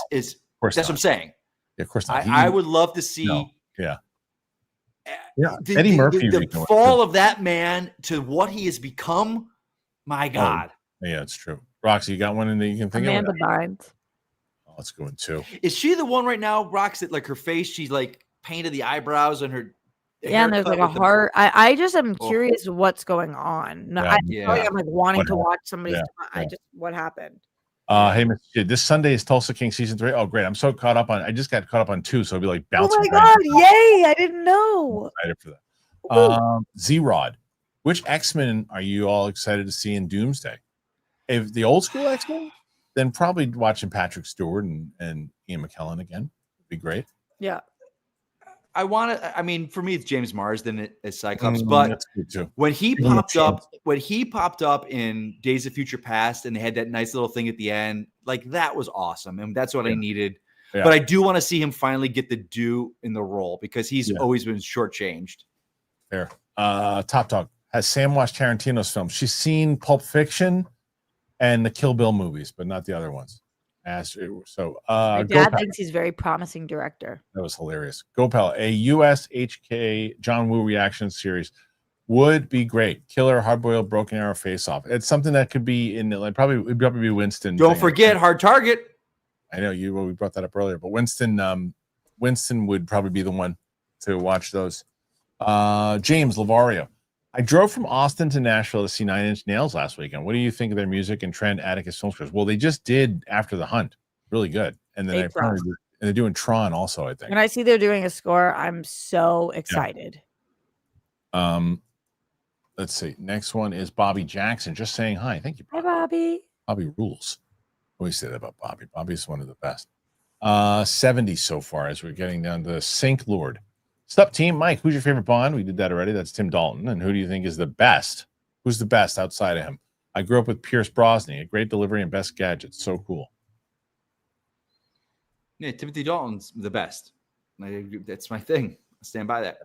That's what I'm saying. Yeah, of course not. I would love to see. No. Yeah. Eddie Murphy. The fall of that man to what he has become. My God. Yeah, it's true. Roxy, you got one in that you can think Amanda of? Bynes. Oh, let's go in two. Is she the one right now, Rox, that like her face, she's like painted the eyebrows and her and there's like a heart. I just am curious what's going on. No, I'm like wanting to watch somebody's. What happened? Hey, Mr. This Sunday is Tulsa King season 3. Oh, great! I'm so caught up on. I just got caught up on 2, so I'll be like bouncing. Oh my God! Yay! I didn't know. I'm excited for that. Z-Rod, which X-Men are you all excited to see in Doomsday? If the old school X-Men, then probably watching Patrick Stewart and Ian McKellen again would be great. Yeah. I want to. I mean, for me, it's James Marsden as Cyclops. But that's good too. when he popped up in Days of Future Past, and they had that nice little thing at the end, like that was awesome, and that's what I needed. Yeah. But I do want to see him finally get the due in the role because he's always been shortchanged. There, Top Dog has Sam watched Tarantino's films. She's seen Pulp Fiction and the Kill Bill movies, but not the other ones. My dad thinks he's a very promising director. That was hilarious. Gopal, a US HK John Woo reaction series would be great. Killer, Hard-Boiled, Broken Arrow, Face Off. It's something that could be in like it'd probably be Winston. Don't forget Hard Target. I know we brought that up earlier, but Winston would probably be the one to watch those. James Lavario. I drove from Austin to Nashville to see 9 Inch Nails last weekend. What do you think of their music and Trend Atticus film scores? Well, they just did After the Hunt. Really good. And then they're doing Tron also, I think. When I see they're doing a score, I'm so excited. Yeah. Let's see. Next one is Bobby Jackson. Just saying hi. Thank you, Bobby. Hi, Bobby. Bobby rules. I always say that about Bobby. Bobby's one of the best. 70 so far as we're getting down to Sink Lord. Sup, team? Mike, who's your favorite Bond? We did that already. That's Tim Dalton. And who do you think is the best? Who's the best outside of him? I grew up with Pierce Brosnan. A great delivery and best gadgets. So cool. Yeah, Timothy Dalton's the best. That's my thing. I stand by that.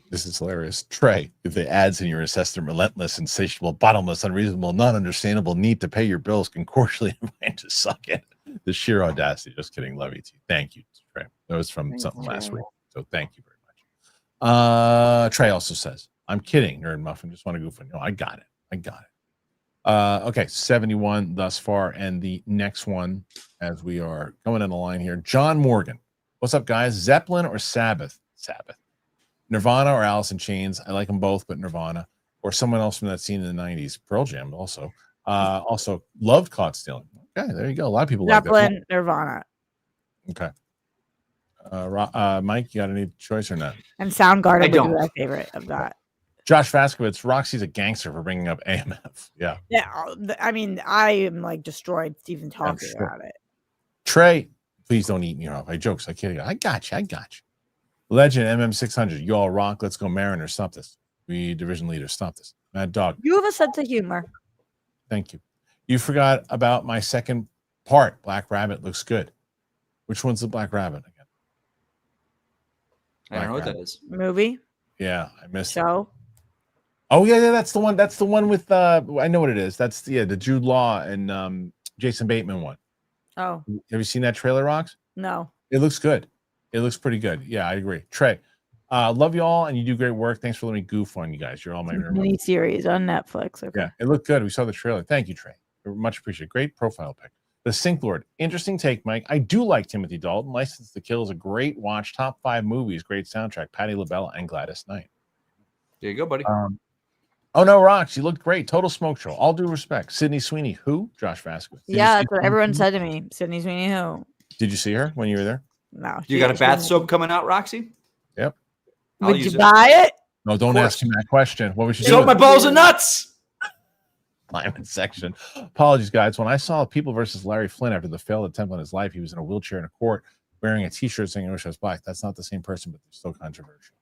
This is hilarious. Trey, if the ads in your assessment relentless, insatiable, bottomless, unreasonable, non-understandable need to pay your bills can cordially invite to suck it. The sheer audacity. Just kidding. Love you, too. Thank you, Trey. That was from something last week. So thank you very much. Trey also says, I'm kidding, Nerd Muffin. Just want to goof on. No, I got it. Okay, 71 thus far. And the next one, as we are going on the line here, John Morgan. What's up, guys? Zeppelin or Sabbath? Nirvana or Alice in Chains? I like them both, but Nirvana. Or someone else from that scene in the 90s. Pearl Jam also. Also loved Caught Stealing. Okay, there you go. A lot of people like that. Zeppelin, Nirvana. Okay. Mike, you got any choice or not? And Soundgarden would be my favorite of that. Josh Vaskovitz, Roxy's a gangster for bringing up AMF. Yeah. Yeah. I mean, I am like destroyed even talking about it. Trey, please don't eat me off. I jokes. I kid you. I got you. Legend MM600. You all rock. Let's go Mariners. Stop this. We division leaders. Stop this. Mad Dog. You have a sense of humor. Thank you. You forgot about my second part. Black Rabbit looks good. Which one's the Black Rabbit again? I don't know what that is. Movie? Yeah, I missed it. Oh, yeah, that's the one. That's the one with I know what it is. That's the Jude Law and Jason Bateman one. Oh. Have you seen that trailer, Rox? No. It looks good. It looks pretty good. Yeah, I agree. Trey, love you all, and you do great work. Thanks for letting me goof on you guys. You're all my mini series on Netflix. Okay. Yeah, it looked good. We saw the trailer. Thank you, Trey. Much appreciated. Great profile pic. The Sink Lord. Interesting take, Mike. I do like Timothy Dalton. License to Kill is a great watch. Top 5 movies. Great soundtrack. Patti LaBelle and Gladys Knight. There you go, buddy. Oh, no, Rox. You looked great. Total smoke show. All due respect. Sydney Sweeney. Who? Josh Vasquez. Yeah, that's what everyone said to me. Sydney Sweeney who? Did you see her when you were there? No. You got a bath soap coming out, Roxy? Yep. Would you buy it? No, don't ask him that question. What was you Soak doing? my balls and nuts. Simon section. Apologies, guys. When I saw People versus Larry Flynn after the failed attempt on his life, he was in a wheelchair in a court wearing a T-shirt saying "Ocean's Black." That's not the same person, but they're still controversial.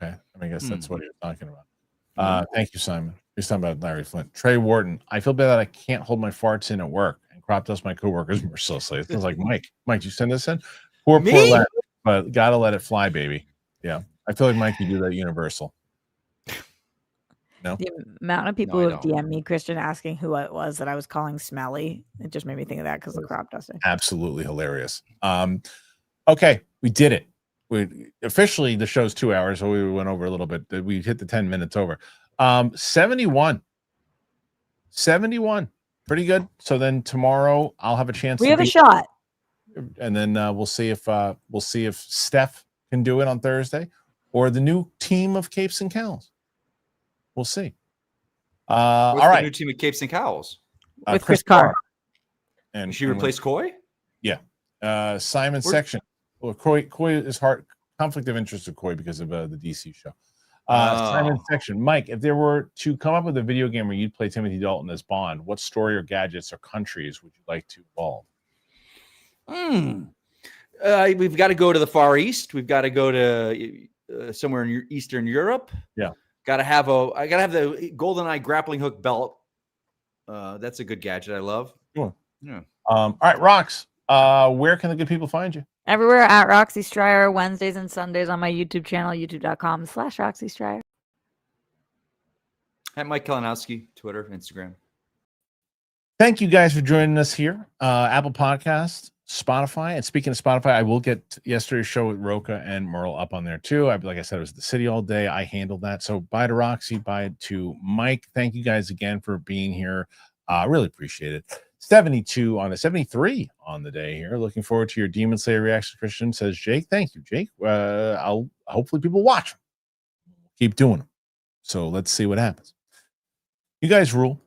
Okay, I mean, I guess that's what he was talking about. Thank you, Simon. You're talking about Larry Flynn. Trey Wharton. I feel bad that I can't hold my farts in at work and crop dust my coworkers mercilessly. It feels like Mike. Mike, you send this in? Poor lad, but gotta let it fly, baby. Yeah, I feel like Mike, you do that universal. No? The amount of people who have DM'd me, Kristian, asking who it was that I was calling smelly, it just made me think of that because the crop dusting. Absolutely hilarious. Okay, we did it. We officially, the show's 2 hours, so we went over a little bit. We hit the 10 minutes over. 71. Pretty good. So then tomorrow I'll have a chance. We have a shot. And then we'll see if Steph can do it on Thursday or the new team of Capes and Cowls. We'll see. All right. The new team of Capes and Cowls with Chris Carr. And she replaced Coy? Yeah. Simon section. Well, Coy is hard conflict of interest with Coy because of the DC show. Simon section. Mike, if there were to come up with a video game where you'd play Timothy Dalton as Bond, what story or gadgets or countries would you like to evolve? We've got to go to the Far East. We've got to go to somewhere in Eastern Europe. Yeah. I gotta have the GoldenEye grappling hook belt. That's a good gadget. I love. Sure. Yeah. All right, Rox. Where can the good people find you? Everywhere at Roxy Striar, Wednesdays and Sundays on my YouTube channel, youtube.com/Roxy Striar. At Mike Kalinowski, Twitter, Instagram. Thank you guys for joining us here. Apple Podcasts, Spotify. And speaking of Spotify, I will get yesterday's show with Roca and Merle up on there too. Like I said, I was at the city all day. I handled that. So bye to Roxy, bye to Mike. Thank you guys again for being here. Really appreciate it. 73 on the day here. Looking forward to your Demon Slayer reaction, Kristian, says Jake. Thank you, Jake. I'll hopefully people watch them. Keep doing them. So let's see what happens. You guys rule.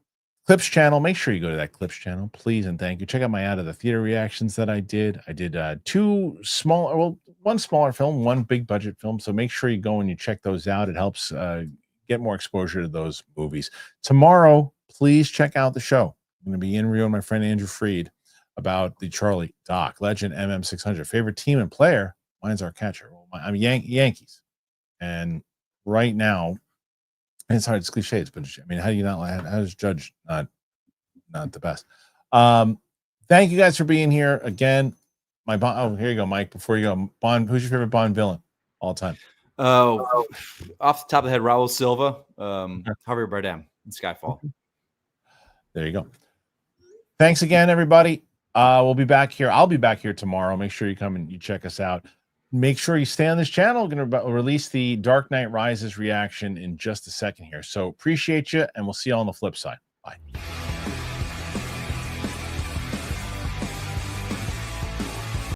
Clips channel. Make sure you go to that Clips channel, please, and thank you. Check out my Out of the Theater reactions that I did. I did one smaller film, one big budget film. So make sure you go and you check those out. It helps get more exposure to those movies. Tomorrow, please check out the show. I'm going to be interviewing my friend Andrew Freed about the Charlie Doc Legend MM600. Favorite team and player? Mine's our catcher. I'm Yankees, and right now. It's hard. It's cliches, but I mean, how do you not? How does Judge not the best? Thank you guys for being here again. My Bond. Oh, here you go, Mike. Before you go, Bond. Who's your favorite Bond villain all time? Oh, off the top of the head, Raul Silva, Javier Bardem in Skyfall. There you go. Thanks again, everybody. We'll be back here. I'll be back here tomorrow. Make sure you come and you check us out. Make sure you stay on this channel. We're going to release the Dark Knight Rises reaction in just a second here. So appreciate you, and we'll see you on the flip side. Bye.